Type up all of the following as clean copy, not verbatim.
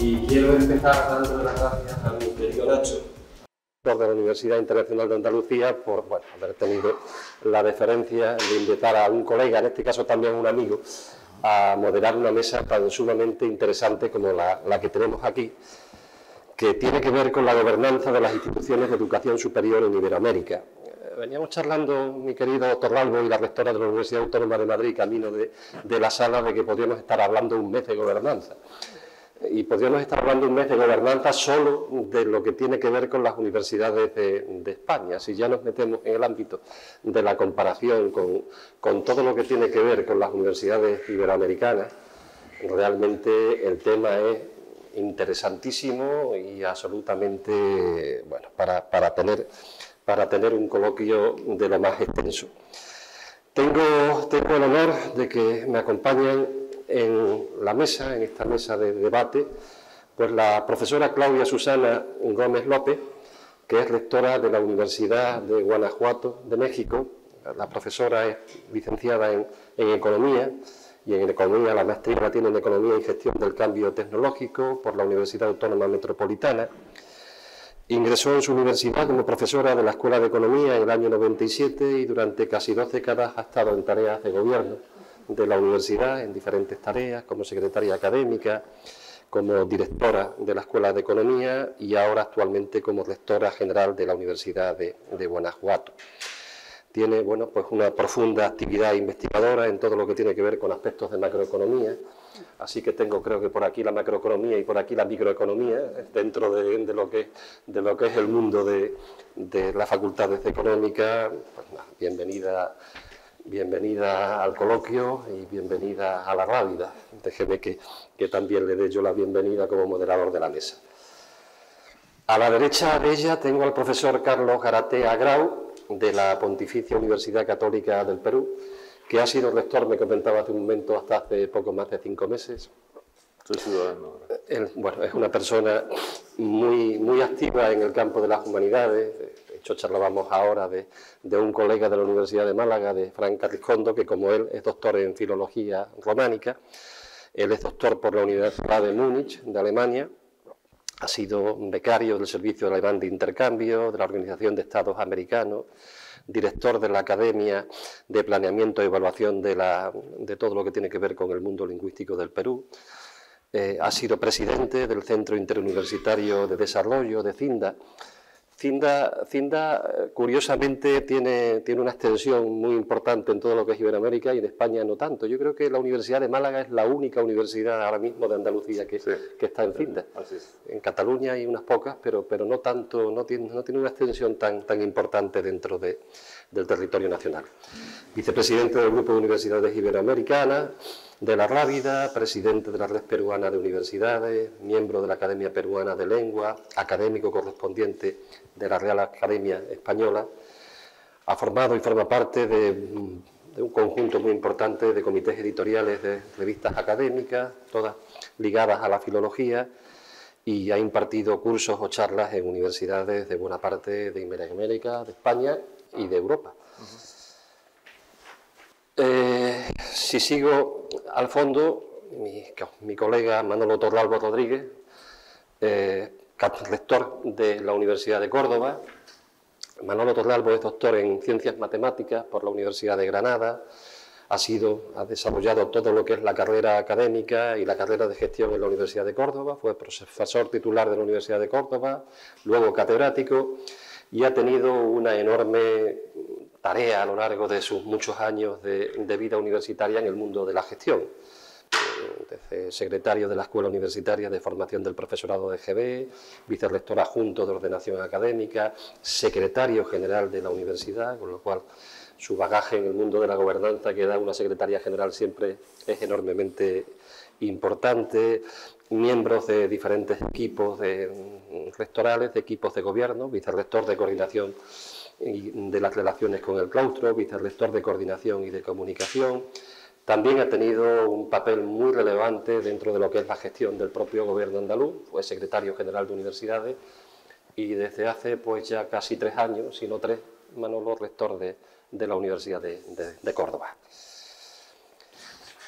Y quiero empezar dando las gracias a mi querido Nacho, de la Universidad Internacional de Andalucía, por haber tenido la deferencia de invitar a un colega, en este caso también un amigo, a moderar una mesa tan sumamente interesante como la que tenemos aquí, que tiene que ver con la gobernanza de las instituciones de educación superior en Iberoamérica. Veníamos charlando, mi querido Torralbo y la rectora de la Universidad Autónoma de Madrid, camino de la sala, de que podríamos estar hablando un mes de gobernanza. Y podríamos estar hablando un mes de gobernanza solo de lo que tiene que ver con las universidades de España. Si ya nos metemos en el ámbito de la comparación con todo lo que tiene que ver con las universidades iberoamericanas, realmente el tema es interesantísimo y absolutamente, bueno, para tener un coloquio de lo más extenso. Tengo el honor de que me acompañen en la mesa, en esta mesa de debate, pues la profesora Claudia Susana Gómez López, que es rectora de la Universidad de Guanajuato de México. La profesora es licenciada en Economía, y en Economía la maestría la tiene en Economía y Gestión del Cambio Tecnológico por la Universidad Autónoma Metropolitana. Ingresó en su universidad como profesora de la Escuela de Economía en el año 97 y durante casi 2 décadas ha estado en tareas de gobierno de la universidad, en diferentes tareas, como secretaria académica, como directora de la Escuela de Economía y ahora actualmente como rectora general de la Universidad de Guanajuato. Tiene pues una profunda actividad investigadora en todo lo que tiene que ver con aspectos de macroeconomía, así que tengo, creo que por aquí la macroeconomía y por aquí la microeconomía, dentro de lo que es el mundo de las facultades económicas. Pues nada, bienvenida al coloquio y bienvenida a la Rábida. Déjeme que también le dé yo la bienvenida como moderador de la mesa. A la derecha de ella tengo al profesor Carlos Garatea Grau, de la Pontificia Universidad Católica del Perú, que ha sido rector, me comentaba hace un momento, hasta hace poco más de 5 meses. Soy ciudadano. Bueno, es una persona muy activa en el campo de las humanidades. De hecho, charlábamos ahora de un colega de la Universidad de Málaga, de Fran Carriscondo, que como él es doctor en Filología Románica, él es doctor por la Universidad de Múnich, de Alemania, ha sido becario del Servicio Alemán de Intercambio, de la Organización de Estados Americanos, director de la Academia de Planeamiento y Evaluación de todo lo que tiene que ver con el mundo lingüístico del Perú. Ha sido presidente del Centro Interuniversitario de Desarrollo de CINDA. CINDA, curiosamente, tiene una extensión muy importante en todo lo que es Iberoamérica y en España no tanto. Yo creo que la Universidad de Málaga es la única universidad ahora mismo de Andalucía que está en CINDA. Así es. En Cataluña hay unas pocas, pero no tanto, no tiene una extensión tan importante dentro del territorio nacional. Vicepresidente del Grupo de Universidades Iberoamericanas, de la Rábida, presidente de la Red Peruana de Universidades, miembro de la Academia Peruana de Lengua, académico correspondiente de la Real Academia Española. Ha formado y forma parte de un conjunto muy importante de comités editoriales de revistas académicas, todas ligadas a la filología, y ha impartido cursos o charlas en universidades de buena parte de Iberoamérica, de España y de Europa. Si sigo al fondo, mi colega Manolo Torralbo Rodríguez, rector de la Universidad de Córdoba. Manolo Torralbo es doctor en Ciencias Matemáticas por la Universidad de Granada, ha desarrollado todo lo que es la carrera académica y la carrera de gestión en la Universidad de Córdoba, fue profesor titular de la Universidad de Córdoba, luego catedrático, y ha tenido una enorme tarea a lo largo de sus muchos años de vida universitaria en el mundo de la gestión. Desde secretario de la Escuela Universitaria de Formación del Profesorado de GB, vicerrector adjunto de Ordenación Académica, secretario general de la universidad, con lo cual su bagaje en el mundo de la gobernanza que da una secretaria general siempre es enormemente importante, miembros de diferentes equipos rectorales, de equipos de gobierno, vicerrector de coordinación de las relaciones con el claustro, vicerrector de coordinación y de comunicación. También ha tenido un papel muy relevante dentro de lo que es la gestión del propio gobierno andaluz, fue secretario general de universidades y desde hace pues ya casi 3 años, si no 3, Manolo, rector de la Universidad de Córdoba.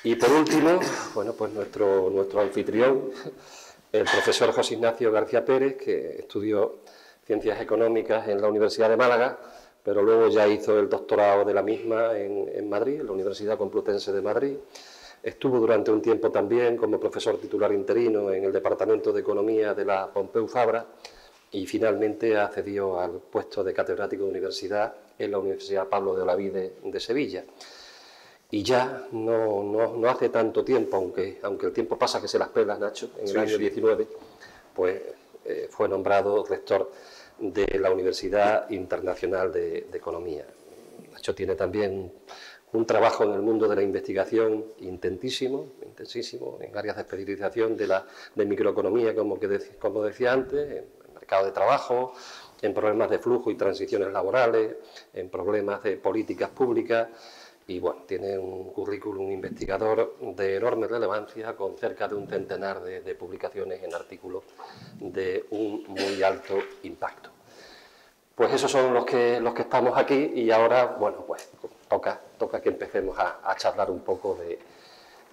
Y por último, bueno, pues nuestro anfitrión, el profesor José Ignacio García Pérez, que estudió Ciencias Económicas en la Universidad de Málaga, pero luego ya hizo el doctorado de la misma en Madrid, en la Universidad Complutense de Madrid. Estuvo durante un tiempo también como profesor titular interino en el Departamento de Economía de la Pompeu Fabra y finalmente accedió al puesto de catedrático de universidad en la Universidad Pablo de Olavide de Sevilla. Y ya no hace tanto tiempo, aunque el tiempo pasa que se las pela, Nacho, en el año 19, pues fue nombrado rector de la Universidad Internacional de Economía. Nacho tiene también un trabajo en el mundo de la investigación intensísimo, en áreas de especialización de microeconomía, como decía antes, en el mercado de trabajo, en problemas de flujo y transiciones laborales, en problemas de políticas públicas, y bueno, tiene un currículum investigador de enorme relevancia, con cerca de un centenar de publicaciones en artículos de un muy alto impacto. Pues esos son los que estamos aquí y ahora, bueno, pues toca que empecemos a charlar un poco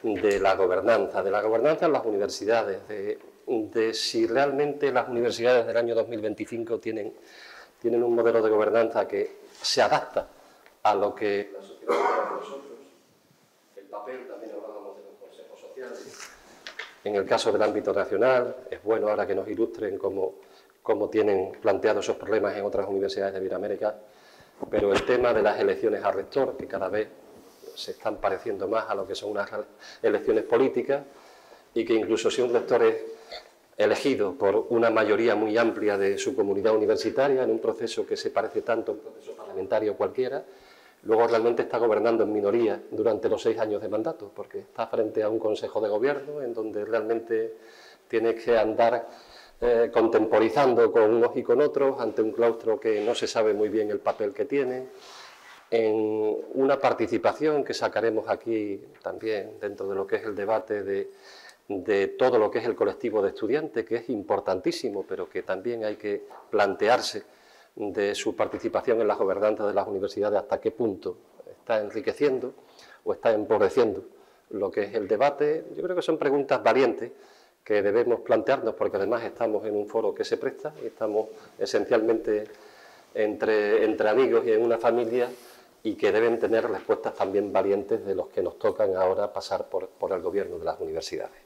de la gobernanza en las universidades, de si realmente las universidades del año 2025 tienen un modelo de gobernanza que se adapta a lo que la sociedad espera de nosotros. El papel, también hablábamos de los consejos sociales. En el caso del ámbito nacional, es bueno ahora que nos ilustren cómo tienen planteados esos problemas en otras universidades de Iberoamérica, pero el tema de las elecciones a rector, que cada vez se están pareciendo más a lo que son unas elecciones políticas, y que incluso si un rector es elegido por una mayoría muy amplia de su comunidad universitaria, en un proceso que se parece tanto a un proceso parlamentario cualquiera, luego realmente está gobernando en minoría durante los 6 años de mandato, porque está frente a un consejo de gobierno en donde realmente tiene que andar contemporizando con unos y con otros, ante un claustro que no se sabe muy bien el papel que tiene, en una participación que sacaremos aquí también dentro de lo que es el debate de todo lo que es el colectivo de estudiantes, que es importantísimo, pero que también hay que plantearse de su participación en la gobernanza de las universidades, hasta qué punto está enriqueciendo o está empobreciendo lo que es el debate. Yo creo que son preguntas valientes que debemos plantearnos, porque además estamos en un foro que se presta y estamos esencialmente entre amigos y en una familia, y que deben tener respuestas también valientes de los que nos tocan ahora pasar por el gobierno de las universidades.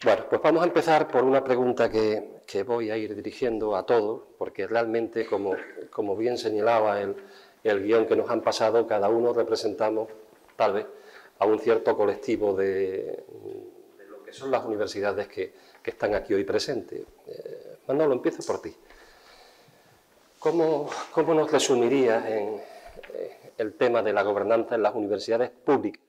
Bueno, pues vamos a empezar por una pregunta que voy a ir dirigiendo a todos, porque realmente, como bien señalaba el guión que nos han pasado, cada uno representamos, tal vez, a un cierto colectivo de lo que son las universidades que están aquí hoy presentes. Manolo, empiezo por ti. ¿Cómo nos resumirías en el tema de la gobernanza en las universidades públicas?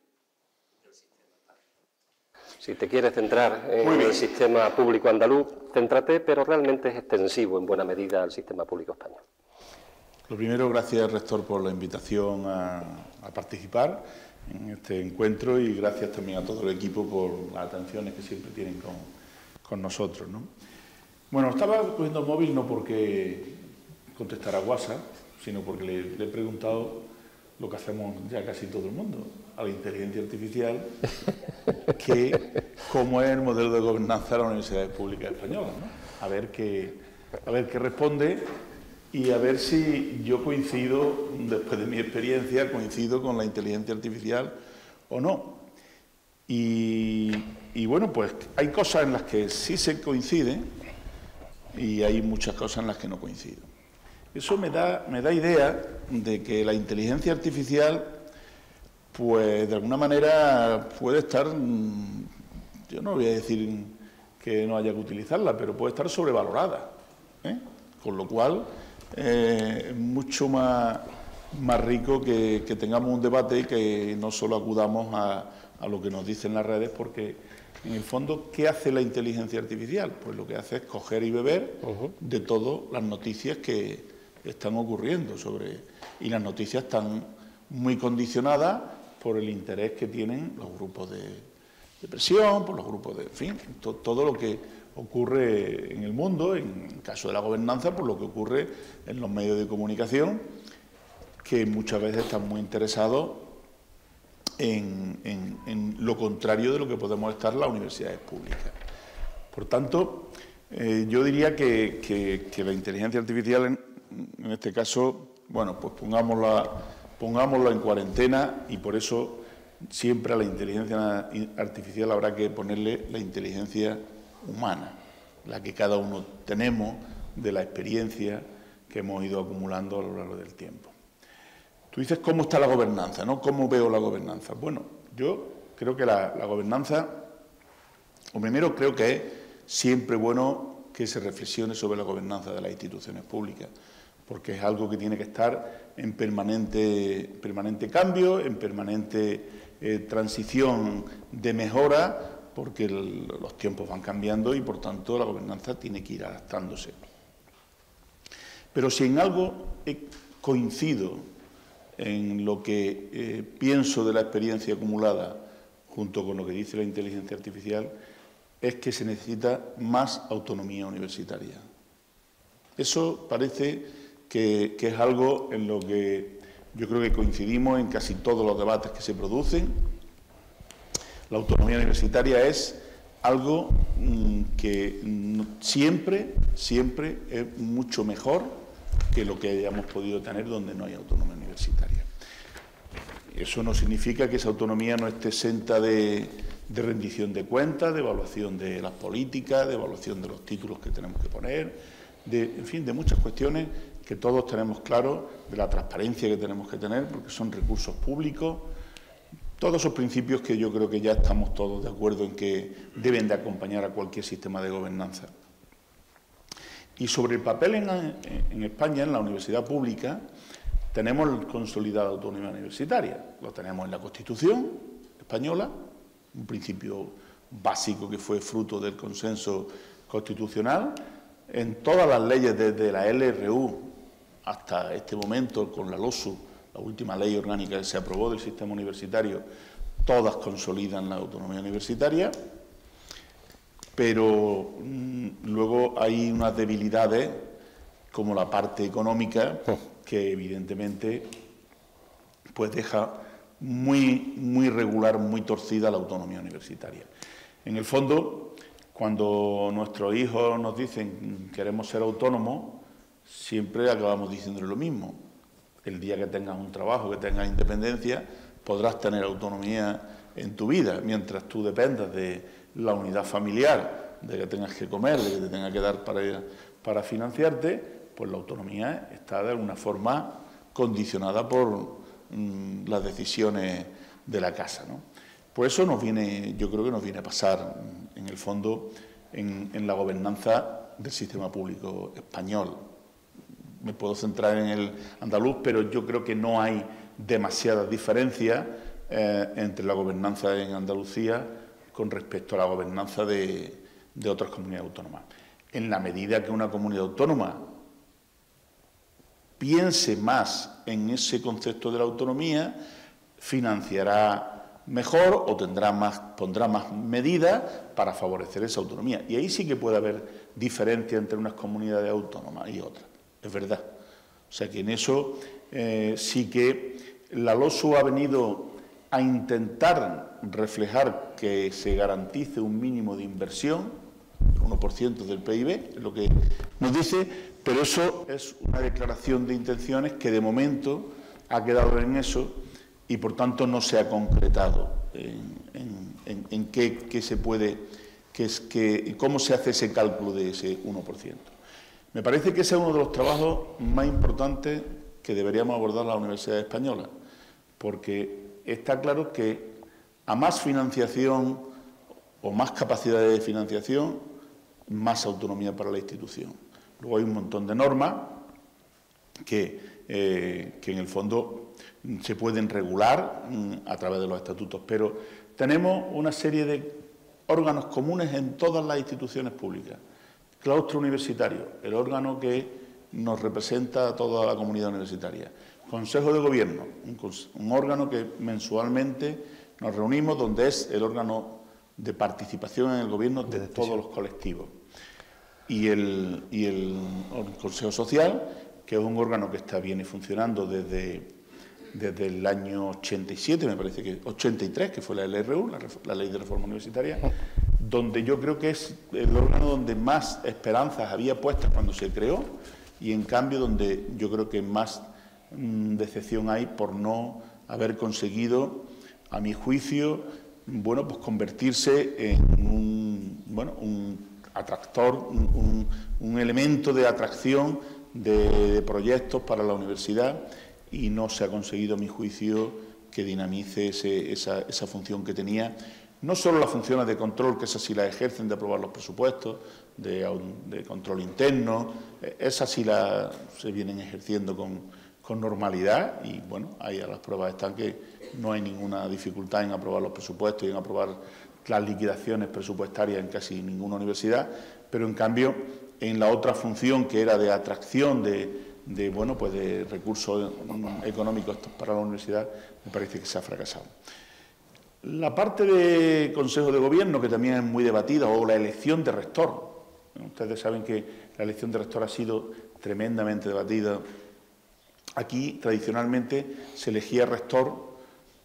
Si te quieres centrar en el sistema público andaluz, céntrate, pero realmente es extensivo en buena medida al sistema público español. Lo primero, gracias, rector, por la invitación a participar en este encuentro, y gracias también a todo el equipo por las atenciones que siempre tienen con nosotros, ¿no? Bueno, estaba cogiendo el móvil no porque contestara WhatsApp, sino porque le he preguntado lo que hacemos ya casi todo el mundo, a la inteligencia artificial, cómo es el modelo de gobernanza de las universidades públicas españolas, ¿no? A ver qué responde, y a ver si yo coincido, después de mi experiencia, coincido con la inteligencia artificial o no. Y bueno, pues hay cosas en las que sí se coincide y hay muchas cosas en las que no coincido. Eso me da idea de que la inteligencia artificial, pues de alguna manera puede estar, yo no voy a decir que no haya que utilizarla, pero puede estar sobrevalorada, ¿eh? Con lo cual es mucho más rico que tengamos un debate y que no solo acudamos a lo que nos dicen las redes, porque en el fondo, ¿qué hace la inteligencia artificial? Pues lo que hace es coger y beber de todas las noticias que están ocurriendo y las noticias están muy condicionadas por el interés que tienen los grupos de presión, por los grupos en fin, todo lo que ocurre en el mundo, en el caso de la gobernanza, por lo que ocurre en los medios de comunicación, que muchas veces están muy interesados en lo contrario de lo que podemos estar las universidades públicas. Por tanto, yo diría que la inteligencia artificial, en este caso, bueno, pues pongámosla en cuarentena, y por eso siempre a la inteligencia artificial habrá que ponerle la inteligencia humana, la que cada uno tenemos de la experiencia que hemos ido acumulando a lo largo del tiempo. Tú dices cómo está la gobernanza, ¿no? ¿Cómo veo la gobernanza? Bueno, yo creo que la gobernanza, o primero creo que es siempre bueno que se reflexione sobre la gobernanza de las instituciones públicas, porque es algo que tiene que estar en permanente cambio, en permanente transición de mejora, porque los tiempos van cambiando y, por tanto, la gobernanza tiene que ir adaptándose. Pero si en algo coincido en lo que pienso de la experiencia acumulada junto con lo que dice la inteligencia artificial, es que se necesita más autonomía universitaria. Eso parece que es algo en lo que yo creo que coincidimos en casi todos los debates que se producen. La autonomía universitaria es algo que siempre es mucho mejor que lo que hayamos podido tener donde no hay autonomía universitaria. Eso no significa que esa autonomía no esté exenta de rendición de cuentas, de evaluación de las políticas, de evaluación de los títulos que tenemos que poner, en fin, de muchas cuestiones que todos tenemos claro, de la transparencia que tenemos que tener, porque son recursos públicos, todos esos principios que yo creo que ya estamos todos de acuerdo en que deben de acompañar a cualquier sistema de gobernanza. Y sobre el papel en España, en la universidad pública, tenemos el consolidado autonomía universitaria. Lo tenemos en la Constitución española, un principio básico que fue fruto del consenso constitucional, en todas las leyes, desde la LRU hasta este momento, con la LOSU, la última ley orgánica que se aprobó del sistema universitario, todas consolidan la autonomía universitaria, pero luego hay unas debilidades, como la parte económica, que evidentemente pues deja muy regular, muy torcida la autonomía universitaria. En el fondo, cuando nuestros hijos nos dicen queremos ser autónomos, siempre acabamos diciéndole lo mismo. El día que tengas un trabajo, que tengas independencia, podrás tener autonomía en tu vida. Mientras tú dependas de la unidad familiar, de que tengas que comer, de que te tenga que dar para financiarte, pues la autonomía está de alguna forma condicionada por las decisiones de la casa, ¿no? Pues eso yo creo que nos viene a pasar, en el fondo, en la gobernanza del sistema público español. Me puedo centrar en el andaluz, pero yo creo que no hay demasiadas diferencias entre la gobernanza en Andalucía con respecto a la gobernanza de otras comunidades autónomas. En la medida que una comunidad autónoma piense más en ese concepto de la autonomía, financiará mejor o pondrá más medidas para favorecer esa autonomía. Y ahí sí que puede haber diferencia entre unas comunidades autónomas y otras. Es verdad. O sea que en eso sí que la LOSU ha venido a intentar reflejar que se garantice un mínimo de inversión, el 1% del PIB, es lo que nos dice, pero eso es una declaración de intenciones que de momento ha quedado en eso y por tanto no se ha concretado en qué se puede, cómo se hace ese cálculo de ese 1%. Me parece que ese es uno de los trabajos más importantes que deberíamos abordar las universidades españolas, porque está claro que a más financiación o más capacidades de financiación, más autonomía para la institución. Luego hay un montón de normas que en el fondo se pueden regular a través de los estatutos, pero tenemos una serie de órganos comunes en todas las instituciones públicas. Claustro universitario, el órgano que nos representa a toda la comunidad universitaria. Consejo de Gobierno, un órgano que mensualmente nos reunimos, donde es el órgano de participación en el Gobierno de todos los colectivos. Y el Consejo Social, que es un órgano que está bien y funcionando desde el año 87, me parece que 83, que fue la LRU, la Ley de Reforma Universitaria, donde yo creo que es el órgano donde más esperanzas había puestas cuando se creó y en cambio donde yo creo que más decepción hay por no haber conseguido, a mi juicio, bueno, pues convertirse en un atractor, un elemento de atracción de proyectos para la universidad, y no se ha conseguido, a mi juicio, que dinamice esa función que tenía. No solo las funciones de control, que esas sí las ejercen, de aprobar los presupuestos, de control interno, esas sí se vienen ejerciendo con normalidad, y bueno, ahí a las pruebas están que no hay ninguna dificultad en aprobar los presupuestos y en aprobar las liquidaciones presupuestarias en casi ninguna universidad, pero en cambio en la otra función, que era de atracción de recursos económicos para la universidad, me parece que se ha fracasado. La parte de Consejo de Gobierno, que también es muy debatida, o la elección de rector. Ustedes saben que la elección de rector ha sido tremendamente debatida. Aquí, tradicionalmente, se elegía rector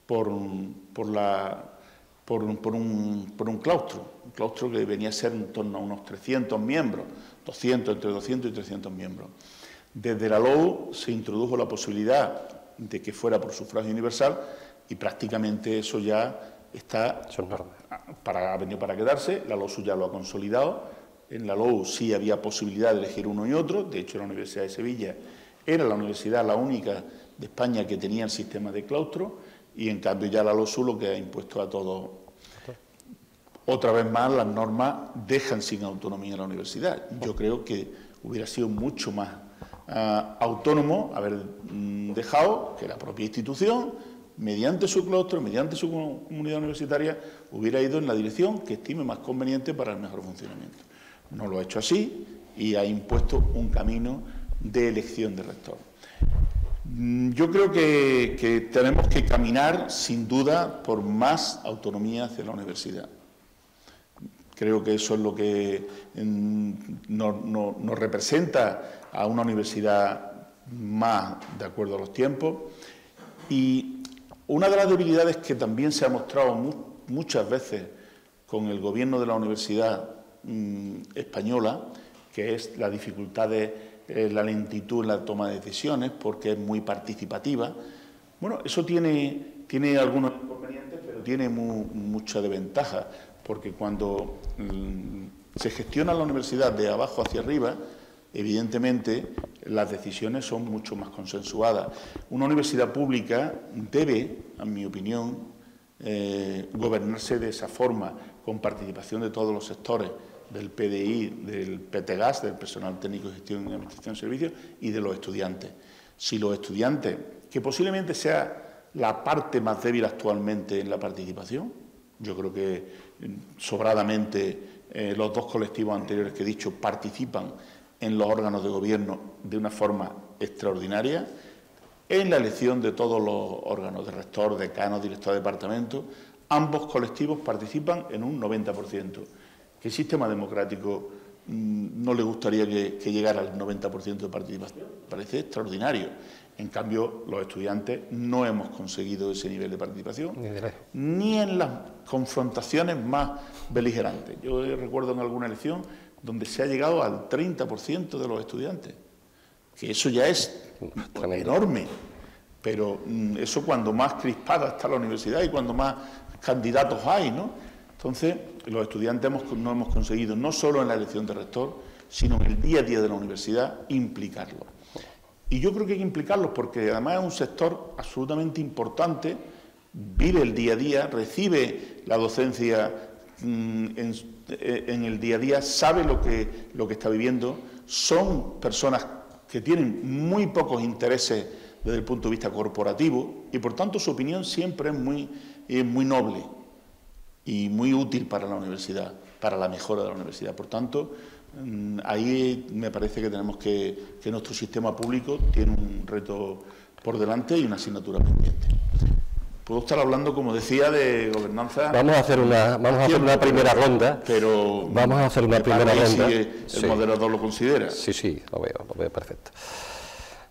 por un claustro que venía a ser en torno a unos 300 miembros, entre 200 y 300 miembros. Desde la LOU se introdujo la posibilidad de que fuera por sufragio universal y prácticamente eso ya está, ha venido para quedarse. La LOSU ya lo ha consolidado. En la LOU sí había posibilidad de elegir uno y otro. De hecho, la Universidad de Sevilla era la universidad, la única de España que tenía el sistema de claustro, y en cambio ya la LOSU lo que ha impuesto a todos. Otra vez más, las normas dejan sin autonomía a la universidad. Yo creo que hubiera sido mucho más autónomo haber dejado que la propia institución, mediante su claustro, mediante su comunidad universitaria, hubiera ido en la dirección que estime más conveniente para el mejor funcionamiento. No lo ha hecho así y ha impuesto un camino de elección de rector. Yo creo que tenemos que caminar, sin duda, por más autonomía hacia la universidad. Creo que eso es lo que nos representa a una universidad más de acuerdo a los tiempos. Y una de las debilidades que también se ha mostrado muchas veces con el gobierno de la universidad española, que es la dificultad de la lentitud en la toma de decisiones, porque es muy participativa. Bueno, eso tiene algunos inconvenientes, pero tiene mucha desventaja, porque cuando se gestiona la universidad de abajo hacia arriba, evidentemente las decisiones son mucho más consensuadas. Una universidad pública debe, en mi opinión, gobernarse de esa forma, con participación de todos los sectores, del PDI, del PTGAS, del personal técnico de gestión y administración de servicios, y de los estudiantes. Si los estudiantes, que posiblemente sea la parte más débil actualmente en la participación, yo creo que sobradamente los dos colectivos anteriores que he dicho participan en los órganos de gobierno de una forma extraordinaria, en la elección de todos los órganos de rector, decano, director de departamento, ambos colectivos participan en un 90%. ¿Qué sistema democrático no le gustaría que llegara al 90% de participación? Parece extraordinario. En cambio, los estudiantes no hemos conseguido ese nivel de participación, ni en las confrontaciones más beligerantes. Yo recuerdo en alguna elección donde se ha llegado al 30% de los estudiantes, que eso ya es enorme, pero eso cuando más crispada está la universidad y cuando más candidatos hay, ¿no? Entonces, los estudiantes no hemos conseguido, no solo en la elección de rector, sino en el día a día de la universidad, implicarlos. Y yo creo que hay que implicarlos porque además es un sector absolutamente importante, vive el día a día, recibe la docencia en el día a día, sabe lo que está viviendo, son personas que tienen muy pocos intereses desde el punto de vista corporativo y por tanto su opinión siempre es muy noble y muy útil para la universidad, para la mejora de la universidad. Por tanto, ahí me parece que tenemos que nuestro sistema público tiene un reto por delante y una asignatura pendiente. Puedo estar hablando, como decía, de gobernanza. Vamos a hacer una primera ronda. Pero vamos a hacer una primera ronda. Si el moderador lo considera. Sí, lo veo perfecto.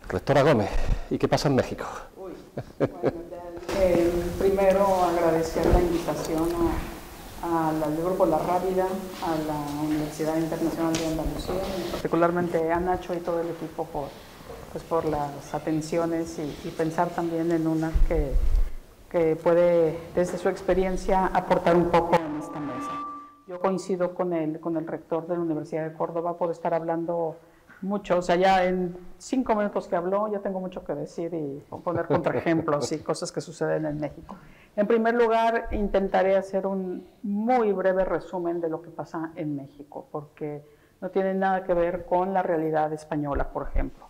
Rectora Gómez, ¿y qué pasa en México? Primero agradecer la invitación a la al Grupo La Rábida, a la Universidad Internacional de Andalucía, y particularmente a Nacho y todo el equipo por las atenciones y pensar también en una que puede, desde su experiencia, aportar un poco en esta mesa. Yo coincido con el rector de la Universidad de Córdoba, puedo estar hablando mucho, o sea, ya en 5 minutos que habló ya tengo mucho que decir y poner contraejemplos y cosas que suceden en México. En primer lugar, intentaré hacer un muy breve resumen de lo que pasa en México, porque no tiene nada que ver con la realidad española, por ejemplo.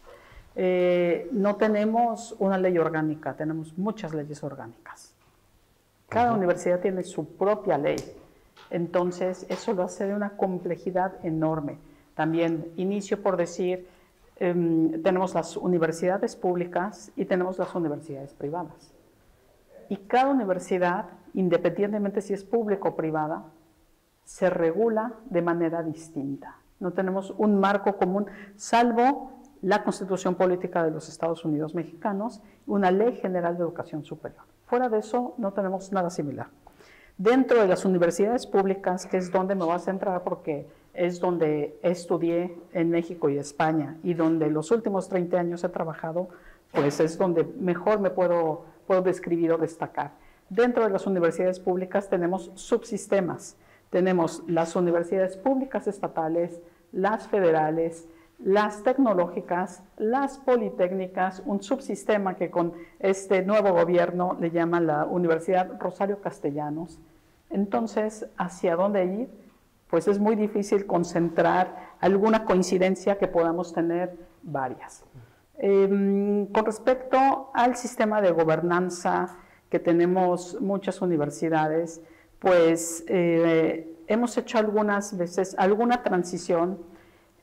No tenemos una ley orgánica, tenemos muchas leyes orgánicas. Cada universidad tiene su propia ley, entonces eso lo hace de una complejidad enorme. También inicio por decir, tenemos las universidades públicas y tenemos las universidades privadas. Y cada universidad, independientemente si es pública o privada, se regula de manera distinta. No tenemos un marco común, salvo la Constitución Política de los Estados Unidos Mexicanos y una Ley General de Educación Superior. Fuera de eso, no tenemos nada similar. Dentro de las universidades públicas, que es donde me voy a centrar porque es donde estudié en México y España y donde los últimos 30 años he trabajado, pues es donde mejor me puedo describir o destacar. Dentro de las universidades públicas tenemos subsistemas. Tenemos las universidades públicas estatales, las federales, las tecnológicas, las politécnicas, un subsistema que con este nuevo gobierno le llaman la Universidad Rosario Castellanos. Entonces, ¿hacia dónde ir? Pues es muy difícil concentrar alguna coincidencia que podamos tener varias. Con respecto al sistema de gobernanza que tenemos muchas universidades, pues hemos hecho algunas veces alguna transición.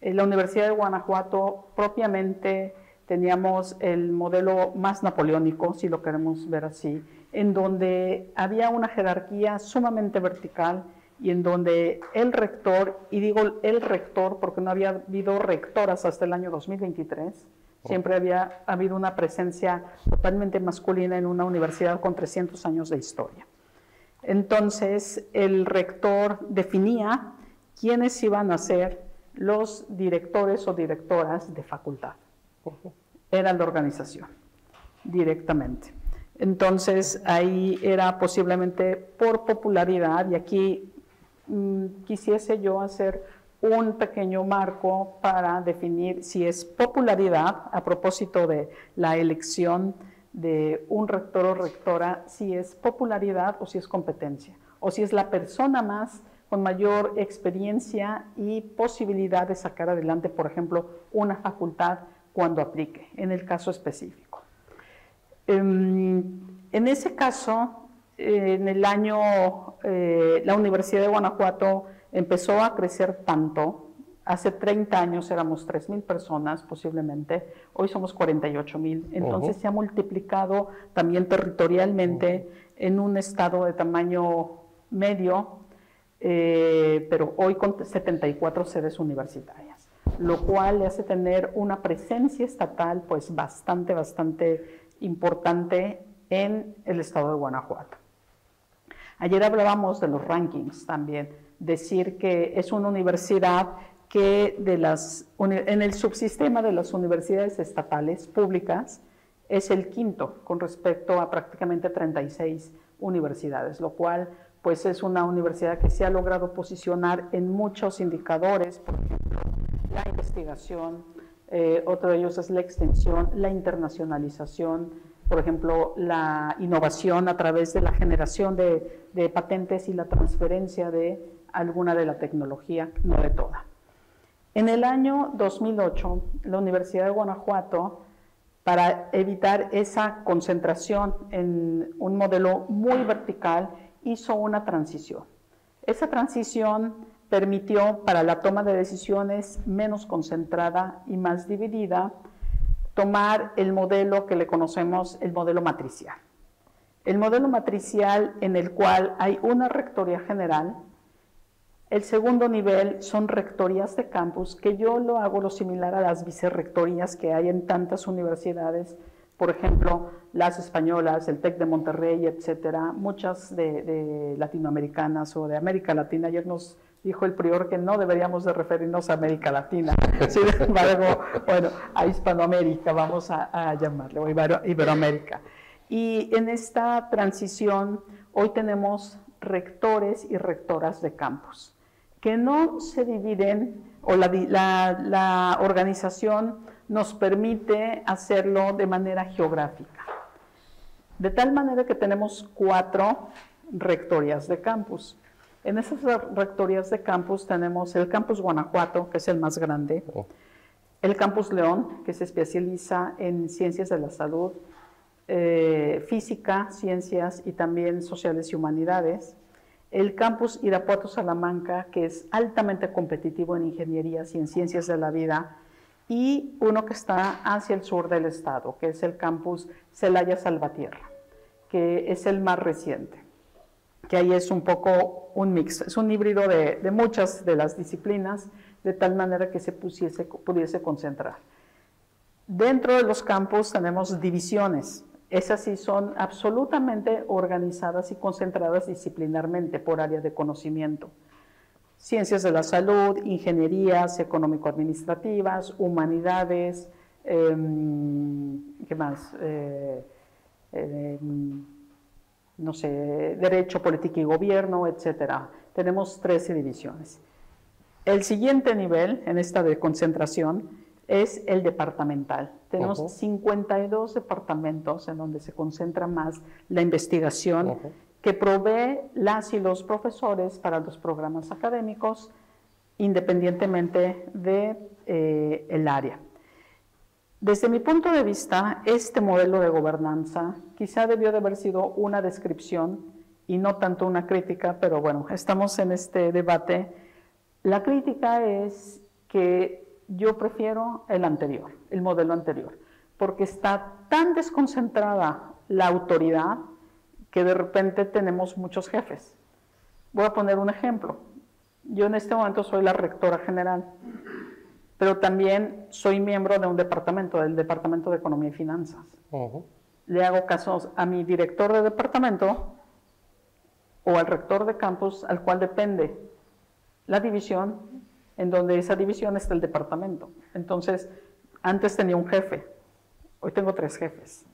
En la Universidad de Guanajuato propiamente teníamos el modelo más napoleónico, si lo queremos ver así, en donde había una jerarquía sumamente vertical y en donde el rector, y digo el rector porque no había habido rectoras hasta el año 2023, siempre había habido una presencia totalmente masculina en una universidad con 300 años de historia. Entonces, el rector definía quiénes iban a ser los directores o directoras de facultad. Era la organización, directamente. Entonces, ahí era posiblemente por popularidad, y aquí quisiese yo hacer un pequeño marco para definir si es popularidad, a propósito de la elección de un rector o rectora, si es popularidad o si es competencia, o si es la persona más con mayor experiencia y posibilidad de sacar adelante, por ejemplo, una facultad cuando aplique, en el caso específico. En ese caso, en el año, la Universidad de Guanajuato empezó a crecer tanto. Hace 30 años éramos 3,000 personas posiblemente, hoy somos 48,000. Entonces se ha multiplicado también territorialmente en un estado de tamaño medio, pero hoy con 74 sedes universitarias, lo cual le hace tener una presencia estatal pues bastante importante en el estado de Guanajuato. Ayer hablábamos de los rankings también, decir que es una universidad que en el subsistema de las universidades estatales públicas es el quinto con respecto a prácticamente 36 universidades, lo cual pues es una universidad que se ha logrado posicionar en muchos indicadores, por ejemplo, la investigación, otro de ellos es la extensión, la internacionalización, por ejemplo, la innovación a través de la generación de patentes y la transferencia de alguna de la tecnología, no de toda. En el año 2008, la Universidad de Guanajuato, para evitar esa concentración en un modelo muy vertical, hizo una transición. Esa transición permitió, para la toma de decisiones menos concentrada y más dividida, tomar el modelo que le conocemos, el modelo matricial. El modelo matricial en el cual hay una rectoría general. El segundo nivel son rectorías de campus, que yo lo hago lo similar a las vicerrectorías que hay en tantas universidades por ejemplo, las españolas, el TEC de Monterrey, etcétera, muchas de latinoamericanas o de América Latina. Ayer nos dijo el prior que no deberíamos de referirnos a América Latina, sin embargo, bueno, a Hispanoamérica vamos a llamarle, o Iberoamérica. Y en esta transición hoy tenemos rectores y rectoras de campus, que no se dividen, o la organización nos permite hacerlo de manera geográfica. De tal manera que tenemos 4 rectorías de campus. En esas rectorías de campus tenemos el Campus Guanajuato, que es el más grande, el Campus León, que se especializa en ciencias de la salud, física, ciencias y también sociales y humanidades, el Campus Irapuato Salamanca, que es altamente competitivo en ingenierías y en ciencias de la vida, y uno que está hacia el sur del estado, que es el Campus Celaya Salvatierra, que es el más reciente, que ahí es un poco un mix, es un híbrido de muchas de las disciplinas, de tal manera que se pudiese concentrar. Dentro de los campus tenemos divisiones. Esas sí son absolutamente organizadas y concentradas disciplinarmente por área de conocimiento. Ciencias de la salud, ingenierías económico-administrativas, humanidades, ¿qué más? No sé, derecho, política y gobierno, etcétera. Tenemos 13 divisiones. El siguiente nivel en esta de concentración es el departamental. Tenemos 52 departamentos en donde se concentra más la investigación que provee las y los profesores para los programas académicos independientemente de el área. Desde mi punto de vista, este modelo de gobernanza quizá debió de haber sido una descripción y no tanto una crítica, pero bueno, estamos en este debate. La crítica es que yo prefiero el anterior, el modelo anterior, porque está tan desconcentrada la autoridad que de repente tenemos muchos jefes. Voy a poner un ejemplo. Yo en este momento soy la rectora general, pero también soy miembro de un departamento, del Departamento de Economía y Finanzas. Le hago casos a mi director de departamento o al rector de campus, al cual depende la división, en donde esa división está el departamento. Entonces, antes tenía un jefe, hoy tengo 3 jefes,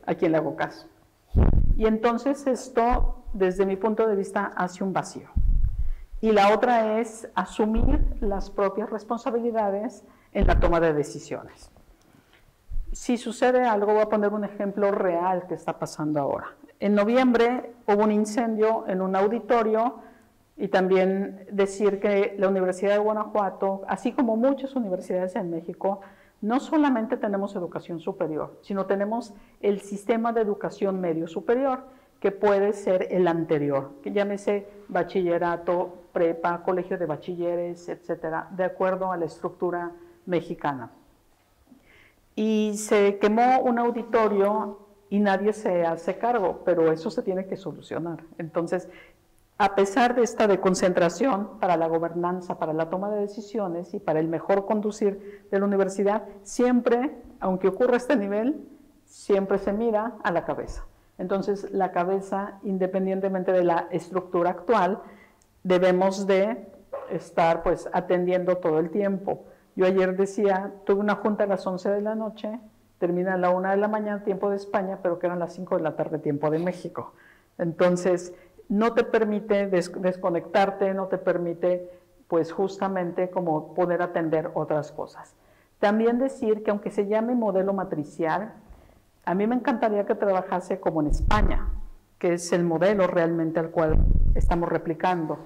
a quien le hago caso. Y entonces esto, desde mi punto de vista, hace un vacío. Y la otra es asumir las propias responsabilidades en la toma de decisiones. Si sucede algo, voy a poner un ejemplo real que está pasando ahora. En noviembre hubo un incendio en un auditorio y también decir que la Universidad de Guanajuato, así como muchas universidades en México, no solamente tenemos educación superior, sino tenemos el sistema de educación medio superior, que puede ser el anterior, que llámese bachillerato, prepa, colegio de bachilleres, etcétera, de acuerdo a la estructura mexicana. Y se quemó un auditorio y nadie se hace cargo, pero eso se tiene que solucionar. Entonces, a pesar de esta desconcentración para la gobernanza, para la toma de decisiones y para el mejor conducir de la universidad, siempre, aunque ocurra a este nivel, siempre se mira a la cabeza. Entonces, la cabeza, independientemente de la estructura actual, debemos de estar pues atendiendo todo el tiempo. Yo ayer decía, tuve una junta a las 11 de la noche, termina a la 1 de la mañana, tiempo de España, pero que eran las 5 de la tarde, tiempo de México. Entonces, no te permite desconectarte, no te permite pues justamente como poder atender otras cosas. También decir que aunque se llame modelo matricial, a mí me encantaría que trabajase como en España, que es el modelo realmente al cual estamos replicando,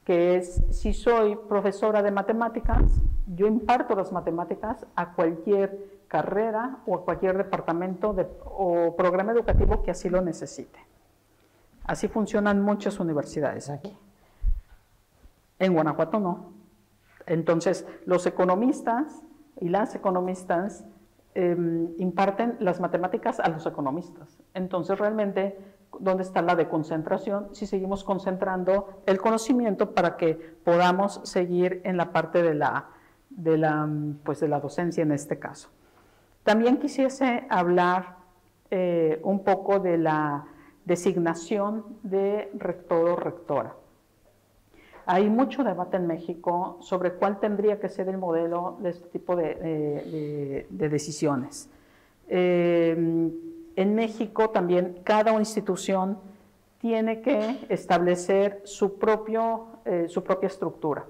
que es, si soy profesora de matemáticas, yo imparto las matemáticas a cualquier carrera o a cualquier departamento o programa educativo que así lo necesite. Así funcionan muchas universidades aquí. En Guanajuato no. Entonces, los economistas y las economistas imparten las matemáticas a los economistas. Entonces, realmente, ¿dónde está la deconcentración? Si seguimos concentrando el conocimiento para que podamos seguir en la parte de la docencia en este caso. También quisiese hablar un poco de la designación de rector o rectora. Hay mucho debate en México sobre cuál tendría que ser el modelo de este tipo de decisiones. En México también cada institución tiene que establecer su propia estructura.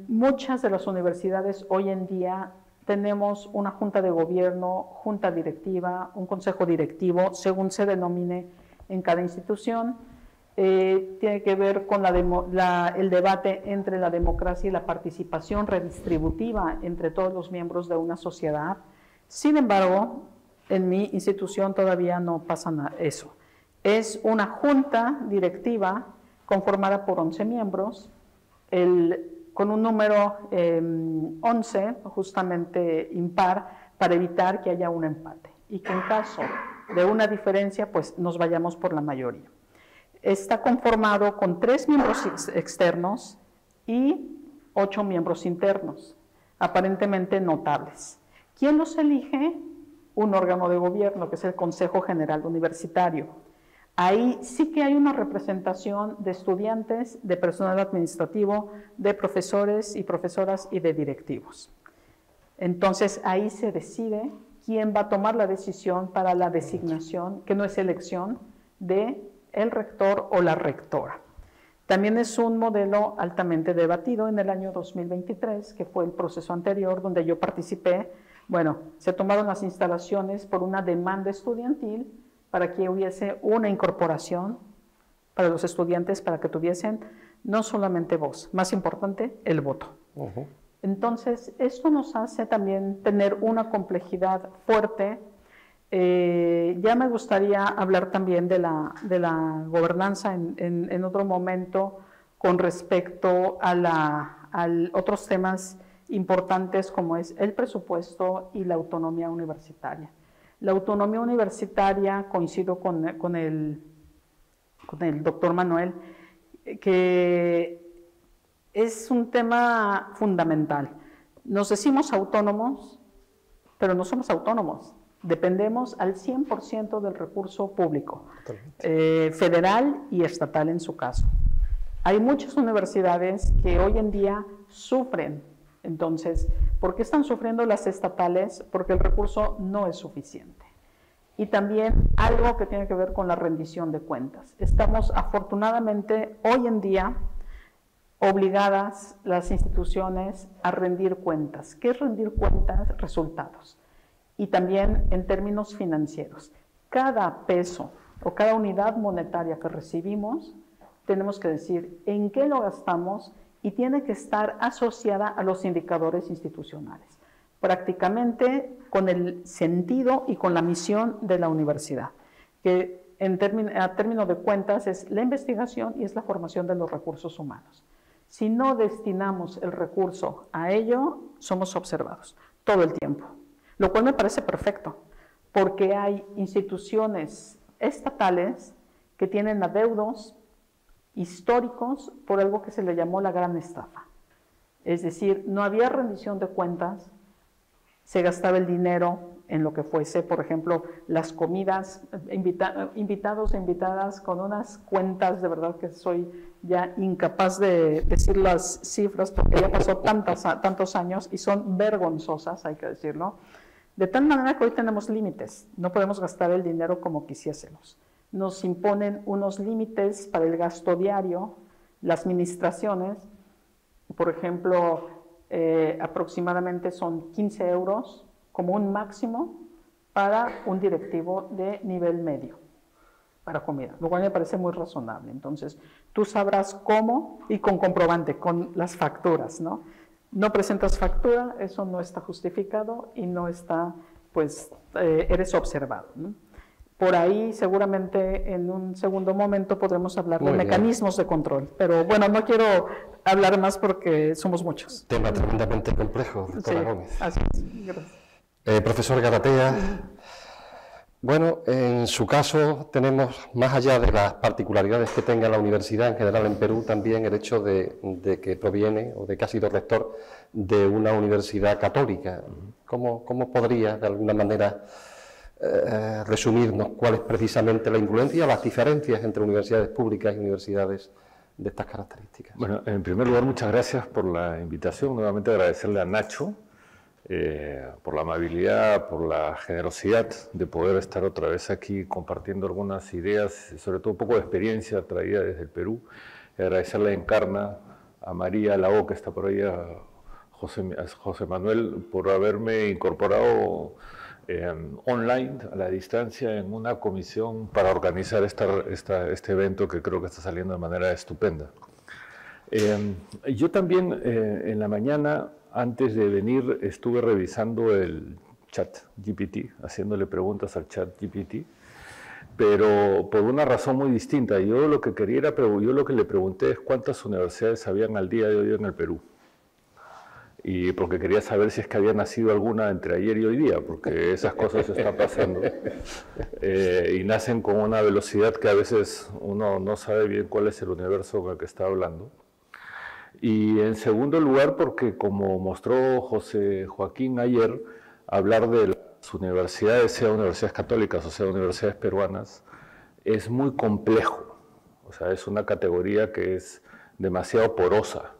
Muchas de las universidades hoy en día tenemos una junta de gobierno, junta directiva, un consejo directivo, según se denomine en cada institución. Tiene que ver con el debate entre la democracia y la participación redistributiva entre todos los miembros de una sociedad. Sin embargo, en mi institución todavía no pasa eso. Es una junta directiva conformada por 11 miembros, con un número 11 justamente impar para evitar que haya un empate y que en caso de una diferencia pues nos vayamos por la mayoría. Está conformado con 3 miembros externos y 8 miembros internos, aparentemente notables. ¿Quién los elige? Un órgano de gobierno, que es el Consejo General Universitario. Ahí sí que hay una representación de estudiantes, de personal administrativo, de profesores y profesoras y de directivos. Entonces ahí se decide quién va a tomar la decisión para la designación, que no es elección, de el rector o la rectora. También es un modelo altamente debatido en el año 2023, que fue el proceso anterior donde yo participé. Bueno, se tomaron las instalaciones por una demanda estudiantil para que hubiese una incorporación para los estudiantes, para que tuviesen no solamente voz, más importante, el voto. Entonces, esto nos hace también tener una complejidad fuerte. Ya me gustaría hablar también de la gobernanza en otro momento con respecto a otros temas importantes como es el presupuesto y la autonomía universitaria. La autonomía universitaria, coincido con el doctor Manuel, que es un tema fundamental. Nos decimos autónomos, pero no somos autónomos. Dependemos al 100% del recurso público, federal y estatal en su caso. Hay muchas universidades que hoy en día sufren. Entonces, ¿por qué están sufriendo las estatales? Porque el recurso no es suficiente. Y también algo que tiene que ver con la rendición de cuentas. Estamos afortunadamente hoy en día obligadas las instituciones a rendir cuentas. ¿Qué es rendir cuentas? Resultados. Y también en términos financieros. Cada peso o cada unidad monetaria que recibimos, tenemos que decir en qué lo gastamos y tiene que estar asociada a los indicadores institucionales, prácticamente con el sentido y con la misión de la universidad, que a término de cuentas es la investigación y es la formación de los recursos humanos. Si no destinamos el recurso a ello, somos observados todo el tiempo, lo cual me parece perfecto, porque hay instituciones estatales que tienen adeudos históricos por algo que se le llamó la gran estafa. Es decir, no había rendición de cuentas, se gastaba el dinero en lo que fuese, por ejemplo, las comidas, invitados e invitadas con unas cuentas, de verdad que soy ya incapaz de decir las cifras porque ya pasó tantos años y son vergonzosas, hay que decirlo, de tal manera que hoy tenemos límites, no podemos gastar el dinero como quisiésemos. Nos imponen unos límites para el gasto diario, las administraciones, por ejemplo, aproximadamente son 15 euros como un máximo para un directivo de nivel medio para comida, lo cual me parece muy razonable. Entonces, tú sabrás cómo y con comprobante, con las facturas, ¿no? No presentas factura, eso no está justificado y no está, pues, eres observado, ¿no? Por ahí seguramente en un segundo momento podremos hablar de mecanismos de control, pero bueno, no quiero hablar más porque somos muchos. Tema tremendamente complejo, doctora Gómez. Así es, gracias. Profesor Garatea, bueno, en su caso tenemos, más allá de las particularidades que tenga la universidad en general en Perú, también el hecho de que proviene o de que ha sido rector de una universidad católica. ¿Cómo podría, de alguna manera, resumirnos cuál es precisamente la influencia, las diferencias entre universidades públicas y universidades de estas características. Bueno, en primer lugar, muchas gracias por la invitación. Nuevamente agradecerle a Nacho por la amabilidad, por la generosidad de poder estar otra vez aquí compartiendo algunas ideas, sobre todo un poco de experiencia traída desde el Perú. Agradecerle a Encarna, a María Lao, que está por ahí, a José Manuel, por haberme incorporado online, a la distancia, en una comisión para organizar este evento que creo que está saliendo de manera estupenda. Yo también en la mañana, antes de venir, estuve revisando el chat GPT, haciéndole preguntas al chat GPT, pero por una razón muy distinta. Yo lo que le pregunté es cuántas universidades habían al día de hoy en el Perú. Y porque quería saber si es que había nacido alguna entre ayer y hoy día, porque esas cosas están pasando y nacen con una velocidad que a veces uno no sabe bien cuál es el universo con el que está hablando. Y en segundo lugar, porque como mostró José Joaquín ayer, hablar de las universidades, sea universidades católicas o sea universidades peruanas, es muy complejo. O sea, es una categoría que es demasiado porosa,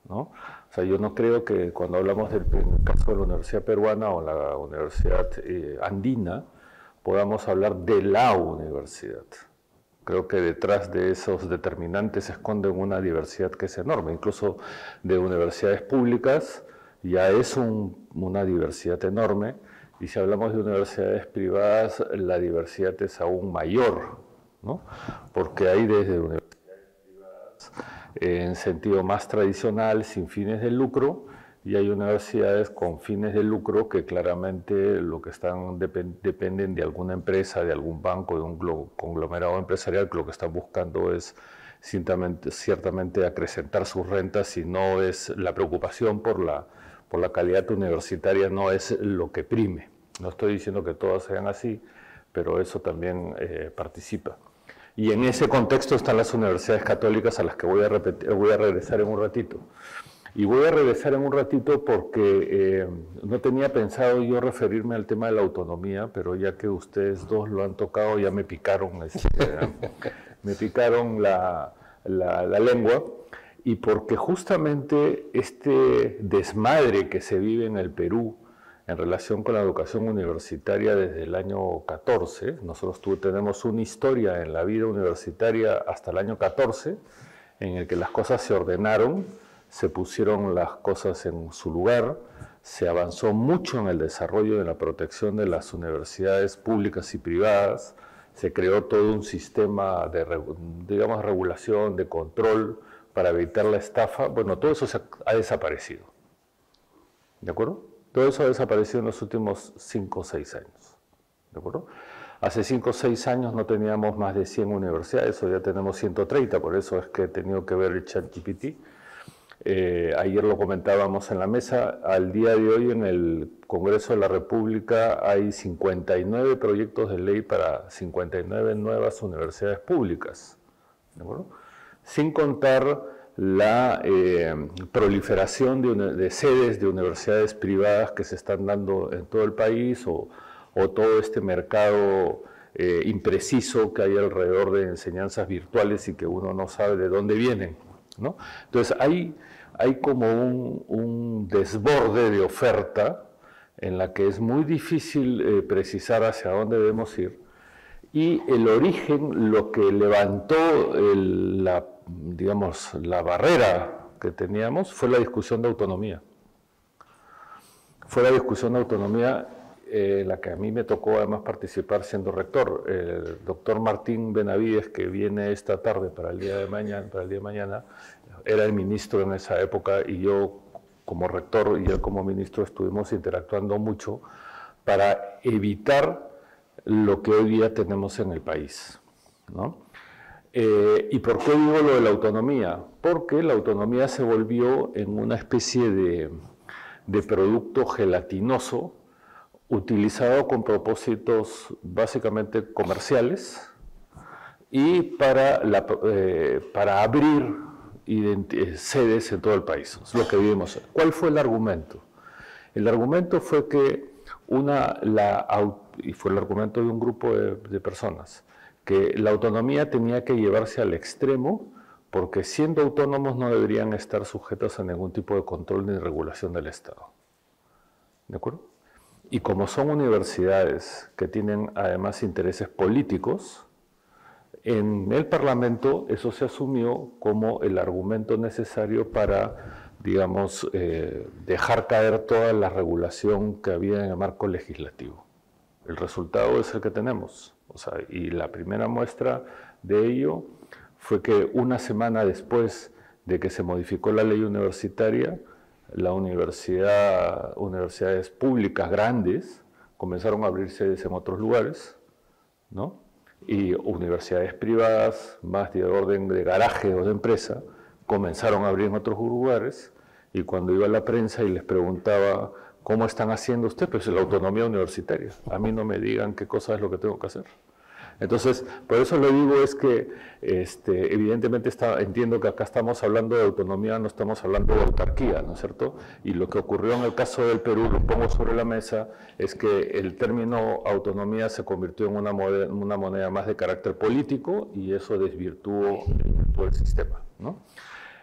¿no? O sea, yo no creo que cuando hablamos del caso de la Universidad Peruana o la Universidad Andina, podamos hablar de la universidad. Creo que detrás de esos determinantes se esconde una diversidad que es enorme. Incluso de universidades públicas ya es una diversidad enorme. Y si hablamos de universidades privadas, la diversidad es aún mayor, ¿no? Porque hay desde universidades privadas en sentido más tradicional, sin fines de lucro, y hay universidades con fines de lucro que claramente lo que están dependen de alguna empresa, de algún banco, de un conglomerado empresarial, que lo que están buscando es ciertamente acrecentar sus rentas, y no es la preocupación por la calidad universitaria, no es lo que prime. No estoy diciendo que todas sean así, pero eso también participa. Y en ese contexto están las universidades católicas, a las que voy a regresar en un ratito. Y voy a regresar en un ratito porque no tenía pensado yo referirme al tema de la autonomía, pero ya que ustedes dos lo han tocado, ya me picaron, la lengua, y porque justamente este desmadre que se vive en el Perú en relación con la educación universitaria desde el año 14. Nosotros tenemos una historia en la vida universitaria hasta el año 14, en el que las cosas se ordenaron, se pusieron las cosas en su lugar, se avanzó mucho en el desarrollo de la protección de las universidades públicas y privadas, se creó todo un sistema de, digamos, regulación, de control para evitar la estafa. Bueno, todo eso ha desaparecido. ¿De acuerdo? Todo eso ha desaparecido en los últimos 5 o 6 años, ¿de acuerdo? Hace 5 o 6 años no teníamos más de 100 universidades, hoy ya tenemos 130, por eso es que he tenido que ver el ChatGPT. Ayer lo comentábamos en la mesa, al día de hoy en el Congreso de la República hay 59 proyectos de ley para 59 nuevas universidades públicas, ¿de acuerdo? Sin contar la proliferación de sedes de universidades privadas que se están dando en todo el país, o todo este mercado impreciso que hay alrededor de enseñanzas virtuales y que uno no sabe de dónde vienen, ¿no? Entonces hay como un desborde de oferta en la que es muy difícil precisar hacia dónde debemos ir, y el origen, lo que levantó digamos, la barrera que teníamos, fue la discusión de autonomía. Fue la discusión de autonomía en la que a mí me tocó además participar siendo rector. El doctor Martín Benavides, que viene esta tarde para el día de mañana, era el ministro en esa época, y yo como rector y él como ministro estuvimos interactuando mucho para evitar lo que hoy día tenemos en el país, ¿no? ¿Y por qué digo lo de la autonomía? Porque la autonomía se volvió en una especie de producto gelatinoso utilizado con propósitos básicamente comerciales y para abrir sedes en todo el país. Es lo que vivimos. ¿Cuál fue el argumento? El argumento fue que y fue el argumento de un grupo de personas, que la autonomía tenía que llevarse al extremo porque siendo autónomos no deberían estar sujetos a ningún tipo de control ni regulación del Estado. ¿De acuerdo? Y como son universidades que tienen además intereses políticos, en el Parlamento eso se asumió como el argumento necesario para, digamos, dejar caer toda la regulación que había en el marco legislativo. El resultado es el que tenemos. O sea, y la primera muestra de ello fue que una semana después de que se modificó la ley universitaria, universidades públicas grandes comenzaron a abrirse en otros lugares, ¿no? Y universidades privadas, más de orden de garaje o de empresa, comenzaron a abrir en otros lugares, y cuando iba a la prensa y les preguntaba ¿cómo están haciendo ustedes? Pues la autonomía universitaria. A mí no me digan qué cosa es lo que tengo que hacer. Entonces, por eso lo digo es que evidentemente entiendo que acá estamos hablando de autonomía, no estamos hablando de autarquía, ¿no es cierto? Y lo que ocurrió en el caso del Perú, lo pongo sobre la mesa, es que el término autonomía se convirtió en una moneda más de carácter político y eso desvirtuó todo el sistema, ¿no?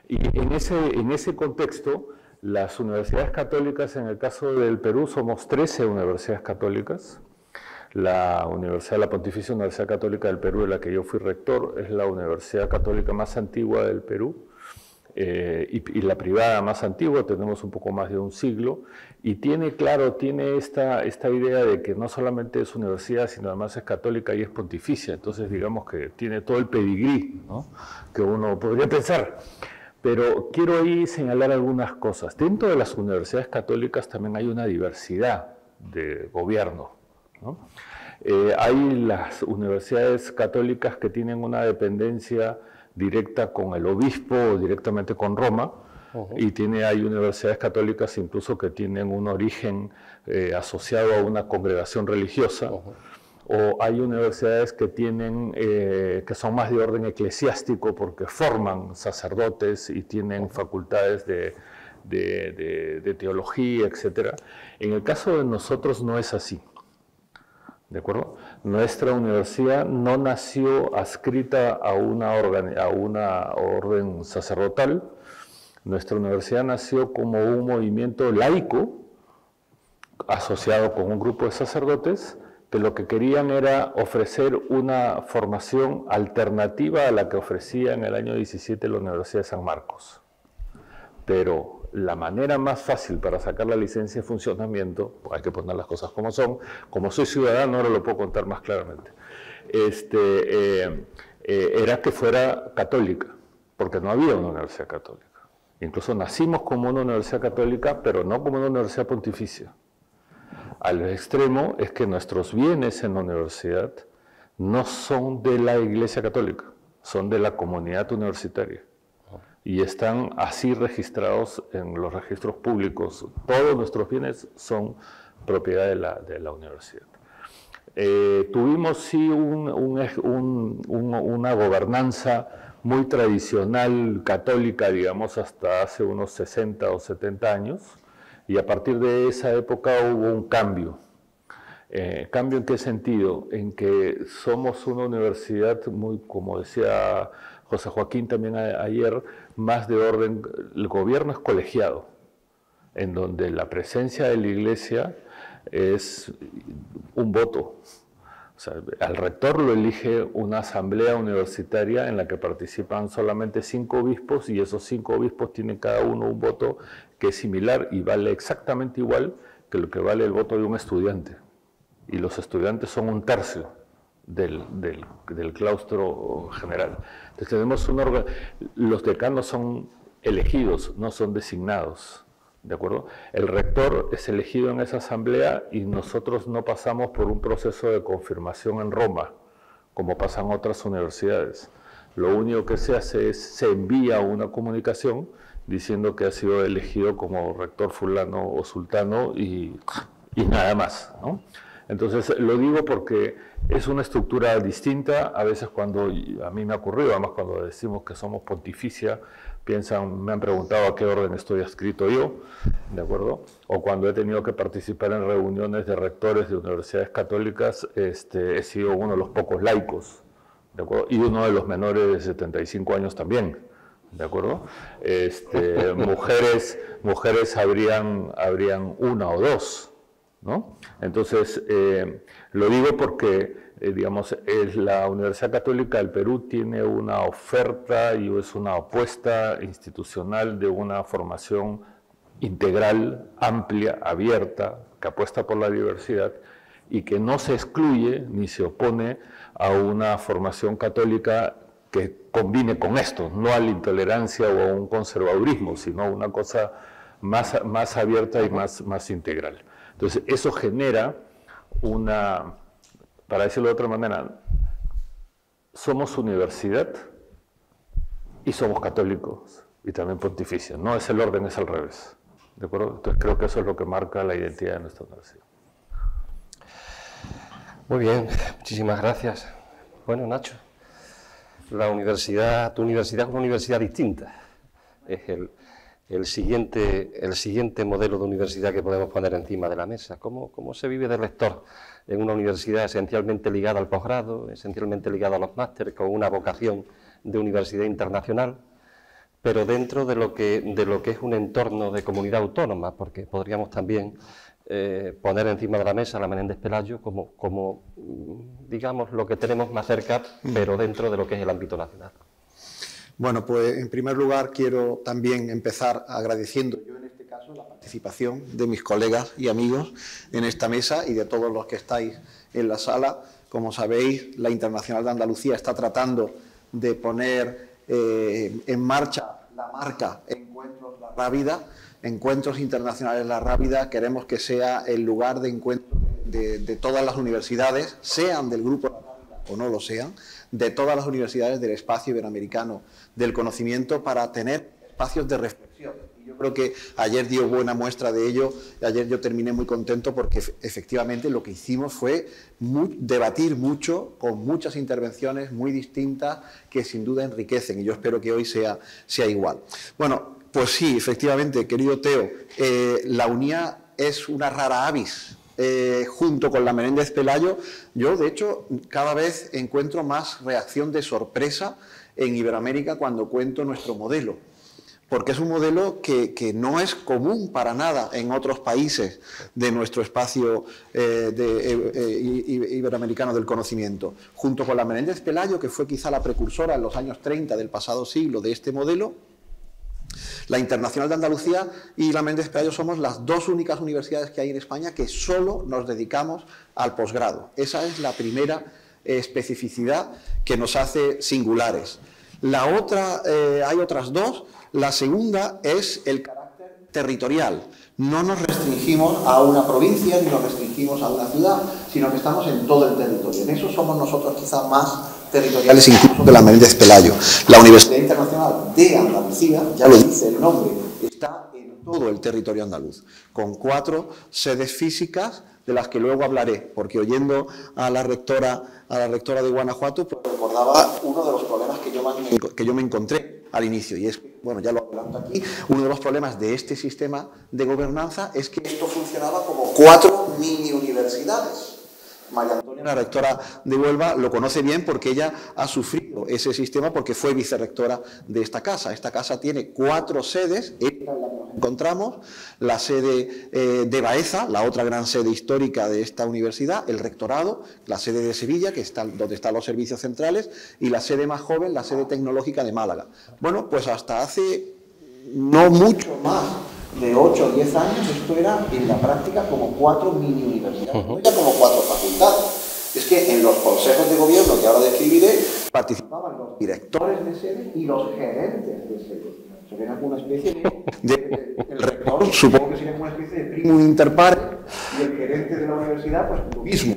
Y en ese contexto, las universidades católicas, en el caso del Perú, somos 13 universidades católicas. La Pontificia Universidad Católica del Perú, de la que yo fui rector, es la universidad católica más antigua del Perú y la privada más antigua, tenemos un poco más de un siglo, y tiene esta idea de que no solamente es universidad, sino además es católica y es pontificia, entonces digamos que tiene todo el pedigrí, ¿no?, que uno podría pensar. Pero quiero ahí señalar algunas cosas. Dentro de las universidades católicas también hay una diversidad de gobierno, ¿no? Hay las universidades católicas que tienen una dependencia directa con el obispo o directamente con Roma, y hay universidades católicas incluso que tienen un origen asociado a una congregación religiosa, o hay universidades que que son más de orden eclesiástico porque forman sacerdotes y tienen facultades de teología, etc. En el caso de nosotros no es así. ¿De acuerdo? Nuestra universidad no nació adscrita a una orden sacerdotal. Nuestra universidad nació como un movimiento laico asociado con un grupo de sacerdotes que lo que querían era ofrecer una formación alternativa a la que ofrecía en el año 17 la Universidad de San Marcos. Pero la manera más fácil para sacar la licencia de funcionamiento, pues hay que poner las cosas como son, como soy ciudadano ahora lo puedo contar más claramente, era que fuera católica, porque no había una universidad católica. Incluso nacimos como una universidad católica, pero no como una universidad pontificia. Al extremo es que nuestros bienes en la universidad no son de la Iglesia Católica, son de la comunidad universitaria. Y están así registrados en los registros públicos. Todos nuestros bienes son propiedad de la universidad. Tuvimos sí una gobernanza muy tradicional católica, digamos, hasta hace unos 60 o 70 años, y a partir de esa época hubo un cambio. ¿Cambio en qué sentido? En que somos una universidad muy, como decía José Joaquín también ayer, más de orden, el gobierno es colegiado, en donde la presencia de la Iglesia es un voto. O sea, al rector lo elige una asamblea universitaria en la que participan solamente 5 obispos, y esos 5 obispos tienen cada uno un voto que es similar y vale exactamente igual que lo que vale el voto de un estudiante. Y los estudiantes son 1/3 del claustro general. Entonces tenemos los decanos son elegidos, no son designados, ¿de acuerdo? El rector es elegido en esa asamblea y nosotros no pasamos por un proceso de confirmación en Roma, como pasan otras universidades. Lo único que se hace es, se envía una comunicación diciendo que ha sido elegido como rector fulano o sultano y nada más, ¿no? Entonces, lo digo porque es una estructura distinta. A veces cuando a mí me ha ocurrido, además cuando decimos que somos pontificia, me han preguntado a qué orden estoy adscrito yo, ¿de acuerdo? O cuando he tenido que participar en reuniones de rectores de universidades católicas, he sido uno de los pocos laicos, ¿de acuerdo? Y uno de los menores de 75 años también, ¿de acuerdo? Mujeres habrían una o dos, ¿no? Entonces, lo digo porque, digamos, la Universidad Católica del Perú tiene una oferta y es una apuesta institucional de una formación integral, amplia, abierta, que apuesta por la diversidad y que no se excluye ni se opone a una formación católica que combine con esto, no a la intolerancia o a un conservadurismo, sino a una cosa más abierta y más integral. Entonces, eso genera una, para decirlo de otra manera, somos universidad y somos católicos y también pontificios. No es el orden, es al revés. ¿De acuerdo? Entonces, creo que eso es lo que marca la identidad de nuestra universidad. Muy bien, muchísimas gracias. Bueno, Nacho, tu universidad es una universidad distinta. Es el siguiente modelo de universidad que podemos poner encima de la mesa. ¿Cómo se vive de rector en una universidad esencialmente ligada al posgrado, esencialmente ligada a los másteres, con una vocación de universidad internacional, pero dentro de lo que es un entorno de comunidad autónoma? Porque podríamos también poner encima de la mesa la Menéndez Pelayo como, digamos, lo que tenemos más cerca, pero dentro de lo que es el ámbito nacional. Bueno, pues en primer lugar quiero también empezar agradeciendo yo en este caso la participación de mis colegas y amigos en esta mesa y de todos los que estáis en la sala. Como sabéis, la Internacional de Andalucía está tratando de poner en marcha la marca Encuentros La Rábida, Encuentros Internacionales La Rábida. Queremos que sea el lugar de encuentro de todas las universidades, sean del Grupo La Rábida o no lo sean, de todas las universidades del espacio iberoamericano del conocimiento, para tener espacios de reflexión. Y yo creo que ayer dio buena muestra de ello. Ayer yo terminé muy contento porque efectivamente lo que hicimos fue debatir mucho, con muchas intervenciones muy distintas que sin duda enriquecen, y yo espero que hoy sea igual. Bueno, pues sí, efectivamente, querido Teo, la UNIA es una rara avis. Junto con la Menéndez Pelayo, yo de hecho cada vez encuentro más reacción de sorpresa en Iberoamérica cuando cuento nuestro modelo, porque es un modelo que no es común para nada en otros países de nuestro espacio iberoamericano del conocimiento. Junto con la Menéndez Pelayo, que fue quizá la precursora en los años 30 del pasado siglo de este modelo, la Internacional de Andalucía y la Menéndez Pelayo somos las dos únicas universidades que hay en España que solo nos dedicamos al posgrado. Esa es la primera especificidad que nos hace singulares. La otra, hay otras dos. La segunda es el carácter territorial. No nos restringimos a una provincia ni nos restringimos a una ciudad, sino que estamos en todo el territorio. En eso somos nosotros quizá más territoriales incluso que la Menéndez Pelayo. La Universidad Internacional de Andalucía, ya lo dice el nombre, está en todo el territorio andaluz, con 4 sedes físicas, de las que luego hablaré, porque oyendo a la rectora de Guanajuato, pues recordaba uno de los problemas que yo me encontré al inicio, y es, bueno, ya lo adelanto aquí, uno de los problemas de este sistema de gobernanza es que esto funcionaba como 4 mini universidades. María Antonia, la rectora de Huelva, lo conoce bien porque ella ha sufrido ese sistema porque fue vicerrectora de esta casa. Esta casa tiene 4 sedes, esta es la que nos encontramos, la sede de Baeza, la otra gran sede histórica de esta universidad, el rectorado, la sede de Sevilla, que está donde están los servicios centrales, y la sede más joven, la sede tecnológica de Málaga. Bueno, pues hasta hace no mucho más de 8 o 10 años, esto era en la práctica como 4 mini universidades, no era como 4 facultades. Es que en los consejos de gobierno que ahora describiré participaban los directores de sede y los gerentes de sede. O sea, era como una especie el rector, supongo que sería como una especie de primum inter pares, y el gerente de la universidad, pues lo mismo.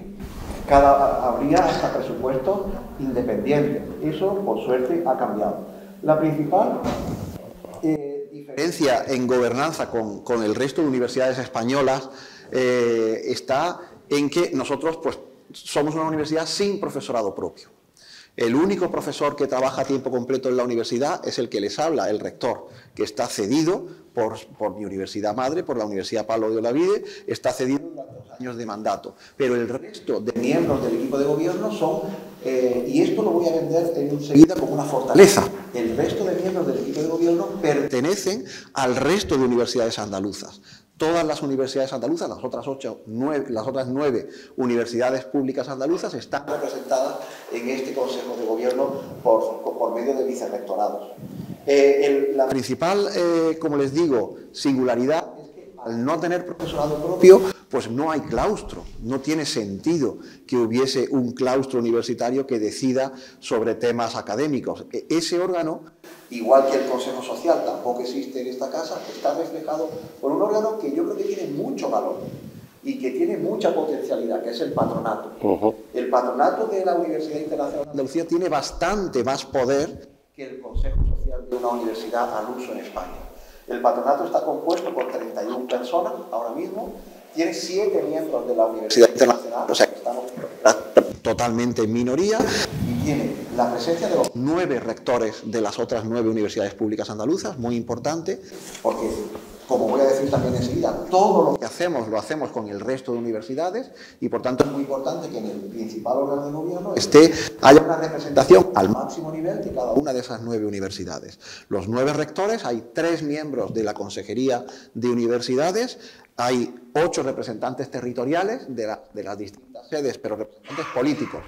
Habría hasta presupuestos independientes. Eso, por suerte, ha cambiado. La principal diferencia en gobernanza con el resto de universidades españolas está en que nosotros pues, somos una universidad sin profesorado propio. El único profesor que trabaja a tiempo completo en la universidad es el que les habla, el rector, que está cedido por mi universidad madre, por la Universidad Pablo de Olavide, está cedido durante 2 años de mandato. Pero el resto de miembros del equipo de gobierno son, y esto lo voy a vender enseguida como una fortaleza, el resto de miembros del equipo de gobierno pertenecen al resto de universidades andaluzas. Todas las universidades andaluzas, las otras 9 universidades públicas andaluzas están representadas en este Consejo de Gobierno por medio de vicerrectorados. La principal, como les digo, singularidad es que al no tener profesorado propio, pues no hay claustro. No tiene sentido que hubiese un claustro universitario que decida sobre temas académicos. Ese órgano, igual que el Consejo Social, tampoco existe en esta casa, está reflejado por un órgano que yo creo que tiene mucho valor y que tiene mucha potencialidad, que es el patronato. El patronato de la Universidad Internacional de Andalucía tiene bastante más poder que el Consejo Social de una universidad al uso en España. El patronato está compuesto por 31 personas ahora mismo, tiene 7 miembros de la Universidad Internacional, o sea que estamos totalmente en minoría, y tiene la presencia de los 9 rectores de las otras 9 universidades públicas andaluzas, muy importante, porque, como voy a decir también enseguida, todo lo que hacemos lo hacemos con el resto de universidades y, por tanto, es muy importante que en el principal órgano de gobierno haya una representación al máximo nivel de cada una de esas 9 universidades. Los 9 rectores, hay 3 miembros de la Consejería de Universidades, hay 8 representantes territoriales de las distintas sedes, pero representantes políticos,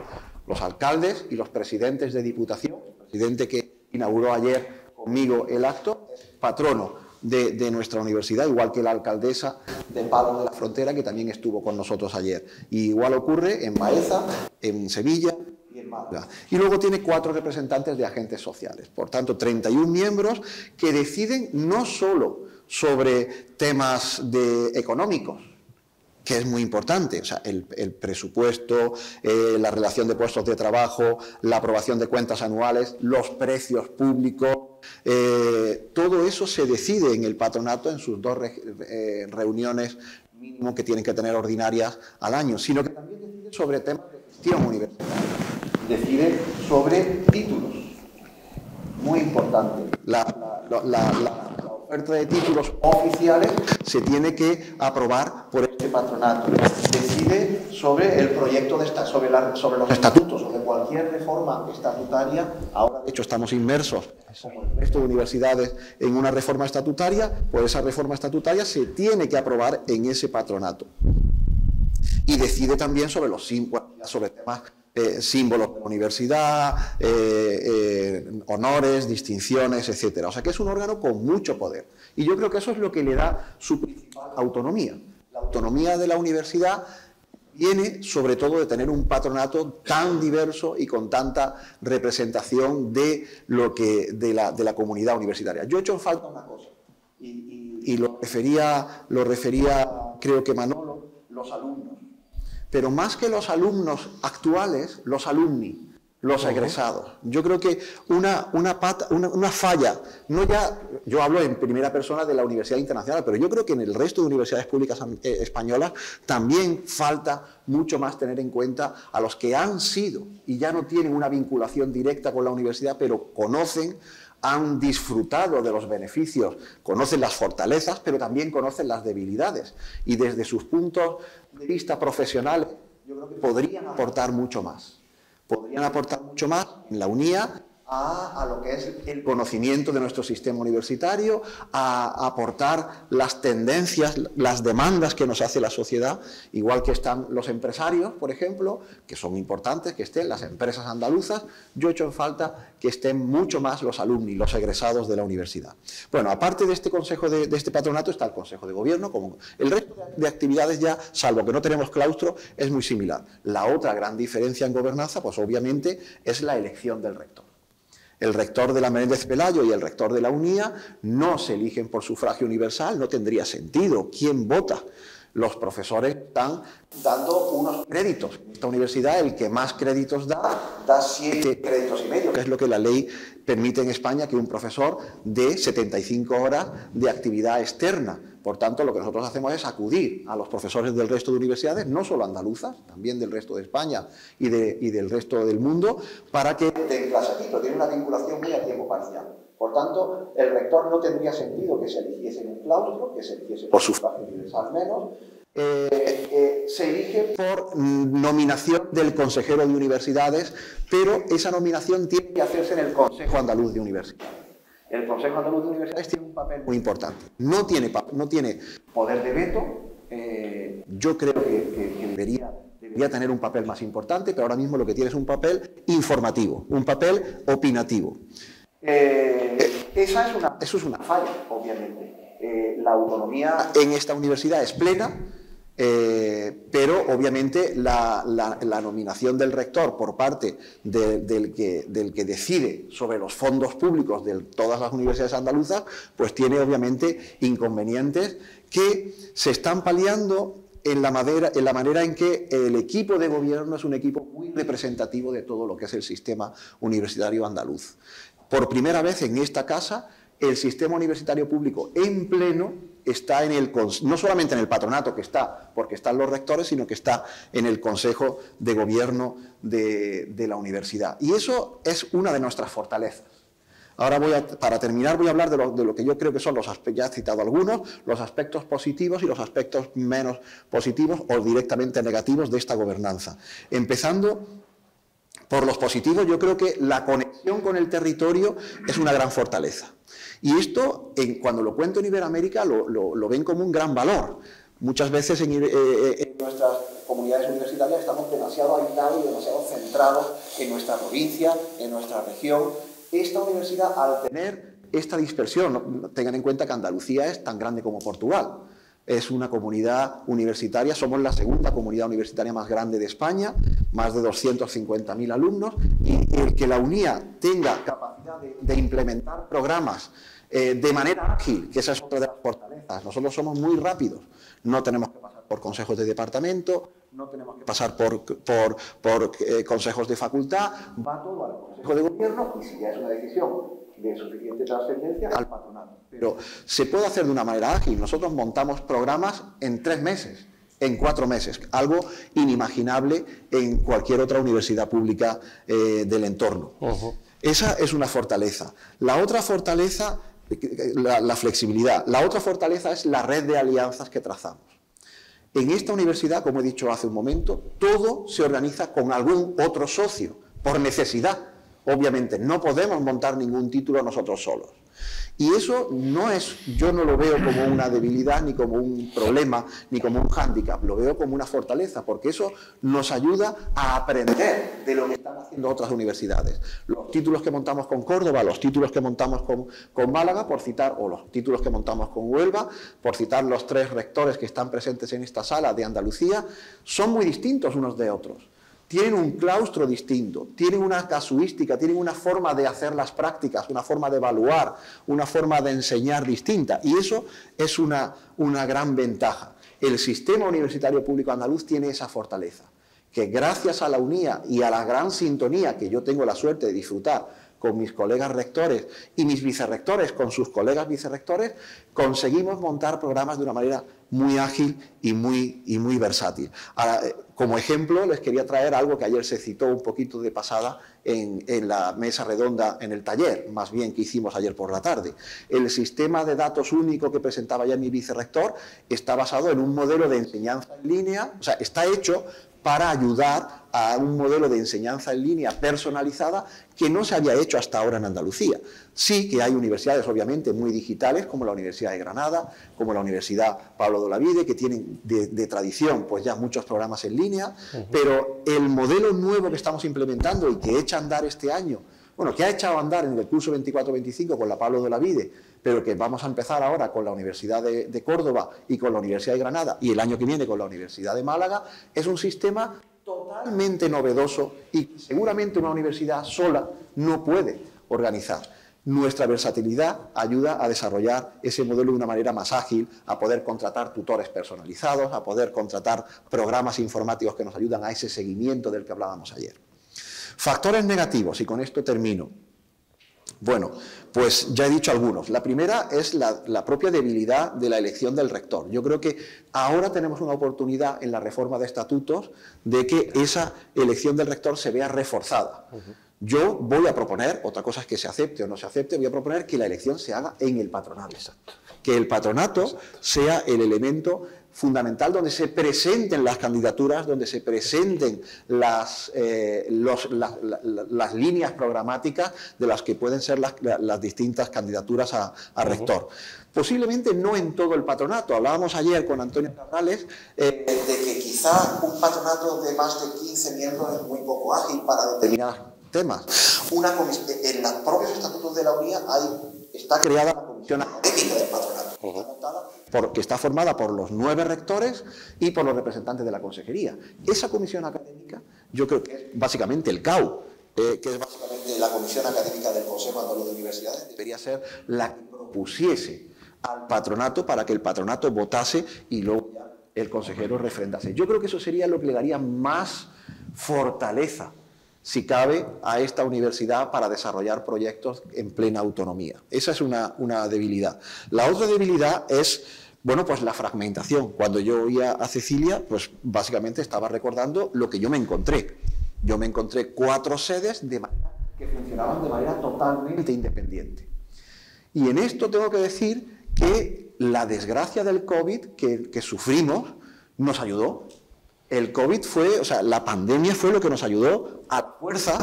los alcaldes y los presidentes de diputación. El presidente que inauguró ayer conmigo el acto es patrono de nuestra universidad, igual que la alcaldesa de Palos de la Frontera, que también estuvo con nosotros ayer. Y igual ocurre en Baeza, en Sevilla y en Málaga. Y luego tiene 4 representantes de agentes sociales. Por tanto, 31 miembros que deciden no solo sobre temas económicos, que es muy importante, o sea, el presupuesto, la relación de puestos de trabajo, la aprobación de cuentas anuales, los precios públicos, todo eso se decide en el patronato en sus 2 reuniones mínimo que tienen que tener ordinarias al año, sino que también decide sobre temas de gestión universitaria, decide sobre títulos, muy importante. La oferta de títulos oficiales se tiene que aprobar por este patronato. Decide sobre el proyecto sobre los estatutos, sobre cualquier reforma estatutaria. Ahora, de hecho, estamos inmersos, como el resto de universidades, en una reforma estatutaria. Pues esa reforma estatutaria se tiene que aprobar en ese patronato. Y decide también sobre sobre temas símbolos de la universidad, honores, distinciones, etcétera. O sea que es un órgano con mucho poder. Y yo creo que eso es lo que le da su principal autonomía. La autonomía de la universidad viene sobre todo de tener un patronato tan diverso y con tanta representación de la comunidad universitaria. Yo he hecho en falta una cosa, y lo refería creo que Manolo, los alumnos. Pero más que los alumnos actuales, los alumni, los egresados. Yo creo que una falla, yo hablo en primera persona de la Universidad Internacional, pero yo creo que en el resto de universidades públicas españolas también falta mucho más tener en cuenta a los que han sido y ya no tienen una vinculación directa con la universidad, pero han disfrutado de los beneficios, conocen las fortalezas, pero también conocen las debilidades. Y desde sus puntos de vista profesionales, yo creo que podrían aportar mucho más. Podrían aportar mucho más en la UNIA a lo que es el conocimiento de nuestro sistema universitario, a aportar las tendencias, las demandas que nos hace la sociedad, igual que están los empresarios, por ejemplo, que son importantes, que estén las empresas andaluzas. Yo he hecho en falta que estén mucho más los alumni, los egresados de la universidad. Bueno, aparte de este consejo, de este patronato, está el Consejo de Gobierno. Como el resto de actividades ya, salvo que no tenemos claustro, es muy similar. La otra gran diferencia en gobernanza, pues obviamente, es la elección del rector. El rector de la Menéndez Pelayo y el rector de la UNIA no se eligen por sufragio universal, no tendría sentido. ¿Quién vota los profesores están dando unos créditos. En esta universidad el que más créditos da 7 créditos y medio, que es lo que la ley permite en España, que un profesor dé 75 horas de actividad externa. Por tanto, lo que nosotros hacemos es acudir a los profesores del resto de universidades, no solo andaluzas, también del resto de España y del resto del mundo, para que den clase aquí, pero tiene una vinculación muy a tiempo parcial. Por tanto, el rector no tendría sentido que se eligiese en un claustro, que se eligiese por sufragio universal menos. Se elige por nominación del consejero de universidades, pero esa nominación tiene que hacerse en el Consejo Andaluz de Universidades. El Consejo Andaluz de Universidades tiene un papel muy importante. No tiene poder de veto. Yo creo que debería tener un papel más importante, pero ahora mismo lo que tiene es un papel informativo, un papel opinativo. Eso es una falla, obviamente. La autonomía en esta universidad es plena, pero obviamente la nominación del rector por parte del que decide sobre los fondos públicos de todas las universidades andaluzas, pues tiene obviamente inconvenientes que se están paliando en la manera en que el equipo de gobierno es un equipo muy representativo de todo lo que es el sistema universitario andaluz. Por primera vez en esta casa, el sistema universitario público en pleno está no solamente en el patronato, que está porque están los rectores, sino que está en el Consejo de Gobierno de la universidad. Y eso es una de nuestras fortalezas. Ahora para terminar, voy a hablar de lo que yo creo que son los aspectos, ya he citado algunos, los aspectos positivos y los aspectos menos positivos o directamente negativos de esta gobernanza. Empezando por los positivos, yo creo que la conexión con el territorio es una gran fortaleza. Y esto, cuando lo cuento en Iberoamérica, lo ven como un gran valor. Muchas veces en nuestras comunidades universitarias estamos demasiado aislados y demasiado centrados en nuestra provincia, en nuestra región. Esta universidad, al tener esta dispersión, tengan en cuenta que Andalucía es tan grande como Portugal. Es una comunidad universitaria, somos la segunda comunidad universitaria más grande de España, más de 250.000 alumnos, y el que la UNIA tenga capacidad de implementar programas de manera ágil, que esa es otra de las fortalezas. Nosotros somos muy rápidos, no tenemos que pasar por consejos de departamento, no tenemos que pasar por consejos de facultad, va todo al Consejo de Gobierno y si ya es una decisión de suficiente trascendencia, al patronato. Pero se puede hacer de una manera ágil. Nosotros montamos programas en 3 meses, en 4 meses, algo inimaginable en cualquier otra universidad pública del entorno. Esa es una fortaleza. La otra fortaleza, la flexibilidad. La otra fortaleza es la red de alianzas que trazamos. En esta universidad, como he dicho hace un momento, todo se organiza con algún otro socio, por necesidad. Obviamente, no podemos montar ningún título nosotros solos. Y eso yo no lo veo como una debilidad, ni como un problema, ni como un hándicap. Lo veo como una fortaleza, porque eso nos ayuda a aprender de lo que están haciendo otras universidades. Los títulos que montamos con Córdoba, los títulos que montamos con Málaga, por citar, o los títulos que montamos con Huelva, por citar los 3 rectores que están presentes en esta sala de Andalucía, son muy distintos unos de otros. Tienen un claustro distinto, tienen una casuística, tienen una forma de hacer las prácticas, una forma de evaluar, una forma de enseñar distinta. Y eso es una gran ventaja. El sistema universitario público andaluz tiene esa fortaleza, que gracias a la UNIA y a la gran sintonía que yo tengo la suerte de disfrutar con mis colegas rectores y mis vicerrectores con sus colegas vicerrectores, conseguimos montar programas de una manera muy ágil y muy versátil. Ahora, como ejemplo, les quería traer algo que ayer se citó un poquito de pasada en la mesa redonda, en el taller, más bien que hicimos ayer por la tarde. El sistema de datos único que presentaba ya mi vicerrector está basado en un modelo de enseñanza en línea, o sea, está hecho para ayudar a un modelo de enseñanza en línea personalizada que no se había hecho hasta ahora en Andalucía. Sí que hay universidades, obviamente, muy digitales, como la Universidad de Granada, como la Universidad Pablo de Olavide, que tienen de tradición pues ya muchos programas en línea, pero el modelo nuevo que estamos implementando y que echa a andar este año, bueno, que ha echado a andar en el curso 24-25 con la Pablo de Olavide, pero que vamos a empezar ahora con la Universidad de Córdoba y con la Universidad de Granada y el año que viene con la Universidad de Málaga, es un sistema totalmente novedoso y seguramente una universidad sola no puede organizar. Nuestra versatilidad ayuda a desarrollar ese modelo de una manera más ágil, a poder contratar tutores personalizados, a poder contratar programas informáticos que nos ayudan a ese seguimiento del que hablábamos ayer. Factores negativos, y con esto termino. Bueno, pues ya he dicho algunos. La primera es la propia debilidad de la elección del rector. Yo creo que ahora tenemos una oportunidad en la reforma de estatutos de que esa elección del rector se vea reforzada. Yo voy a proponer, otra cosa es que se acepte o no se acepte, voy a proponer que la elección se haga en el patronato. Exacto. Que el patronato sea el elemento fundamental donde se presenten las candidaturas, donde se presenten las líneas programáticas de las que pueden ser las distintas candidaturas a rector. Posiblemente no en todo el patronato. Hablábamos ayer con Antonio Cabrales de que quizá un patronato de más de 15 miembros es muy poco ágil para determinados temas. En los propios estatutos de la UNIA está creada la comisión académica del patronato, que está formada por los 9 rectores y por los representantes de la consejería. Esa comisión académica, yo creo que es básicamente el CAU, que es básicamente la comisión académica del Consejo Andaluz de Universidades, debería ser la que propusiese al patronato para que el patronato votase y luego ya el consejero refrendase. Yo creo que eso sería lo que le daría más fortaleza, si cabe, a esta universidad para desarrollar proyectos en plena autonomía. Esa es una debilidad. La otra debilidad es, bueno, pues la fragmentación. Cuando yo oía a Cecilia, pues básicamente estaba recordando lo que yo me encontré. Yo me encontré 4 sedes que funcionaban de manera totalmente independiente. Y en esto tengo que decir que la desgracia del COVID que sufrimos nos ayudó. El COVID la pandemia fue lo que nos ayudó a fuerza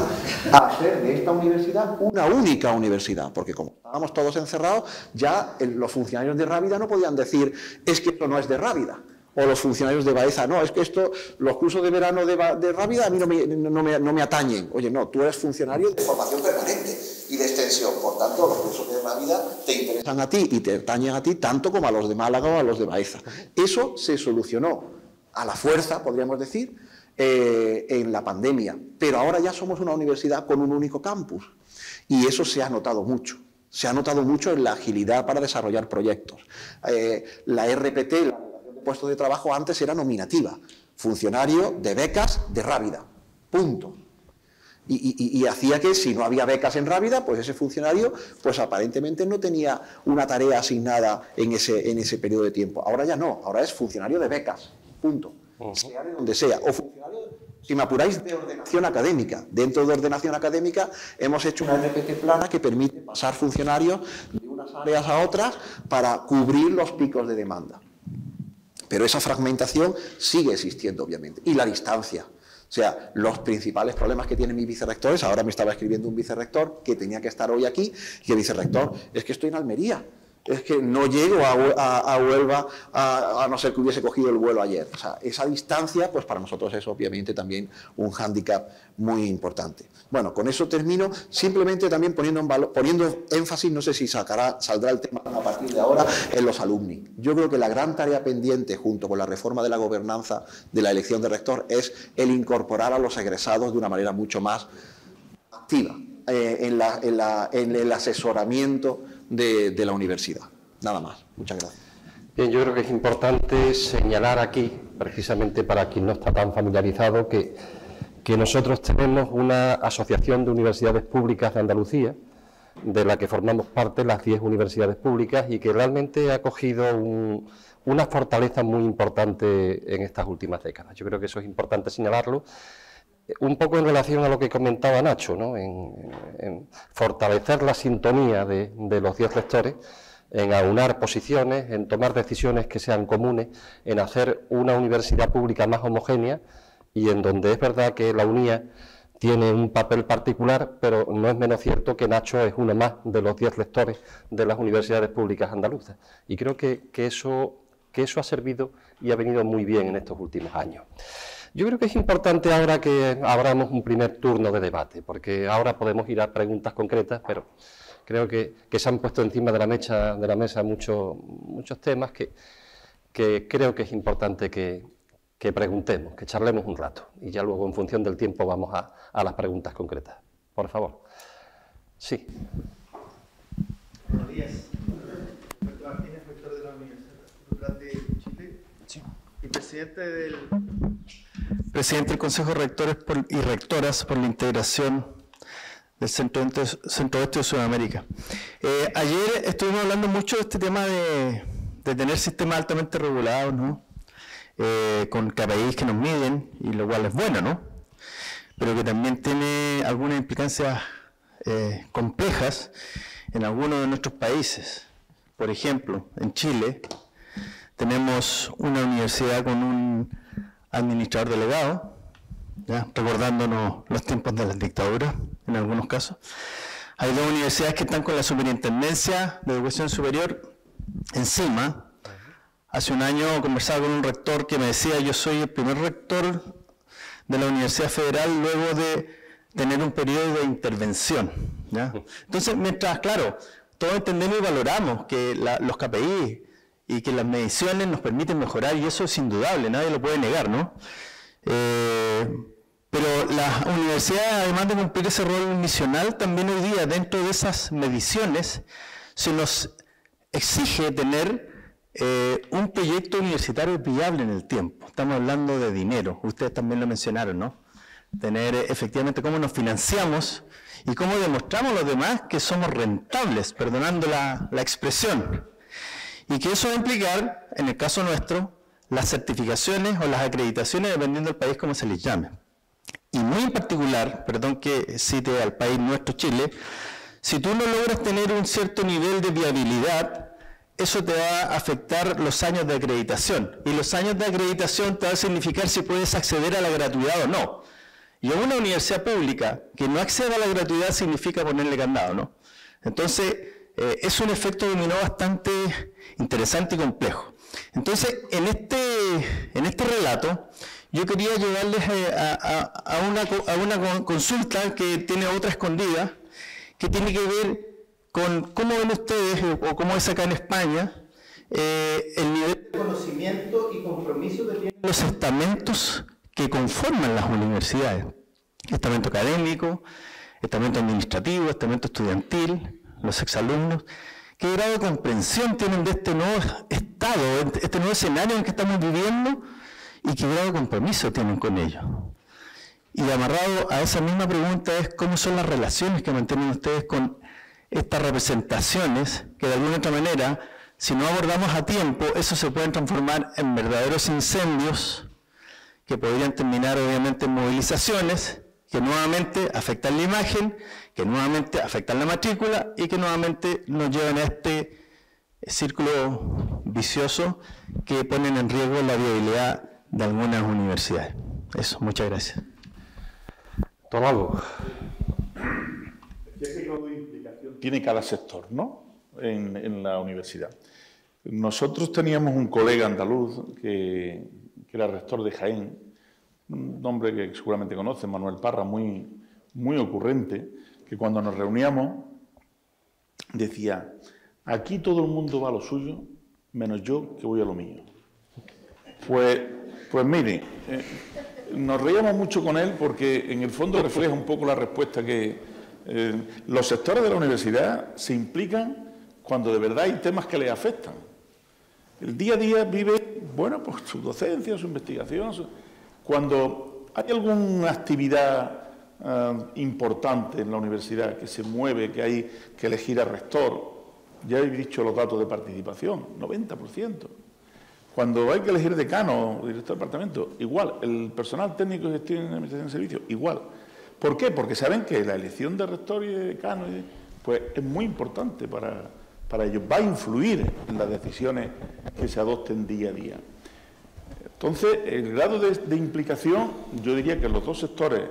a hacer de esta universidad una única universidad, porque como estábamos todos encerrados, ya los funcionarios de Rábida no podían decir, es que esto no es de Rábida, o los funcionarios de Baeza, no, es que los cursos de verano de Rábida a mí no me atañen. Oye, no, tú eres funcionario de formación permanente y de extensión, por tanto, los cursos de Rábida te interesan a ti y te atañen a ti tanto como a los de Málaga o a los de Baeza. Eso se solucionó a la fuerza, podríamos decir, en la pandemia. Pero ahora ya somos una universidad con un único campus. Y eso se ha notado mucho. Se ha notado mucho en la agilidad para desarrollar proyectos. La RPT, la relación de puestos de trabajo, antes era nominativa. Funcionario de becas de Rábida. Punto. Y hacía que si no había becas en Rábida, pues ese funcionario pues aparentemente no tenía una tarea asignada en ese periodo de tiempo. Ahora ya no, ahora es funcionario de becas. Punto. Sea de donde sea. O funcionario, si me apuráis, de ordenación académica. Dentro de ordenación académica hemos hecho una RPT plana que permite pasar funcionarios de unas áreas a otras para cubrir los picos de demanda. Pero esa fragmentación sigue existiendo, obviamente. Y la distancia. O sea, los principales problemas que tienen mis vicerrectores, ahora me estaba escribiendo un vicerrector que tenía que estar hoy aquí, y el vicerrector, es que estoy en Almería. Es que no llego a Huelva a no ser que hubiese cogido el vuelo ayer. O sea, esa distancia, pues para nosotros es obviamente también un hándicap muy importante. Bueno, con eso termino, simplemente también poniendo énfasis, no sé si saldrá el tema a partir de ahora, en los alumni. Yo creo que la gran tarea pendiente, junto con la reforma de la gobernanza de la elección de rector, es el incorporar a los egresados de una manera mucho más activa en el asesoramiento de la universidad. Nada más. Muchas gracias. Bien, yo creo que es importante señalar aquí, precisamente para quien no está tan familiarizado, que nosotros tenemos una asociación de universidades públicas de Andalucía, de la que formamos parte las 10 universidades públicas y que realmente ha cogido una fortaleza muy importante en estas últimas décadas. Yo creo que eso es importante señalarlo. Un poco en relación a lo que comentaba Nacho, ¿no? en fortalecer la sintonía de los 10 rectores, en aunar posiciones, en tomar decisiones que sean comunes, en hacer una universidad pública más homogénea y en donde es verdad que la UNIA tiene un papel particular, pero no es menos cierto que Nacho es uno más de los 10 rectores de las universidades públicas andaluzas. Y creo que eso ha servido y ha venido muy bien en estos últimos años. Yo creo que es importante ahora que abramos un primer turno de debate, porque ahora podemos ir a preguntas concretas, pero creo que se han puesto encima de la mesa muchos temas que creo que es importante que preguntemos, que charlemos un rato, y ya luego en función del tiempo vamos a las preguntas concretas. Por favor. Sí. Natural de Chile. Sí. Y presidente del Consejo de Rectores y Rectoras por la integración del centro-oeste de Sudamérica. Ayer estuvimos hablando mucho de este tema de tener sistemas altamente regulados, ¿no? Con KPIs que nos miden, y lo cual es bueno, ¿no? Pero que también tiene algunas implicancias complejas en algunos de nuestros países. Por ejemplo, en Chile tenemos una universidad con un administrador delegado, ¿ya? Recordándonos los tiempos de las dictaduras en algunos casos. Hay dos universidades que están con la Superintendencia de Educación Superior encima. Hace un año conversaba con un rector que me decía: yo soy el primer rector de la Universidad Federal luego de tener un periodo de intervención, ¿ya? Entonces, mientras, claro, todos entendemos y valoramos que los KPI y que las mediciones nos permiten mejorar, y eso es indudable, nadie lo puede negar, ¿no? Pero las universidades, además de cumplir ese rol misional, también hoy día, dentro de esas mediciones, se nos exige tener un proyecto universitario viable en el tiempo. Estamos hablando de dinero, ustedes también lo mencionaron, ¿no? Tener efectivamente cómo nos financiamos y cómo demostramos a los demás que somos rentables, perdonando la expresión. Y que eso va a implicar, en el caso nuestro, las certificaciones o las acreditaciones, dependiendo del país como se les llame. Y muy en particular, perdón que cite al país nuestro, Chile, si tú no logras tener un cierto nivel de viabilidad, eso te va a afectar los años de acreditación. Y los años de acreditación te va a significar si puedes acceder a la gratuidad o no. Y a una universidad pública que no acceda a la gratuidad significa ponerle candado, ¿no? Entonces, es un efecto dominó bastante interesante y complejo. Entonces, en este relato, yo quería llevarles a una consulta que tiene otra escondida, que tiene que ver con cómo ven ustedes, o cómo es acá en España, el nivel de conocimiento y compromiso que tienen los estamentos que conforman las universidades. Estamento académico, estamento administrativo, estamento estudiantil, los exalumnos. ¿Qué grado de comprensión tienen de este nuevo estado, este nuevo escenario en el que estamos viviendo, y qué grado de compromiso tienen con ello? Y amarrado a esa misma pregunta es cómo son las relaciones que mantienen ustedes con estas representaciones, que de alguna otra manera, si no abordamos a tiempo, eso se puede transformar en verdaderos incendios que podrían terminar obviamente en movilizaciones, que nuevamente afectan la imagen, que nuevamente afectan la matrícula y que nuevamente nos llevan a este círculo vicioso que ponen en riesgo la viabilidad de algunas universidades. Eso, muchas gracias. Tomado. ¿Qué grado de implicación tiene cada sector, ¿no?, en la universidad? Nosotros teníamos un colega andaluz que era rector de Jaén, un hombre que seguramente conocen, Manuel Parra, muy ocurrente, que cuando nos reuníamos decía: aquí todo el mundo va a lo suyo, menos yo que voy a lo mío. Pues mire, nos reíamos mucho con él porque en el fondo refleja un poco la respuesta que los sectores de la universidad se implican cuando de verdad hay temas que les afectan. El día a día vive, bueno, pues su docencia, su investigación. Cuando hay alguna actividad importante en la universidad que se mueve, que hay que elegir a rector, ya he dicho los datos de participación, 90%. Cuando hay que elegir decano o director de departamento, igual. El personal técnico de gestión y administración de servicios, igual. ¿Por qué? Porque saben que la elección de rector y de decano pues, es muy importante para ellos. Va a influir en las decisiones que se adopten día a día. Entonces, el grado de implicación, yo diría que los dos sectores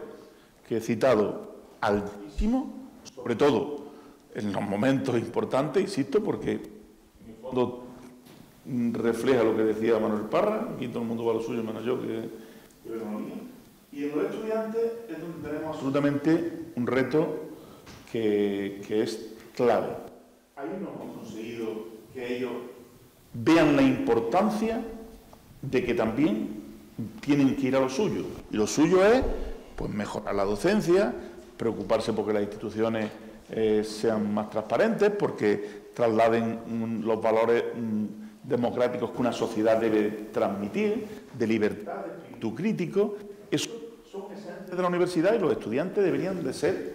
que he citado, altísimo, sobre todo en los momentos importantes, insisto, porque en el fondo refleja lo que decía Manuel Parra: aquí todo el mundo va a lo suyo menos yo que veo lo mío. Y en los estudiantes es donde tenemos absolutamente un reto que es clave. Ahí no hemos conseguido que ellos vean la importancia de que también tienen que ir a lo suyo. Y lo suyo es pues, mejorar la docencia, preocuparse porque las instituciones sean más transparentes, porque trasladen los valores democráticos que una sociedad debe transmitir, de libertad, de espíritu crítico. Eso son esencias de la universidad y los estudiantes deberían de ser,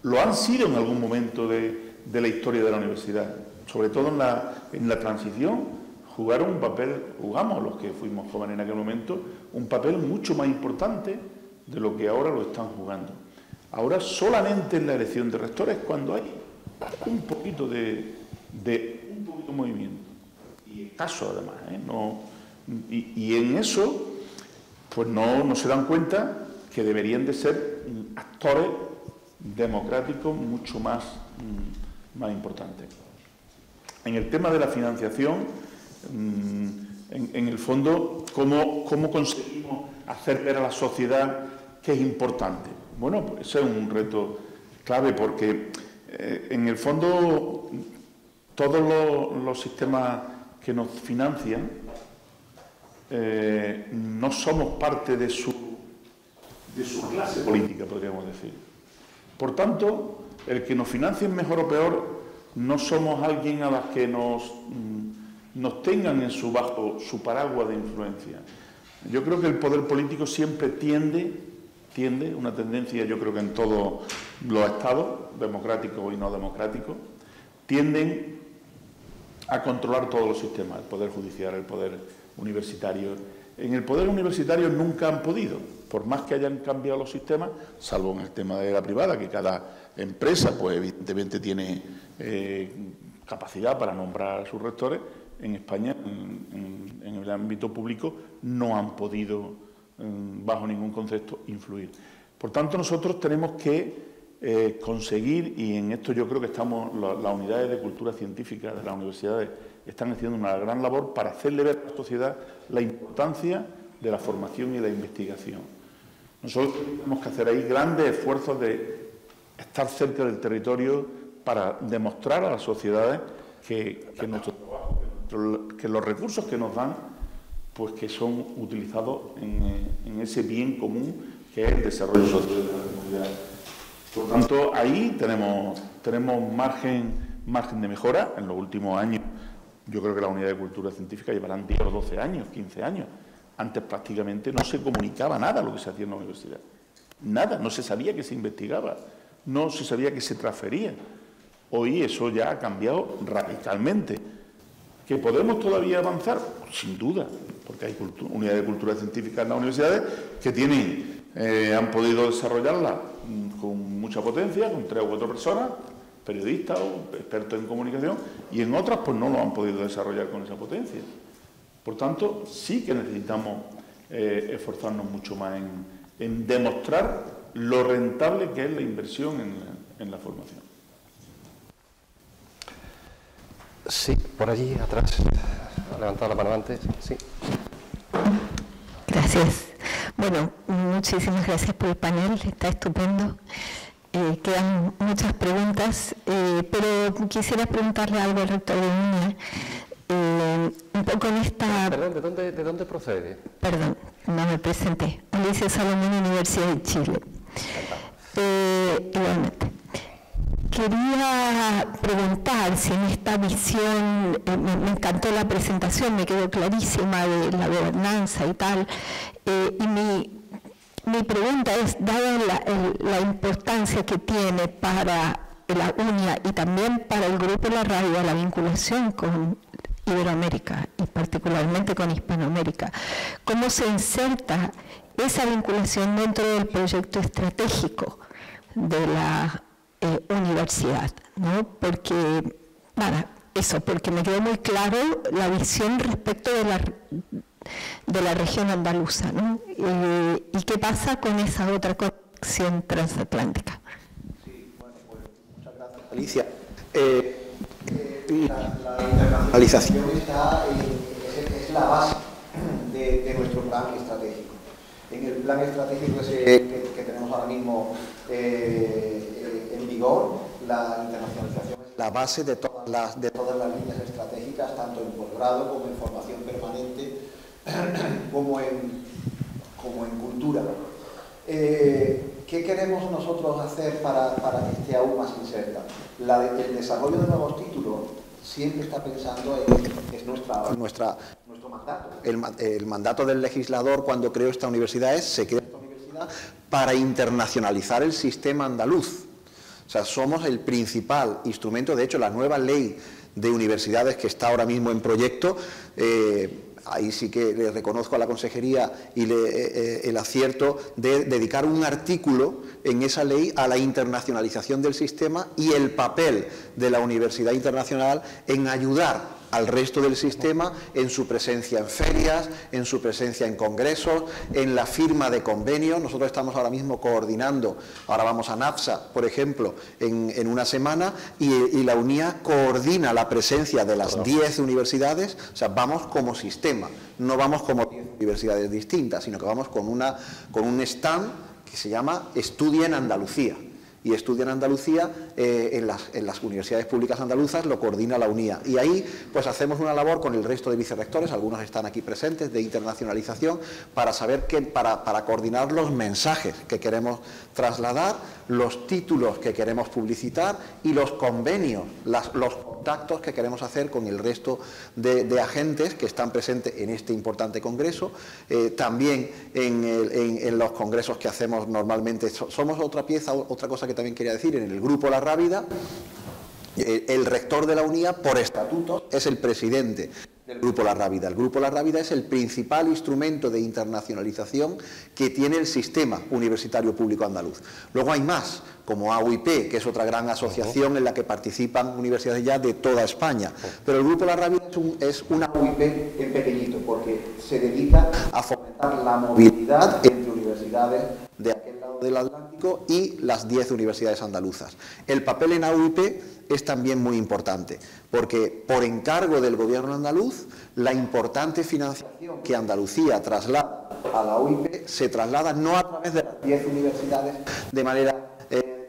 lo han sido en algún momento de la historia de la universidad. Sobre todo en la transición, jugamos los que fuimos jóvenes en aquel momento, un papel mucho más importante de lo que ahora lo están jugando. Ahora solamente en la elección de rectores cuando hay un poquito de movimiento, y escaso además, y en eso pues no se dan cuenta que deberían de ser actores democráticos mucho más importantes. En el tema de la financiación, en el fondo, ¿cómo conseguimos hacer ver a la sociedad que es importante? Bueno, pues ese es un reto clave porque en el fondo todos los sistemas que nos financian no somos parte de su clase política, podríamos decir. Por tanto, el que nos financien mejor o peor, no somos alguien a las que nos tengan en bajo su paraguas de influencia. Yo creo que el poder político siempre tiende, una tendencia, yo creo que en todos los estados, democráticos y no democráticos, tienden a controlar todos los sistemas, el poder judicial, el poder universitario. En el poder universitario nunca han podido, por más que hayan cambiado los sistemas, salvo en el tema de la privada, que cada empresa, pues evidentemente tiene capacidad para nombrar a sus rectores. En España, en el ámbito público, no han podido, bajo ningún concepto, influir. Por tanto, nosotros tenemos que conseguir, y en esto yo creo que las unidades de cultura científica de las universidades están haciendo una gran labor para hacerle ver a la sociedad la importancia de la formación y la investigación. Nosotros tenemos que hacer ahí grandes esfuerzos de estar cerca del territorio para demostrar a las sociedades que nuestro trabajo, que los recursos que nos dan, pues que son utilizados en ese bien común que es el desarrollo social de la comunidad. Por tanto, ahí tenemos margen de mejora. En los últimos años, yo creo que la unidad de cultura científica llevarán 10 o 12 años, 15 años. Antes prácticamente no se comunicaba nada lo que se hacía en la universidad. Nada, no se sabía que se investigaba, no se sabía que se transfería. Hoy eso ya ha cambiado radicalmente. ¿Que podemos todavía avanzar? Sin duda, porque hay unidades de cultura científica en las universidades que han podido desarrollarla con mucha potencia, con 3 o 4 personas, periodistas o expertos en comunicación, y en otras pues no lo han podido desarrollar con esa potencia. Por tanto, sí que necesitamos esforzarnos mucho más en demostrar lo rentable que es la inversión en la formación. Sí, por allí atrás. Ha levantado la mano antes. Sí. Gracias. Bueno, muchísimas gracias por el panel, está estupendo. Quedan muchas preguntas, pero quisiera preguntarle algo al rector de UNIA. Un poco en esta... Perdón, ¿de dónde procede? Perdón, no me presenté. Alicia Salomón, Universidad de Chile. Igualmente. Quería preguntar si en esta visión, me encantó la presentación, me quedó clarísima de la gobernanza y tal, y mi pregunta es, dada la importancia que tiene para la UNIA y también para el Grupo La Radio, la vinculación con Iberoamérica y particularmente con Hispanoamérica, ¿cómo se inserta esa vinculación dentro del proyecto estratégico de la universidad, ¿no? Porque, porque me quedó muy claro la visión respecto de la región andaluza, ¿no? ¿Y qué pasa con esa otra conexión transatlántica? Sí, bueno, pues muchas gracias, Alicia. La internacionalización es la base de nuestro plan estratégico. En el plan estratégico que tenemos ahora mismo en vigor, la internacionalización es la base de todas las líneas estratégicas, tanto en posgrado como en formación permanente, como en cultura. ¿Qué queremos nosotros hacer para que esté aún más inserta? El desarrollo de nuevos títulos siempre está pensando en es nuestro mandato. El mandato del legislador cuando creó esta universidad se crea esta universidad para internacionalizar el sistema andaluz. O sea, somos el principal instrumento. De hecho, la nueva ley de universidades que está ahora mismo en proyecto, ahí sí que le reconozco a la consejería y el acierto de dedicar un artículo en esa ley a la internacionalización del sistema y el papel de la universidad internacional en ayudar al resto del sistema en su presencia en ferias, en su presencia en congresos, en la firma de convenios. Nosotros estamos ahora mismo coordinando, ahora vamos a NAFSA, por ejemplo, en una semana, y la UNIA coordina la presencia de las 10 universidades. O sea, vamos como sistema, no vamos como 10 universidades distintas, sino que vamos con un stand que se llama Estudia en Andalucía. Y Estudia en Andalucía, en las universidades públicas andaluzas, lo coordina la UNIA. Y ahí pues hacemos una labor con el resto de vicerrectores, algunos están aquí presentes, de internacionalización, para saber para coordinar los mensajes que queremos trasladar, los títulos que queremos publicitar y los convenios, los contactos que queremos hacer con el resto de agentes que están presentes en este importante congreso, también en los congresos que hacemos normalmente. Somos otra cosa que también quería decir, en el Grupo La Rábida, el rector de la UNIA, por estatutos, es el presidente del Grupo La Rábida. El Grupo La Rábida es el principal instrumento de internacionalización que tiene el sistema universitario público andaluz. Luego hay más, como AUIP, que es otra gran asociación en la que participan universidades ya de toda España. Pero el Grupo La Rábida es una AUIP en pequeñito, porque se dedica a fomentar la movilidad entre universidades de aquel lado del Atlántico y las 10 universidades andaluzas. El papel en AUIP es también muy importante, porque por encargo del gobierno andaluz, la importante financiación que Andalucía traslada a la AUIP se traslada no a través de las 10 universidades de manera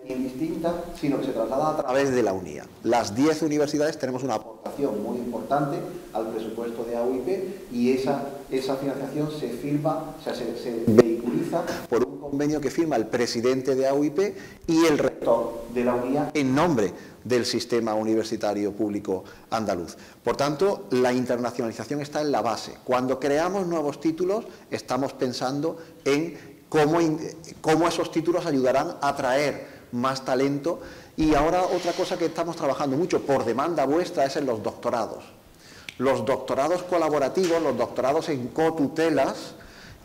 indistinta, sino que se traslada a través de la UNIA. Las 10 universidades tenemos una aportación muy importante al presupuesto de AUIP, y esa financiación se firma, o sea, se vehiculiza por un convenio que firma el presidente de AUIP y el rector de la UNIA en nombre del sistema universitario público andaluz. Por tanto, la internacionalización está en la base. Cuando creamos nuevos títulos, estamos pensando en cómo esos títulos ayudarán a atraer más talento. Y ahora otra cosa que estamos trabajando mucho por demanda vuestra es en los doctorados. Los doctorados colaborativos, los doctorados en cotutelas,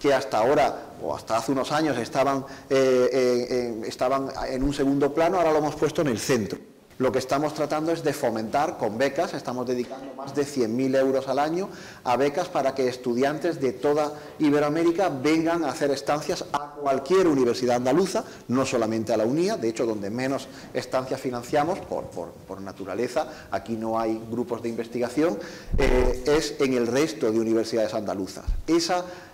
que hasta ahora, o hasta hace unos años, estaban en un segundo plano, ahora lo hemos puesto en el centro. Lo que estamos tratando es de fomentar con becas. Estamos dedicando más de 100.000 euros al año a becas para que estudiantes de toda Iberoamérica vengan a hacer estancias a cualquier universidad andaluza, no solamente a la UNIA. De hecho, donde menos estancias financiamos, por naturaleza, aquí no hay grupos de investigación, es en el resto de universidades andaluzas.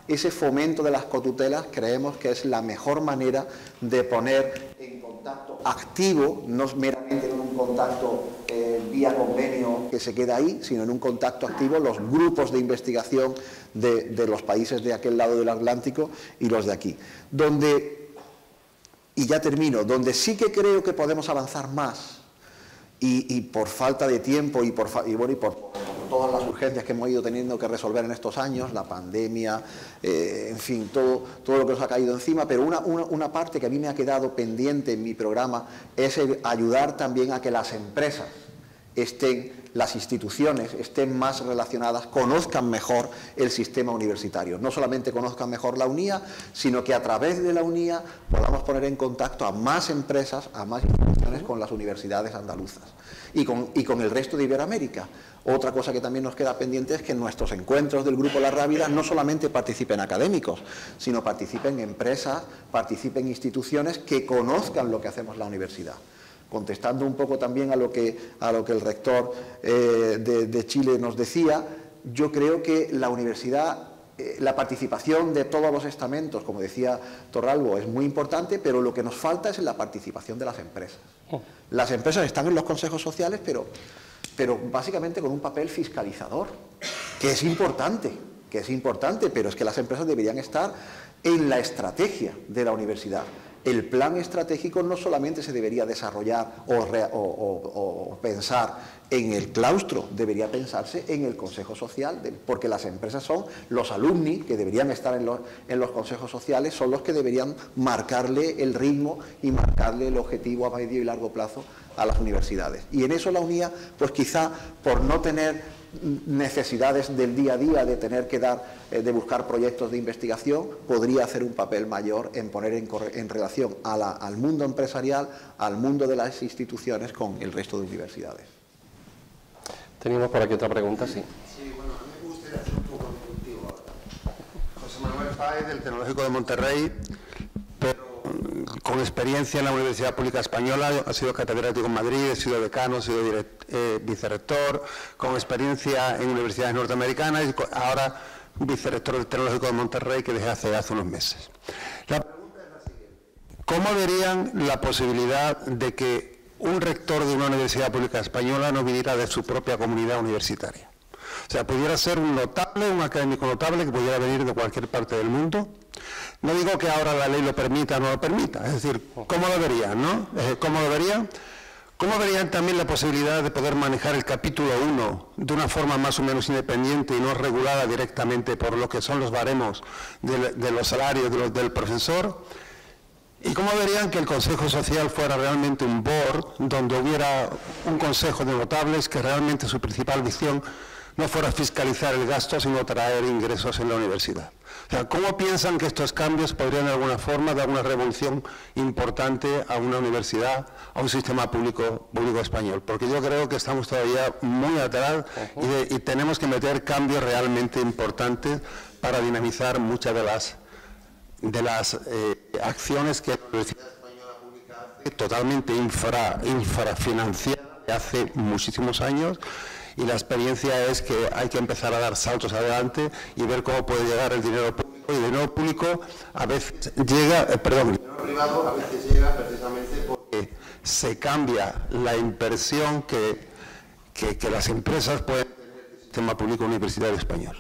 Ese fomento de las cotutelas creemos que es la mejor manera de poner en contacto activo, no meramente en un contacto vía convenio que se queda ahí, sino en un contacto activo los grupos de investigación de los países de aquel lado del Atlántico y los de aquí. Y ya termino, donde sí que creo que podemos avanzar más, y por falta de tiempo y por todas las urgencias que hemos ido teniendo que resolver en estos años, la pandemia, en fin, todo lo que nos ha caído encima, pero una parte que a mí me ha quedado pendiente en mi programa es el ayudar también a que las empresas las instituciones estén más relacionadas, conozcan mejor el sistema universitario. No solamente conozcan mejor la UNIA, sino que a través de la UNIA podamos poner en contacto a más empresas, a más instituciones con las universidades andaluzas y con el resto de Iberoamérica. Otra cosa que también nos queda pendiente es que en nuestros encuentros del Grupo La Rábida no solamente participen académicos, sino participen empresas, participen instituciones que conozcan lo que hacemos en la universidad. Contestando un poco también a lo que el rector de Chile nos decía, yo creo que la universidad, la participación de todos los estamentos, como decía Torralbo, es muy importante, pero lo que nos falta es la participación de las empresas. Las empresas están en los consejos sociales, pero básicamente con un papel fiscalizador, que es importante, pero es que las empresas deberían estar en la estrategia de la universidad. el plan estratégico no solamente se debería desarrollar o pensar en el claustro, debería pensarse en el consejo social, porque las empresas son los alumni que deberían estar en los consejos sociales, son los que deberían marcarle el ritmo y marcarle el objetivo a medio y largo plazo a las universidades. Y en eso la UNIA, pues quizá por no tener necesidades del día a día, de tener que de buscar proyectos de investigación, podría hacer un papel mayor en poner en relación al mundo empresarial, al mundo de las instituciones con el resto de universidades. Teníamos por aquí otra pregunta, sí. Sí, bueno, a mí me gustaría hacer un poco contigo ahora. José Manuel Páez, del Tecnológico de Monterrey, pero con experiencia en la Universidad Pública Española, ha sido catedrático en Madrid, he sido decano, he sido vicerrector, con experiencia en universidades norteamericanas y ahora vicerrector del Tecnológico de Monterrey, que dejé hace unos meses. La pregunta es la siguiente: ¿cómo verían la posibilidad de que un rector de una universidad pública española no viniera de su propia comunidad universitaria? O sea, pudiera ser un notable, un académico notable que pudiera venir de cualquier parte del mundo. No digo que ahora la ley lo permita o no lo permita, es decir, ¿cómo lo verían, no? ¿Cómo lo verían? ¿Cómo verían también la posibilidad de poder manejar el capítulo 1 de una forma más o menos independiente y no regulada directamente por lo que son los baremos de los salarios del profesor? ¿Y cómo verían que el Consejo Social fuera realmente un board donde hubiera un consejo de notables que realmente su principal visión no fuera fiscalizar el gasto, sino traer ingresos en la universidad? O sea, ¿cómo piensan que estos cambios podrían de alguna forma dar una revolución importante a una universidad, a un sistema público español? Porque yo creo que estamos todavía muy atrás y tenemos que meter cambios realmente importantes para dinamizar muchas de las acciones que la Universidad Española Pública hace, totalmente infrafinanciada hace muchísimos años. Y la experiencia es que hay que empezar a dar saltos adelante y ver cómo puede llegar el dinero público. Y el dinero público a veces llega, el dinero privado a veces llega precisamente porque se cambia la inversión que las empresas pueden tener en el sistema público universitario español.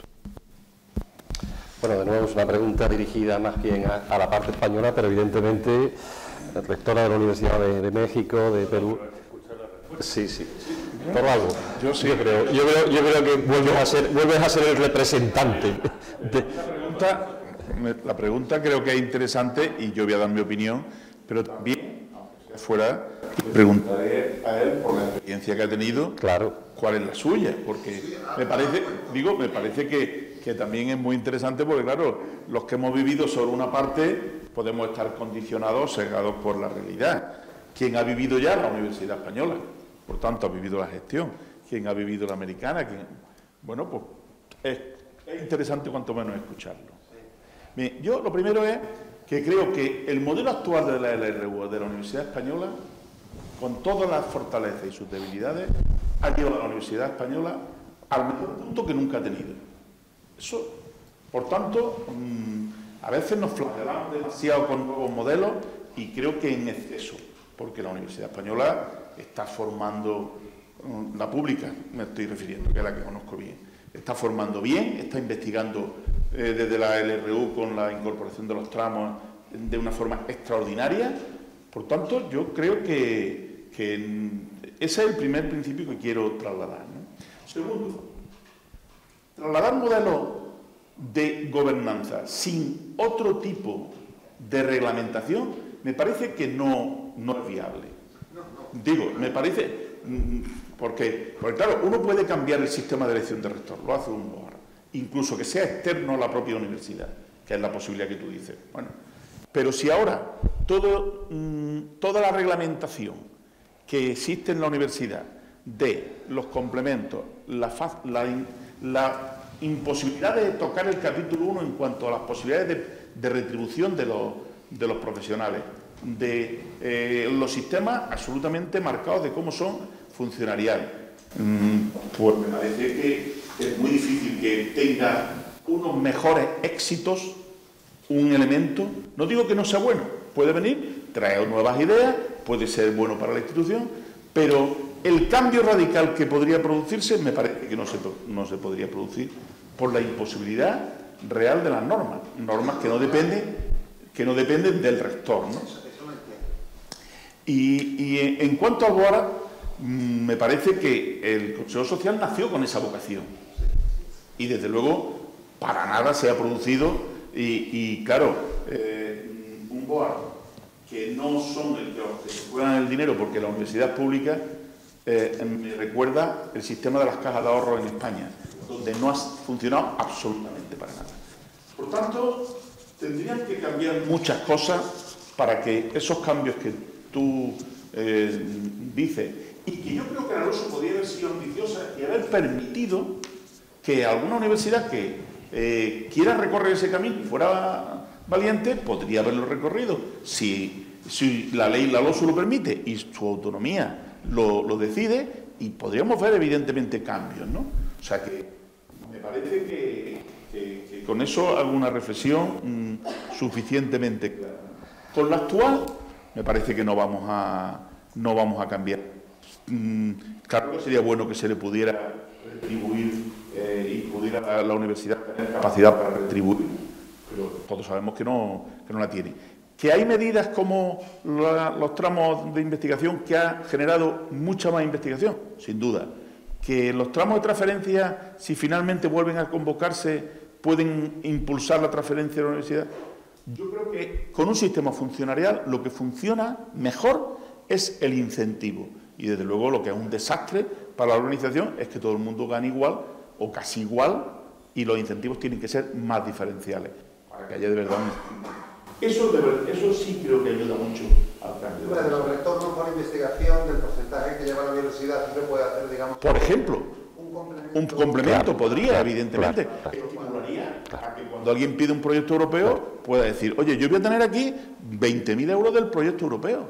Bueno, de nuevo es una pregunta dirigida más bien a la parte española, pero evidentemente la rectora de la Universidad de México, de Perú. Sí, sí. Por algo. Yo creo que vuelves a ser el representante. La pregunta creo que es interesante y yo voy a dar mi opinión, pero también, aunque sea fuera, preguntaré a él por la experiencia que ha tenido, claro, cuál es la suya, porque me parece que también es muy interesante, porque claro, los que hemos vivido solo una parte podemos estar condicionados, cegados por la realidad. ¿Quién ha vivido ya la Universidad Española? Por tanto, ha vivido la gestión. ¿Quién ha vivido la americana? Bueno, pues es interesante cuanto menos escucharlo. Bien, yo lo primero es que creo que el modelo actual de la LRU, de la Universidad Española, con todas las fortalezas y sus debilidades, ha llevado a la Universidad Española al mejor punto que nunca ha tenido. Eso, por tanto, a veces nos flagelamos demasiado con nuevos modelos y creo que en exceso, porque la Universidad Española está formando, la pública me estoy refiriendo, que es la que conozco bien, está formando bien, está investigando desde la LRU con la incorporación de los tramos de una forma extraordinaria. Por tanto, yo creo que ese es el primer principio que quiero trasladar, ¿no? Segundo, trasladar modelos de gobernanza sin otro tipo de reglamentación me parece que no es viable. Digo, me parece, porque claro, uno puede cambiar el sistema de elección de rector, lo hace un board, incluso que sea externo a la propia universidad, que es la posibilidad que tú dices. Bueno, pero si ahora toda la reglamentación que existe en la universidad de los complementos, la imposibilidad de tocar el capítulo 1 en cuanto a las posibilidades de retribución de los profesionales, de los sistemas absolutamente marcados de cómo son funcionariales, pues me parece que es muy difícil que tenga unos mejores éxitos un elemento. No digo que no sea bueno, puede venir, traer nuevas ideas, puede ser bueno para la institución, pero el cambio radical que podría producirse me parece que no se podría producir por la imposibilidad real de las normas que no dependen del rector, ¿no? Y en cuanto a Alboara, me parece que el Consejo Social nació con esa vocación. Y desde luego, para nada se ha producido, y claro, un BOAR que no son el que se juegan el dinero porque la universidad es pública, me recuerda el sistema de las cajas de ahorro en España, donde no ha funcionado absolutamente para nada. Por tanto, tendrían que cambiar muchas cosas para que esos cambios que tú dices, y que yo creo que la LOSU podría haber sido ambiciosa y haber permitido que alguna universidad que quiera recorrer ese camino y fuera valiente, podría haberlo recorrido. Si la ley, la LOSU lo permite y su autonomía lo decide, y podríamos ver evidentemente cambios, ¿no? O sea que me parece que con eso hago una reflexión suficientemente clara. Con la actual, me parece que no vamos a cambiar. Claro que sería bueno que se le pudiera retribuir y pudiera la universidad tener capacidad para retribuir, pero todos sabemos que no la tiene. Que hay medidas como los tramos de investigación que ha generado mucha más investigación, sin duda. Que los tramos de transferencia, si finalmente vuelven a convocarse, pueden impulsar la transferencia de la universidad. Yo creo que con un sistema funcionarial lo que funciona mejor es el incentivo. Y desde luego lo que es un desastre para la organización es que todo el mundo gane igual o casi igual, y los incentivos tienen que ser más diferenciales para que haya de verdad un... Eso sí creo que ayuda mucho al cambio. De los retornos por investigación, del porcentaje que lleva la universidad, siempre puede hacer, digamos... Por ejemplo, un complemento podría, evidentemente. Estimularía a que cuando alguien pide un proyecto europeo pueda decir, oye, yo voy a tener aquí 20.000 euros del proyecto europeo,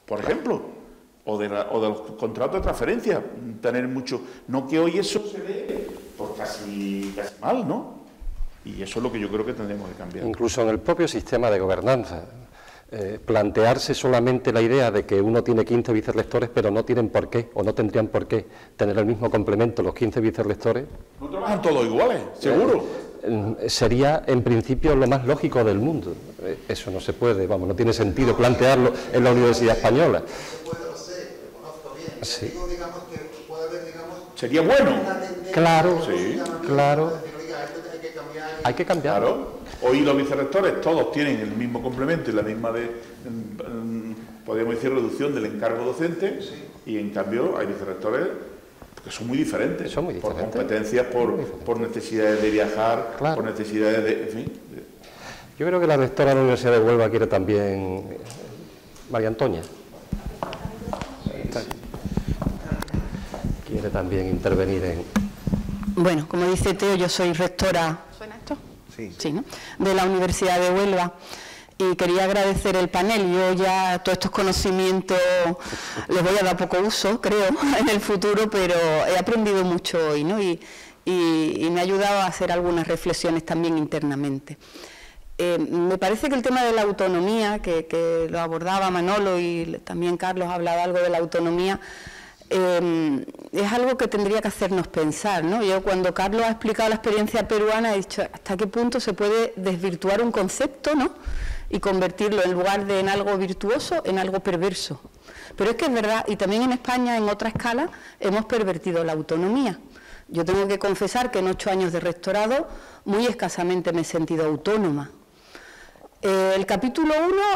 por ejemplo. O de los contratos de transferencia, tener mucho... No que hoy eso se ve por casi mal, ¿no? Y eso es lo que yo creo que tendremos que cambiar. Incluso en el propio sistema de gobernanza, plantearse solamente la idea de que uno tiene 15 vicerrectores, pero no tienen por qué, o no tendrían por qué, tener el mismo complemento los 15 vicerrectores. No trabajan todos iguales, seguro. Sería, en principio, lo más lógico del mundo. Eso no se puede, vamos, no tiene sentido plantearlo en la Universidad Española. Sí. Sería bueno. Claro, sí. Claro. Hay que cambiar. Claro. Hoy los vicerrectores todos tienen el mismo complemento y la misma podríamos decir, reducción del encargo docente, y en cambio hay vicerrectores que son muy diferentes. Son muy diferentes. Por competencias, por necesidades de viajar, claro, por necesidades de... En fin. Yo creo que la rectora de la Universidad de Huelva quiere también... María Antonia. Quiere también intervenir en... Bueno, como dice Teo, yo soy rectora... ¿Suena esto? Sí. Sí, ¿no? De la Universidad de Huelva, y quería agradecer el panel. Yo ya todos estos conocimientos les voy a dar poco uso, creo, en el futuro, pero he aprendido mucho hoy, ¿no? Y me ha ayudado a hacer algunas reflexiones también internamente. Me parece que el tema de la autonomía, que lo abordaba Manolo y también Carlos ha hablado algo de la autonomía, es algo que tendría que hacernos pensar, ¿no? Yo, cuando Carlos ha explicado la experiencia peruana, he dicho hasta qué punto se puede desvirtuar un concepto, ¿no? Y convertirlo, en lugar de en algo virtuoso, en algo perverso. Pero es que es verdad, y también en España, en otra escala, hemos pervertido la autonomía. Yo tengo que confesar que en 8 años de rectorado muy escasamente me he sentido autónoma. El capítulo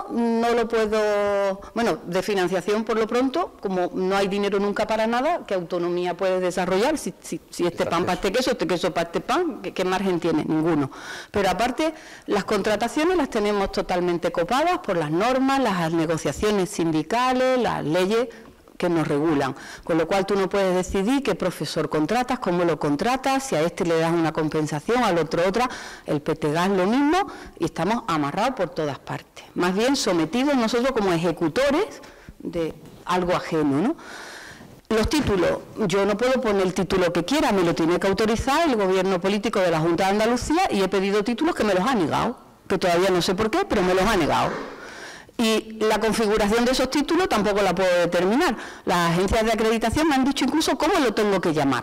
1 no lo puedo... Bueno, de financiación por lo pronto, como no hay dinero nunca para nada, ¿qué autonomía puedes desarrollar? Si este pan para este queso para este pan, ¿qué margen tiene? Ninguno. Pero aparte, las contrataciones las tenemos totalmente copadas por las normas, las negociaciones sindicales, las leyes que nos regulan, con lo cual tú no puedes decidir qué profesor contratas, cómo lo contratas, si a este le das una compensación, al otro otra, el PTGAS lo mismo, y estamos amarrados por todas partes, más bien sometidos nosotros como ejecutores de algo ajeno, ¿no? Los títulos, yo no puedo poner el título que quiera, me lo tiene que autorizar el gobierno político de la Junta de Andalucía, y he pedido títulos que me los ha negado, que todavía no sé por qué, pero me los ha negado. Y la configuración de esos títulos tampoco la puedo determinar. Las agencias de acreditación me han dicho incluso cómo lo tengo que llamar.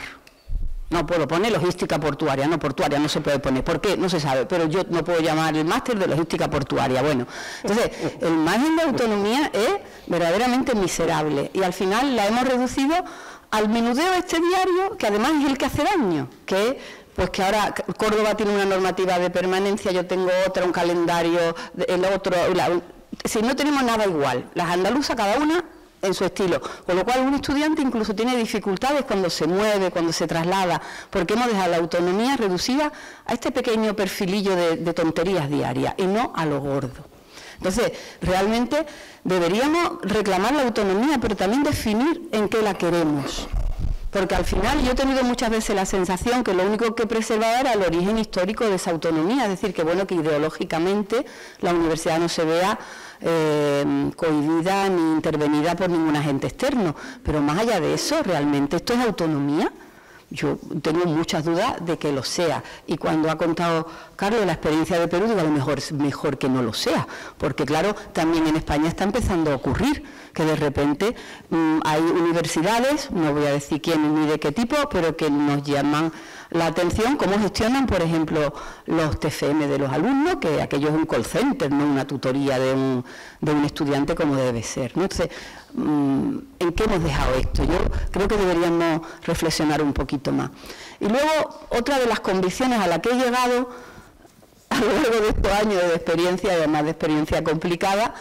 No puedo poner logística portuaria, no se puede poner. ¿Por qué? No se sabe, pero yo no puedo llamar el máster de logística portuaria. Bueno, entonces, el margen de autonomía es verdaderamente miserable y al final la hemos reducido al menudeo este diario, que además es el que hace daño, que pues que ahora Córdoba tiene una normativa de permanencia, yo tengo otra, un calendario, el otro... si no tenemos nada igual, las andaluzas cada una en su estilo, con lo cual un estudiante incluso tiene dificultades cuando se mueve, cuando se traslada, porque hemos dejado la autonomía reducida a este pequeño perfilillo de tonterías diarias y no a lo gordo. Entonces, realmente deberíamos reclamar la autonomía, pero también definir en qué la queremos. Porque al final yo he tenido muchas veces la sensación que lo único que preservaba era el origen histórico de esa autonomía, es decir, que bueno, que ideológicamente la universidad no se vea cohibida ni intervenida por ningún agente externo, pero más allá de eso, ¿realmente esto es autonomía? Yo tengo muchas dudas de que lo sea, y cuando ha contado Carlos la experiencia de Perú, digo, a lo mejor es mejor que no lo sea, porque claro, también en España está empezando a ocurrir que de repente hay universidades, no voy a decir quién ni de qué tipo, pero que nos llaman la atención cómo gestionan, por ejemplo, los TFM de los alumnos, que aquello es un call center, no una tutoría de un estudiante como debe ser, ¿no? Entonces, ¿en qué hemos dejado esto? Yo creo que deberíamos reflexionar un poquito más. Y luego, otra de las convicciones a la que he llegado a lo largo de estos años de experiencia, además de experiencia complicada,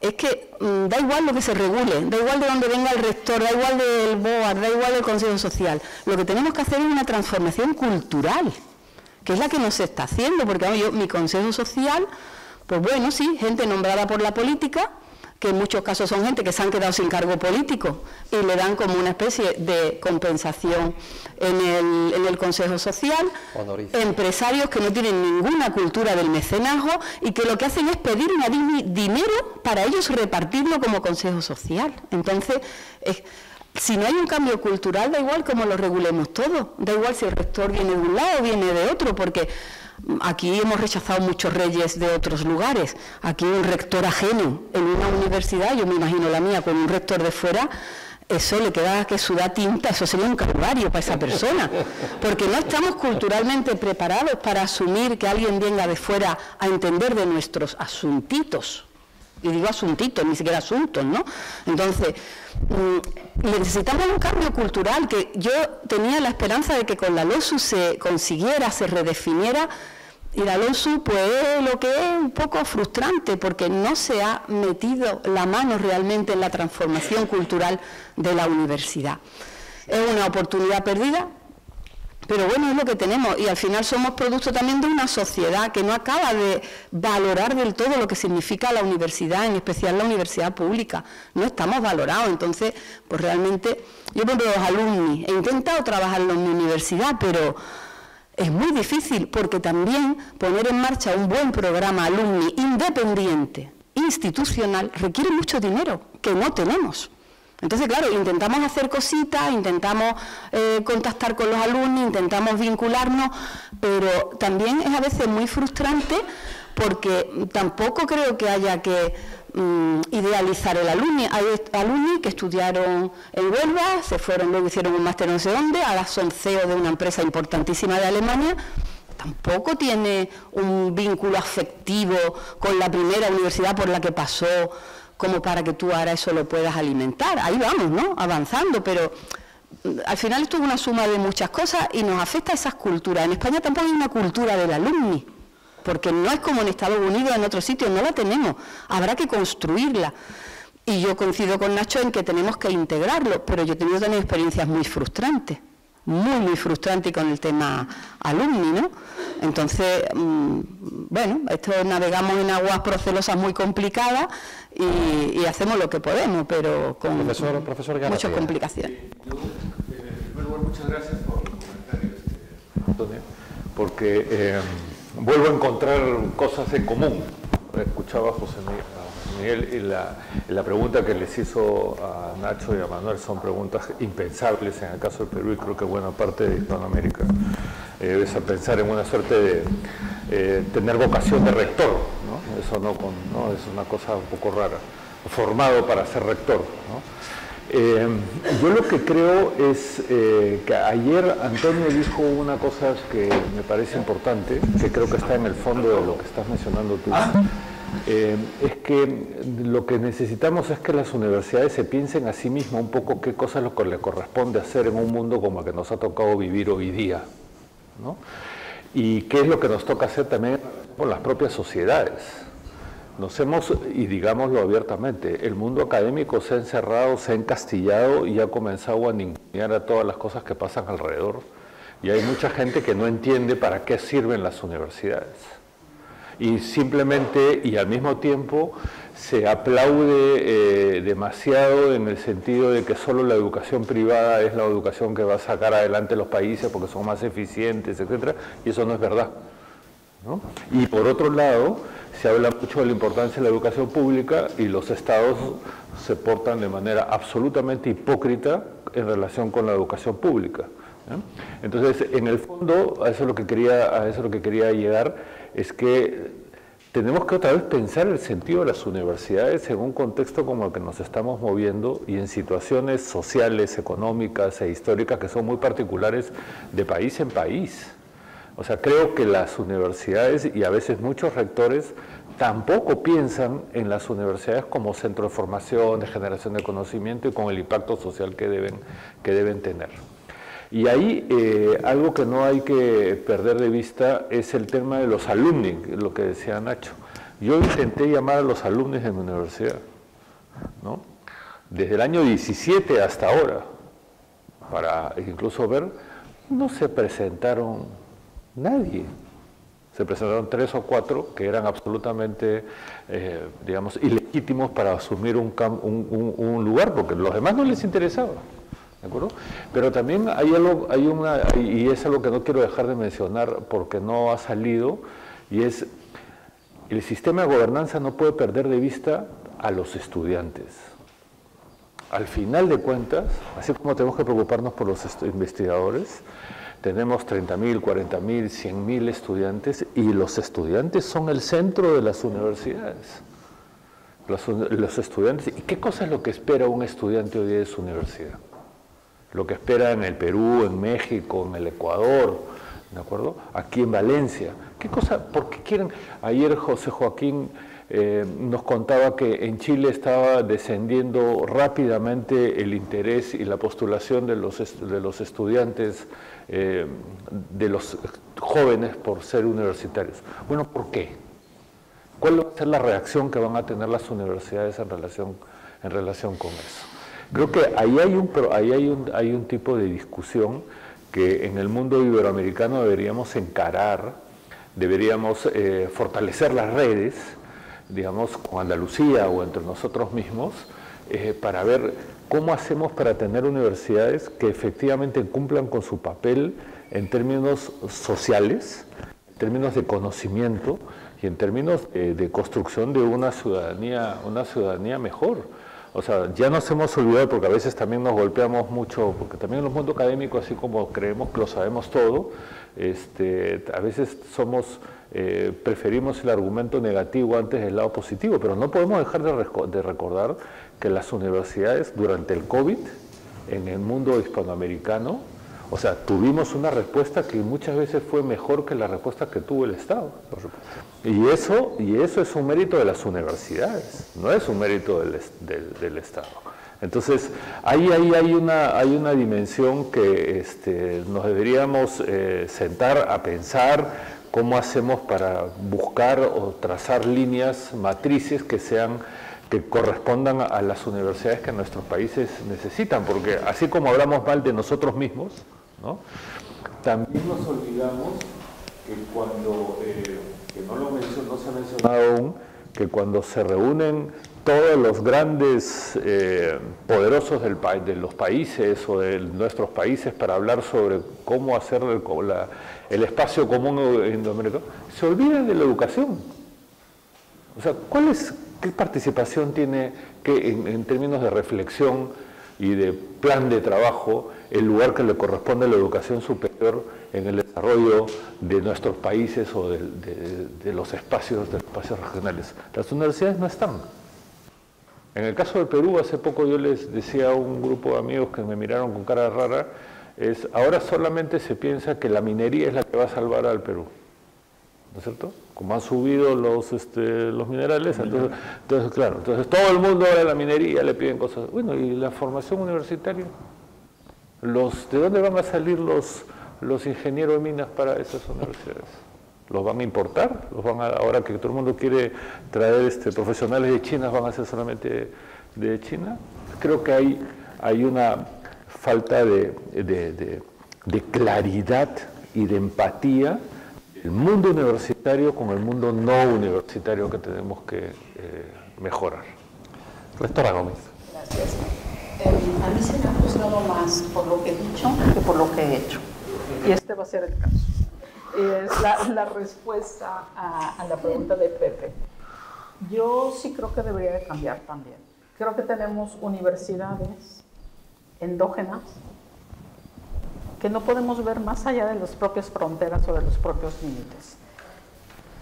es que da igual lo que se regule, da igual de dónde venga el rector, da igual del BOAR, da igual del Consejo Social. Lo que tenemos que hacer es una transformación cultural, que es la que no se está haciendo, porque vamos, mi Consejo Social, pues bueno, sí, gente nombrada por la política, que en muchos casos son gente que se han quedado sin cargo político y le dan como una especie de compensación en el Consejo Social, empresarios que no tienen ninguna cultura del mecenazgo y que lo que hacen es pedir dinero para ellos repartirlo como Consejo Social. Entonces, si no hay un cambio cultural, da igual cómo lo regulemos todo, da igual si el rector viene de un lado o viene de otro, porque aquí hemos rechazado muchos reyes de otros lugares. Aquí un rector ajeno en una universidad, yo me imagino la mía con un rector de fuera, eso le queda que sudar tinta, eso sería un calvario para esa persona, porque no estamos culturalmente preparados para asumir que alguien venga de fuera a entender de nuestros asuntitos. Y digo asuntitos, ni siquiera asuntos, ¿no? Entonces, necesitamos un cambio cultural, que yo tenía la esperanza de que con la LOSU se consiguiera, se redefiniera, y la LOSU pues es lo que es un poco frustrante, porque no se ha metido la mano realmente en la transformación cultural de la universidad. Es una oportunidad perdida, pero bueno, es lo que tenemos, y al final somos producto también de una sociedad que no acaba de valorar del todo lo que significa la universidad, en especial la universidad pública. No estamos valorados, entonces, pues realmente, yo por ejemplo, los alumni, he intentado trabajarlo en mi universidad, pero es muy difícil, porque también poner en marcha un buen programa alumni independiente, institucional, requiere mucho dinero, que no tenemos. Entonces, claro, intentamos hacer cositas, intentamos contactar con los alumnos, intentamos vincularnos, pero también es a veces muy frustrante, porque tampoco creo que haya que idealizar el alumni. Hay alumni que estudiaron en Huelva, se fueron, luego hicieron un máster no sé dónde, ahora son CEO de una empresa importantísima de Alemania. Tampoco tiene un vínculo afectivo con la primera universidad por la que pasó, como para que tú ahora eso lo puedas alimentar. Ahí vamos, ¿no?, avanzando, pero al final esto es una suma de muchas cosas y nos afecta a esas culturas. En España tampoco hay una cultura del alumni, porque no es como en Estados Unidos, en otros sitios, no la tenemos, habrá que construirla. Y yo coincido con Nacho en que tenemos que integrarlo, pero yo he tenido también experiencias muy frustrantes, muy frustrante con el tema alumni, ¿no? Entonces, bueno, esto navegamos en aguas procelosas muy complicadas y hacemos lo que podemos, pero con profesor muchas complicaciones. Muchas gracias por el comentario, Antonio, porque vuelvo a encontrar cosas en común. Escuchaba a José Miguel y la pregunta que les hizo a Nacho y a Manuel son preguntas impensables en el caso del Perú, y creo que buena parte de Hispanoamérica es a pensar en una suerte de tener vocación de rector, ¿no? Eso no es una cosa un poco rara, formado para ser rector, ¿no? Yo lo que creo es que ayer Antonio dijo una cosa que me parece importante, que creo que está en el fondo de lo que estás mencionando tú. Es que lo que necesitamos es que las universidades se piensen a sí mismas un poco qué cosa es lo que le corresponde hacer en un mundo como el que nos ha tocado vivir hoy día, ¿no? Y qué es lo que nos toca hacer también con las propias sociedades. Y digámoslo abiertamente, el mundo académico se ha encerrado, se ha encastillado y ha comenzado a ningunear a todas las cosas que pasan alrededor. Y hay mucha gente que no entiende para qué sirven las universidades. Y simplemente, y al mismo tiempo, se aplaude demasiado en el sentido de que solo la educación privada es la educación que va a sacar adelante los países porque son más eficientes, etc. Y eso no es verdad, ¿no? Y por otro lado, se habla mucho de la importancia de la educación pública y los estados se portan de manera absolutamente hipócrita en relación con la educación pública, ¿eh? Entonces, en el fondo, a eso es lo que quería llegar, es que tenemos que otra vez pensar el sentido de las universidades en un contexto como el que nos estamos moviendo y en situaciones sociales, económicas e históricas que son muy particulares de país en país. O sea, creo que las universidades y a veces muchos rectores tampoco piensan en las universidades como centro de formación, de generación de conocimiento y con el impacto social que deben tener. Y ahí algo que no hay que perder de vista es el tema de los alumni, lo que decía Nacho. Yo intenté llamar a los alumnos de mi universidad, ¿no? Desde el año 17 hasta ahora, para incluso ver, no se presentaron nadie. Se presentaron 3 o 4 que eran absolutamente, digamos, ilegítimos para asumir un lugar, porque los demás no les interesaba. ¿De acuerdo? Pero también hay algo, y es algo que no quiero dejar de mencionar porque no ha salido, y es el sistema de gobernanza no puede perder de vista a los estudiantes. Al final de cuentas, así como tenemos que preocuparnos por los investigadores, tenemos 30.000, 40.000, 100.000 estudiantes y los estudiantes son el centro de las universidades. Los estudiantes, ¿y qué cosa es lo que espera un estudiante hoy día de su universidad? Lo que espera en el Perú, en México, en el Ecuador, ¿de acuerdo? Aquí en Valencia. ¿Qué cosa? ¿Por qué quieren? Ayer José Joaquín nos contaba que en Chile estaba descendiendo rápidamente el interés y la postulación de los estudiantes, de los jóvenes por ser universitarios. Bueno, ¿por qué? ¿Cuál va a ser la reacción que van a tener las universidades en relación con eso? Creo que ahí hay un tipo de discusión que en el mundo iberoamericano deberíamos encarar, deberíamos fortalecer las redes, digamos, con Andalucía o entre nosotros mismos, para ver cómo hacemos para tener universidades que efectivamente cumplan con su papel en términos sociales, en términos de conocimiento y en términos de construcción de una ciudadanía mejor. O sea, ya nos hemos olvidado, porque a veces también nos golpeamos mucho, porque también en el mundo académico, así como creemos que lo sabemos todo, a veces preferimos el argumento negativo antes del lado positivo, pero no podemos dejar de recordar que las universidades durante el COVID, en el mundo hispanoamericano, o sea, tuvimos una respuesta que muchas veces fue mejor que la respuesta que tuvo el Estado. Por supuesto. Y eso es un mérito de las universidades, no es un mérito del Estado. Entonces, ahí hay una dimensión que nos deberíamos sentar a pensar cómo hacemos para buscar o trazar líneas matrices que correspondan a las universidades que nuestros países necesitan, porque así como hablamos mal de nosotros mismos, ¿no? También nos olvidamos que cuando, que no se ha mencionado aún, que cuando se reúnen todos los grandes poderosos de los países o de nuestros países para hablar sobre cómo hacer el espacio común indoamericano, se olvidan de la educación. O sea, ¿qué participación tiene en términos de reflexión y de plan de trabajo el lugar que le corresponde a la educación superior en el desarrollo de nuestros países o de los espacios regionales? Las universidades no están. En el caso del Perú, hace poco yo les decía a un grupo de amigos que me miraron con cara rara, ahora solamente se piensa que la minería es la que va a salvar al Perú, ¿no es cierto? Como han subido los minerales, entonces claro, entonces todo el mundo ahora de la minería le piden cosas. Bueno, ¿y la formación universitaria? ¿De dónde van a salir los ingenieros de minas para esas universidades? ¿Los van a importar? Ahora que todo el mundo quiere traer profesionales de China, ¿van a ser solamente de China? Creo que hay una falta de claridad y de empatía del mundo universitario con el mundo no universitario que tenemos que mejorar. Rectora Gómez. Gracias. A mí se me ha juzgado más por lo que he dicho que por lo que he hecho. Y este va a ser el caso. Es la respuesta a la pregunta de Pepe. Yo sí creo que debería de cambiar también. Creo que tenemos universidades endógenas que no podemos ver más allá de las propias fronteras o de los propios límites.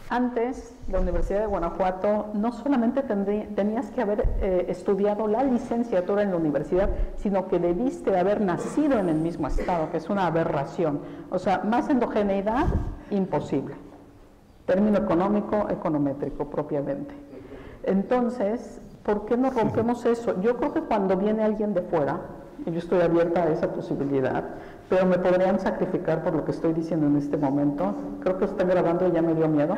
Antes, la Universidad de Guanajuato no solamente tenías que haber estudiado la licenciatura en la universidad, sino que debiste de haber nacido en el mismo estado, que es una aberración. O sea, más endogeneidad, imposible. Término económico, econométrico propiamente. Entonces, ¿por qué no rompemos eso? Yo creo que cuando viene alguien de fuera, y yo estoy abierta a esa posibilidad, pero me podrían sacrificar por lo que estoy diciendo en este momento. Creo que están grabando y ya me dio miedo.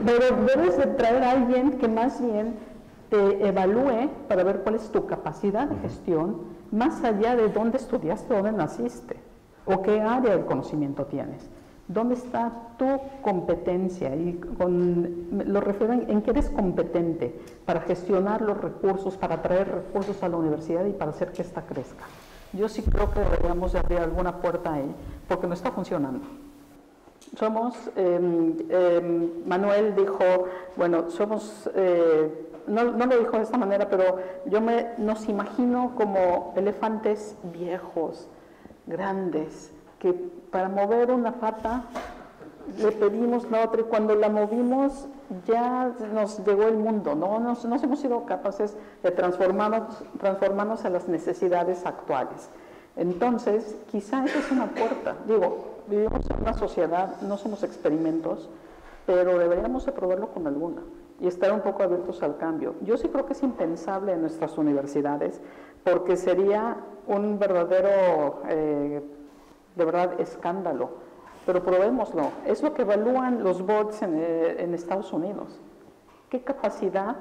Pero debes de traer a alguien que más bien te evalúe para ver cuál es tu capacidad de gestión, más allá de dónde estudiaste, dónde naciste, o qué área del conocimiento tienes. ¿Dónde está tu competencia? Y lo refiero en que eres competente para gestionar los recursos, para traer recursos a la universidad y para hacer que ésta crezca. Yo sí creo que deberíamos de abrir alguna puerta ahí, porque no está funcionando. Manuel dijo, bueno, no lo dijo de esta manera, pero nos imagino como elefantes viejos, grandes, que para mover una pata le pedimos la otra y cuando la movimos ya nos llegó el mundo, ¿no? Nos hemos sido capaces de transformarnos a las necesidades actuales. Entonces, quizá esa es una puerta. Digo, vivimos en una sociedad, no somos experimentos, pero deberíamos de probarlo con alguna y estar un poco abiertos al cambio. Yo sí creo que es impensable en nuestras universidades porque sería un verdadero, de verdad, escándalo. Pero probémoslo. Es lo que evalúan los boards en Estados Unidos. ¿Qué capacidad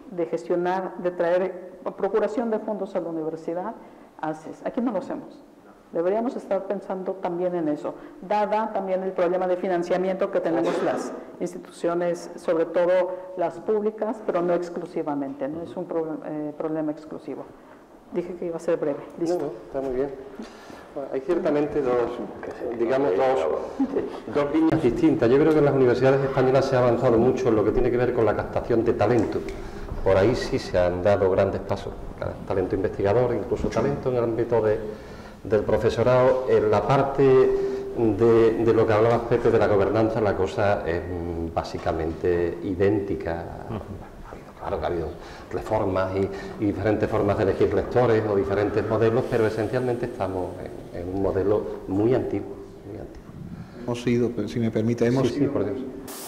de gestionar, de traer procuración de fondos a la universidad haces? Aquí no lo hacemos. Deberíamos estar pensando también en eso, dada también el problema de financiamiento que tenemos las instituciones, sobre todo las públicas, pero no exclusivamente, no es un problema exclusivo. Dije que iba a ser breve. ¿Listo? No, está muy bien. Bueno, hay ciertamente dos líneas distintas. Yo creo que en las universidades españolas se ha avanzado mucho en lo que tiene que ver con la captación de talento. Por ahí sí se han dado grandes pasos. Talento investigador, incluso talento en el ámbito del profesorado. En la parte de lo que hablabas, Pepe, de la gobernanza, la cosa es básicamente idéntica. Claro que ha habido reformas y diferentes formas de elegir lectores o diferentes modelos, pero esencialmente estamos en un modelo muy antiguo. Hemos ido, si me permite, Sí, por Dios.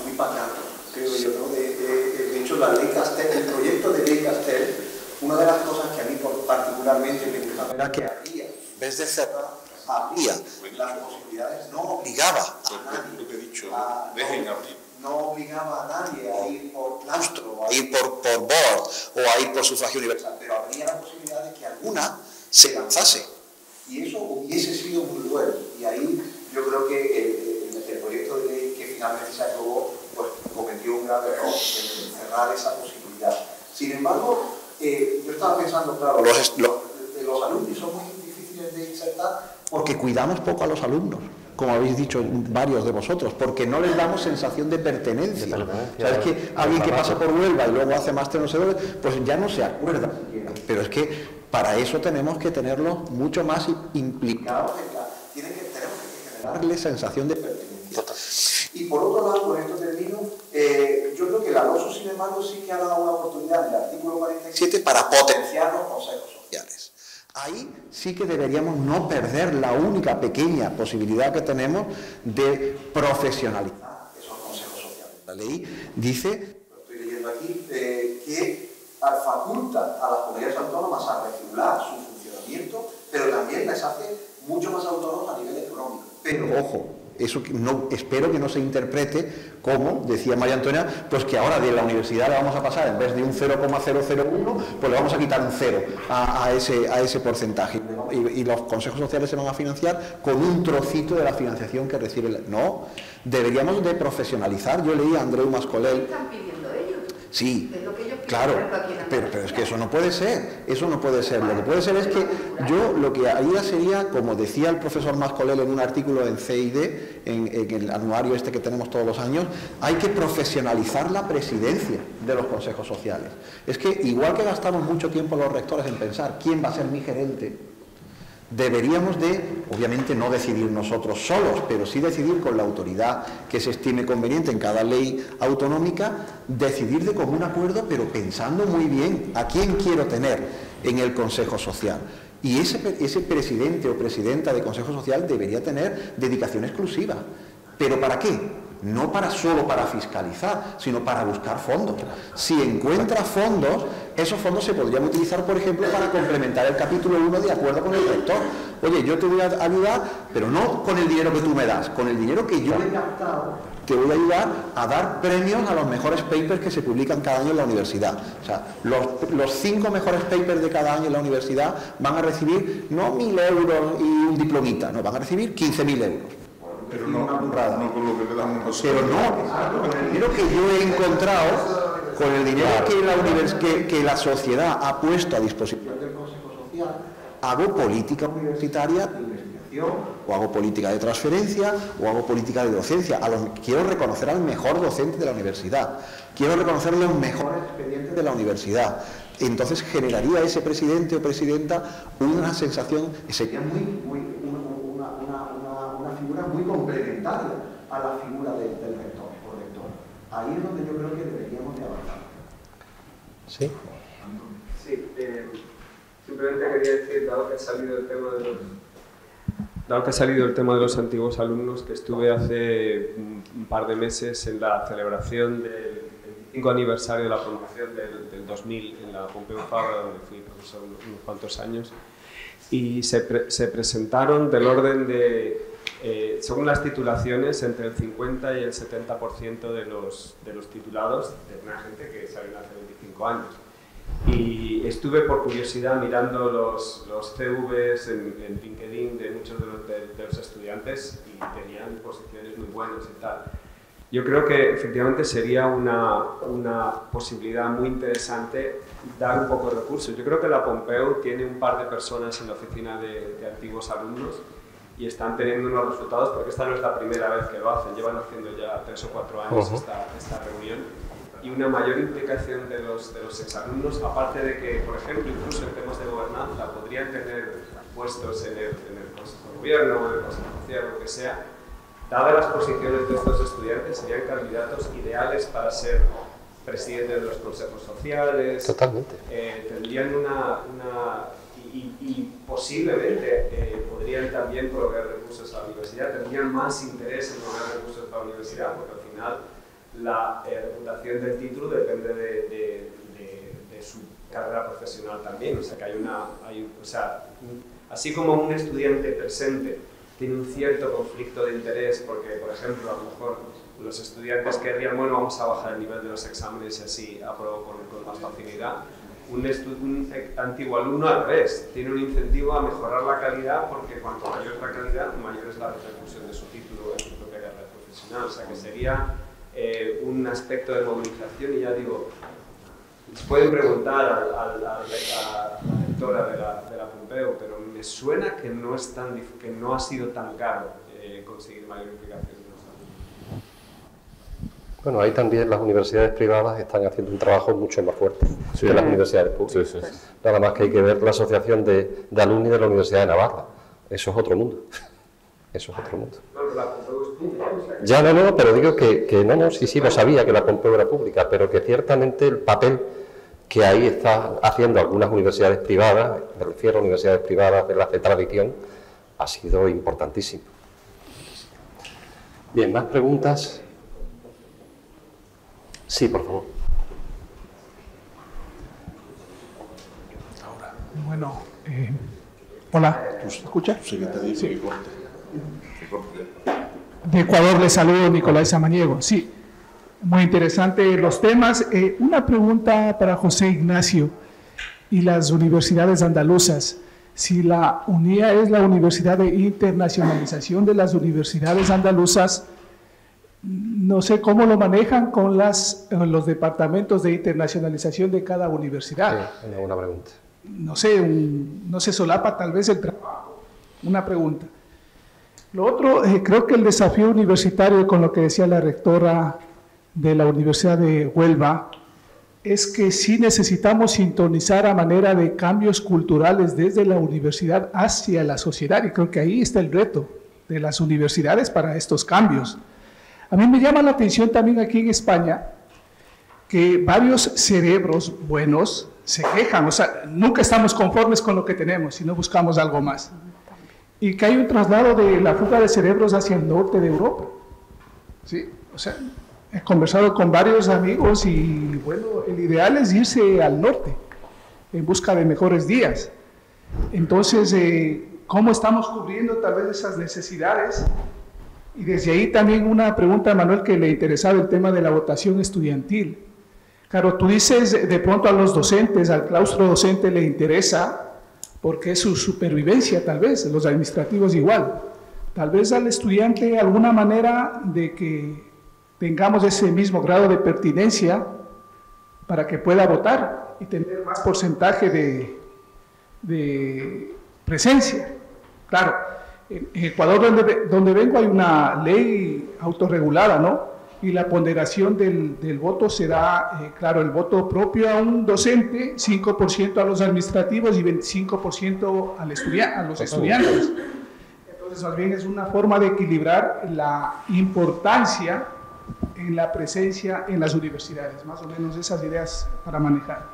Muy pacato, creo yo, ¿no? De hecho, la ley Castel, el proyecto de ley Castel, una de las cosas que a mí particularmente me gustaba era que abría, en vez de cerrar, abría las posibilidades, no obligaba a nadie. Lo que he dicho, dejen abrir. No obligaba a nadie a ir por claustro, o a ir por board, o a ir por sufragio universal, pero habría la posibilidad de que alguna se lanzase. Y eso hubiese sido muy bueno. Y ahí yo creo que el proyecto de ley que finalmente se aprobó, pues cometió un grave error en cerrar esa posibilidad. Sin embargo, yo estaba pensando, claro, los alumnos son muy difíciles de insertar porque cuidamos poco a los alumnos, como habéis dicho varios de vosotros, porque no les damos sensación de pertenencia. ¿Sabes que alguien que pasa por Huelva y luego hace máster no sé dónde, pues ya no se acuerda? Pero es que para eso tenemos que tenerlos mucho más implicados. Tenemos que generarles sensación de pertenencia. Y por otro lado, con esto termino, yo creo que la no embargo, sí que ha dado una oportunidad en el artículo 47 para potenciar los consejos sociales. Ahí sí que deberíamos no perder la única pequeña posibilidad que tenemos de profesionalizar esos consejos sociales. La ley dice, lo estoy leyendo aquí, que faculta a las comunidades autónomas a regular su funcionamiento, pero también les hace mucho más autónomos a nivel económico. Pero, ojo, eso no, espero que no se interprete como, decía María Antonia, pues que ahora de la universidad le vamos a pasar, en vez de un 0,001, pues le vamos a quitar un 0 a ese porcentaje. Y los consejos sociales se van a financiar con un trocito de la financiación que recibe. No, deberíamos de profesionalizar. Yo leí a Andreu Mascolell. ¿Están pidiendo ellos? Sí, claro, pero es que eso no puede ser, eso no puede ser. Lo que puede ser es que yo lo que haría sería, como decía el profesor Mascolell en un artículo en CID, en el anuario este que tenemos todos los años, hay que profesionalizar la presidencia de los consejos sociales. Es que igual que gastamos mucho tiempo los rectores en pensar quién va a ser mi gerente, deberíamos de, obviamente no decidir nosotros solos, pero sí decidir con la autoridad que se estime conveniente en cada ley autonómica, decidir de común acuerdo, pero pensando muy bien a quién quiero tener en el Consejo Social. Y ese presidente o presidenta de Consejo Social debería tener dedicación exclusiva. ¿Pero para qué? No solo para fiscalizar, sino para buscar fondos. Si encuentra fondos, esos fondos se podrían utilizar, por ejemplo, para complementar el capítulo 1 de acuerdo con el rector. Oye, yo te voy a ayudar, pero no con el dinero que tú me das, con el dinero que yo he captado, te voy a ayudar a dar premios a los mejores papers que se publican cada año en la universidad. O sea, los 5 mejores papers de cada año en la universidad van a recibir no 1.000 euros y un diplomita, no, van a recibir 15.000 euros. Pero no con lo que le damos nosotros. Pero no, con el dinero que yo he encontrado, con el dinero que la sociedad ha puesto a disposición del Consejo Social, hago política universitaria de investigación, o hago política de transferencia, o hago política de docencia. Quiero reconocer al mejor docente de la universidad, quiero reconocer los mejores expedientes de la universidad. Entonces generaría ese presidente o presidenta una sensación, sería una figura muy complementaria a la figura del rector o rector. Ahí es donde yo creo que deberíamos de avanzar. ¿Sí? Sí, simplemente quería decir, dado que ha salido el tema de los antiguos alumnos, que estuve hace un par de meses en la celebración del 25 aniversario de la promoción del 2000 en la Pompeu Fabra, donde fui profesor unos cuantos años, y se presentaron del orden de, según las titulaciones, entre el 50 y el 70% de los titulados de una gente que salió hace 25 años. Y estuve por curiosidad mirando los CVs en LinkedIn de muchos de los estudiantes y tenían posiciones muy buenas y tal. Yo creo que efectivamente sería una posibilidad muy interesante dar un poco de recursos. Yo creo que la Pompeu tiene un par de personas en la oficina de antiguos alumnos y están teniendo unos resultados, porque esta no es la primera vez que lo hacen, llevan haciendo ya 3 o 4 años esta reunión, y una mayor implicación de los exalumnos, aparte de que, por ejemplo, incluso en temas de gobernanza, podrían tener puestos en el Consejo de Gobierno o en el Consejo Social, lo que sea. Dadas las posiciones de estos estudiantes, serían candidatos ideales para ser presidentes de los consejos sociales. Totalmente. Tendrían y posiblemente podrían también proveer recursos a la universidad, tendrían más interés en proveer recursos para la universidad, porque al final la reputación del título depende de su carrera profesional también. O sea, que así como un estudiante presente tiene un cierto conflicto de interés, porque, por ejemplo, a lo mejor los estudiantes querrían, bueno, vamos a bajar el nivel de los exámenes y así apruebo con más facilidad. Un antiguo alumno, al revés, tiene un incentivo a mejorar la calidad, porque cuanto mayor es la calidad, mayor es la repercusión de su título en su propia carrera profesional. O sea, que sería un aspecto de movilización. Y ya digo, pueden preguntar a la rectora de la Pompeu, pero me suena que no ha sido tan caro conseguir mayor implicación. Bueno, ahí también las universidades privadas están haciendo un trabajo mucho más fuerte que las universidades públicas. Sí. Nada más que hay que ver la asociación de alumni de la Universidad de Navarra. Eso es otro mundo. eso es otro mundo. Ya no, pero digo que no, sí, lo sabía que la Pompeu era pública, pero que ciertamente el papel que ahí está haciendo algunas universidades privadas, me refiero a universidades privadas de la tradición, ha sido importantísimo. Bien, ¿más preguntas? Sí, por favor. Bueno, hola, ¿me escucha? Sí. De Ecuador le saludo, Nicolás Samaniego. Sí, muy interesante los temas. Una pregunta para José Ignacio y las universidades andaluzas. Si la UNIA es la Universidad de Internacionalización de las Universidades Andaluzas, no sé cómo lo manejan con los departamentos de internacionalización de cada universidad. Sí, una buena pregunta. No sé, no se solapa tal vez el trabajo. Una pregunta. Lo otro, creo que el desafío universitario, con lo que decía la rectora de la Universidad de Huelva, es que sí necesitamos sintonizar a manera de cambios culturales desde la universidad hacia la sociedad, y creo que ahí está el reto de las universidades para estos cambios. A mí me llama la atención también aquí en España que varios cerebros buenos se quejan, o sea, nunca estamos conformes con lo que tenemos, sino buscamos algo más. Y que hay un traslado de la fuga de cerebros hacia el norte de Europa. ¿Sí? O sea, he conversado con varios amigos y, bueno, el ideal es irse al norte en busca de mejores días. Entonces, ¿cómo estamos cubriendo tal vez esas necesidades? Y desde ahí también una pregunta a Manuel, que le interesaba el tema de la votación estudiantil. Claro, tú dices de pronto a los docentes, al claustro docente le interesa porque es su supervivencia tal vez, los administrativos igual. Tal vez al estudiante alguna manera de que tengamos ese mismo grado de pertinencia para que pueda votar y tener más porcentaje de presencia. Claro, en Ecuador, donde vengo, hay una ley autorregulada, ¿no? Y la ponderación del voto será, claro, el voto propio a un docente, 5% a los administrativos y 25% a los estudiantes. Entonces, más bien es una forma de equilibrar la importancia en la presencia en las universidades. Más o menos esas ideas para manejar.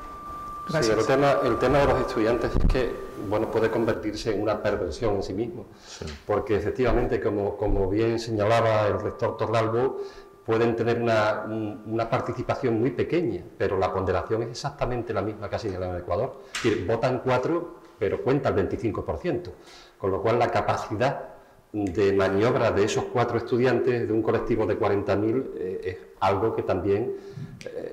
Gracias. Sí, el tema de los estudiantes es que, bueno, puede convertirse en una perversión en sí mismo, sí. Porque efectivamente, como bien señalaba el rector Torralbo, pueden tener una participación muy pequeña, pero la ponderación es exactamente la misma casi en el Ecuador. Es decir, votan 4, pero cuenta el 25%, con lo cual la capacidad de maniobra de esos 4 estudiantes de un colectivo de 40.000 es algo que también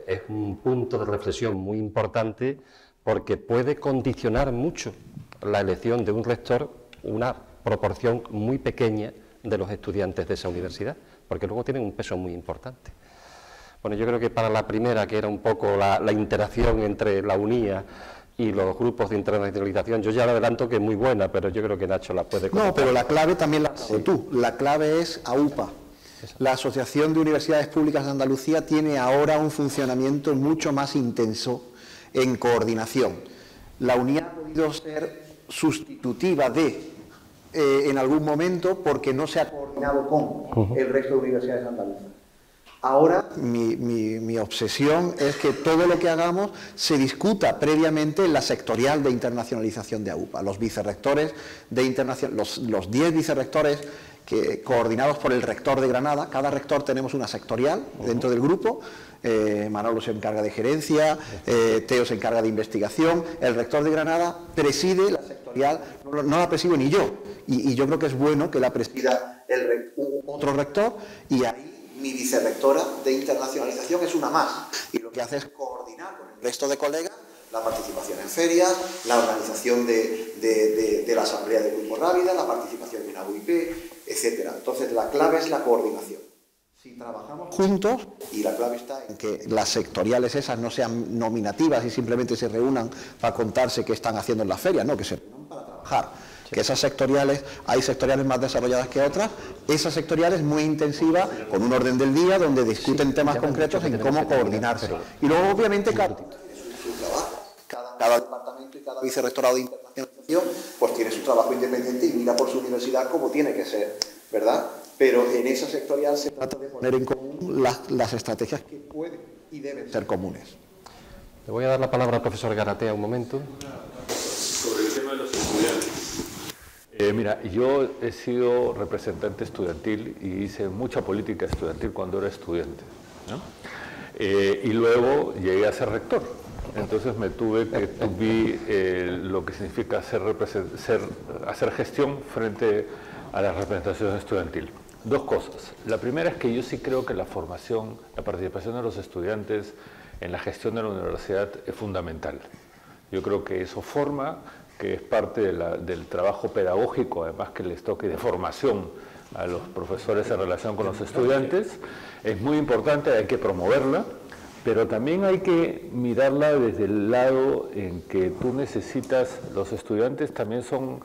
es un punto de reflexión muy importante, porque puede condicionar mucho la elección de un rector una proporción muy pequeña de los estudiantes de esa universidad, porque luego tienen un peso muy importante. Bueno, yo creo que para la primera, que era un poco la interacción entre la UNIA y los grupos de internacionalización, yo ya le adelanto que es muy buena, pero yo creo que Nacho la puede comentar. No, pero la clave también la has dado tú. La clave es AUPA. La Asociación de Universidades Públicas de Andalucía tiene ahora un funcionamiento mucho más intenso en coordinación. La UNIA ha podido ser sustitutiva en algún momento porque no se ha coordinado con el resto de universidades andaluzas. Ahora mi obsesión es que todo lo que hagamos se discuta previamente en la sectorial de internacionalización de AUPA. Los vicerrectores de los 10 vicerrectores coordinados por el rector de Granada, cada rector tenemos una sectorial dentro del grupo. Manolo se encarga de gerencia, Teo se encarga de investigación, el rector de Granada preside la sectorial, no la presido ni yo, y yo creo que es bueno que la presida otro rector, y ahí mi vicerrectora de internacionalización es una más, y lo que hace es coordinar con el resto de colegas la participación en ferias, la organización de la asamblea del Grupo Rábida, la participación en AUIP, etc. Entonces la clave es la coordinación. Si trabajamos juntos, y la clave está en que las sectoriales esas no sean nominativas y simplemente se reúnan para contarse qué están haciendo en las ferias, no, que se reúnan para trabajar. Que esas sectoriales, hay sectoriales más desarrolladas que otras, esas sectoriales muy intensivas, con un orden del día, donde discuten temas concretos en cómo coordinarse. Y luego, obviamente, cada departamento y cada vicerrectorado de internacionalización pues tiene su trabajo independiente y mira por su universidad como tiene que ser ¿verdad? Pero en esa sectorial se trata de poner en común las estrategias que pueden y deben ser comunes. Le voy a dar la palabra al profesor Garatea un momento. Sobre el tema de los estudiantes. Mira, yo he sido representante estudiantil y hice mucha política estudiantil cuando era estudiante, ¿no? Y luego llegué a ser rector. Entonces me tuve que vi lo que significa hacer gestión frente a la representación estudiantil. Dos cosas. La primera es que yo sí creo que la formación, la participación de los estudiantes en la gestión de la universidad es fundamental. Yo creo que eso forma, que es parte del trabajo pedagógico, además que les toque de formación a los profesores en relación con los estudiantes. Es muy importante, hay que promoverla, pero también hay que mirarla desde el lado en que tú necesitas, los estudiantes también son,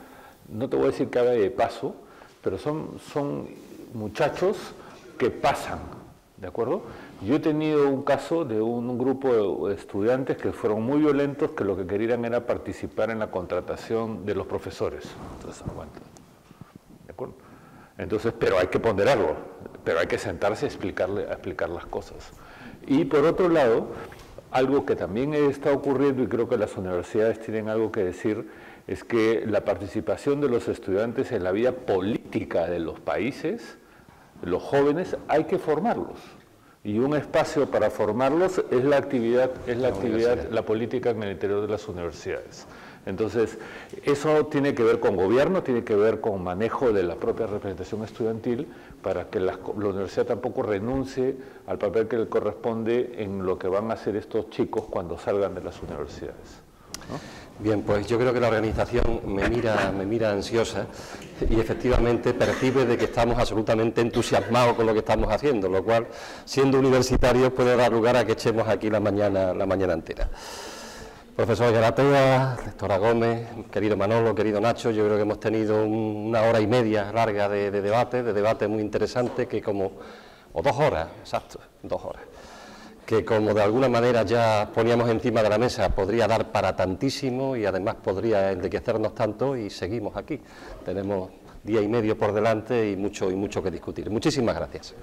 no te voy a decir que haga de paso, pero son muchachos que pasan, ¿de acuerdo? Yo he tenido un caso de un grupo de estudiantes que fueron muy violentos, que lo que querían era participar en la contratación de los profesores. Entonces, aguanta. ¿De acuerdo? Entonces, pero hay que ponderarlo, pero hay que sentarse a explicar las cosas. Y por otro lado, algo que también está ocurriendo, y creo que las universidades tienen algo que decir, es que la participación de los estudiantes en la vida política de los países, los jóvenes, hay que formarlos. Y un espacio para formarlos es la actividad, la política en el interior de las universidades. Entonces, eso tiene que ver con gobierno, tiene que ver con manejo de la propia representación estudiantil, para que la universidad tampoco renuncie al papel que le corresponde en lo que van a hacer estos chicos cuando salgan de las universidades, ¿no? Bien, pues yo creo que la organización me mira ansiosa y efectivamente percibe de que estamos absolutamente entusiasmados con lo que estamos haciendo, lo cual, siendo universitarios, puede dar lugar a que echemos aquí la mañana entera. Profesor Garatea, doctora Gómez, querido Manolo, querido Nacho, yo creo que hemos tenido una hora y media larga de debate muy interesante, o 2 horas, exacto, 2 horas, que como de alguna manera ya poníamos encima de la mesa, podría dar para tantísimo y además podría enriquecernos tanto, y seguimos aquí. Tenemos día y medio por delante y mucho que discutir. Muchísimas gracias.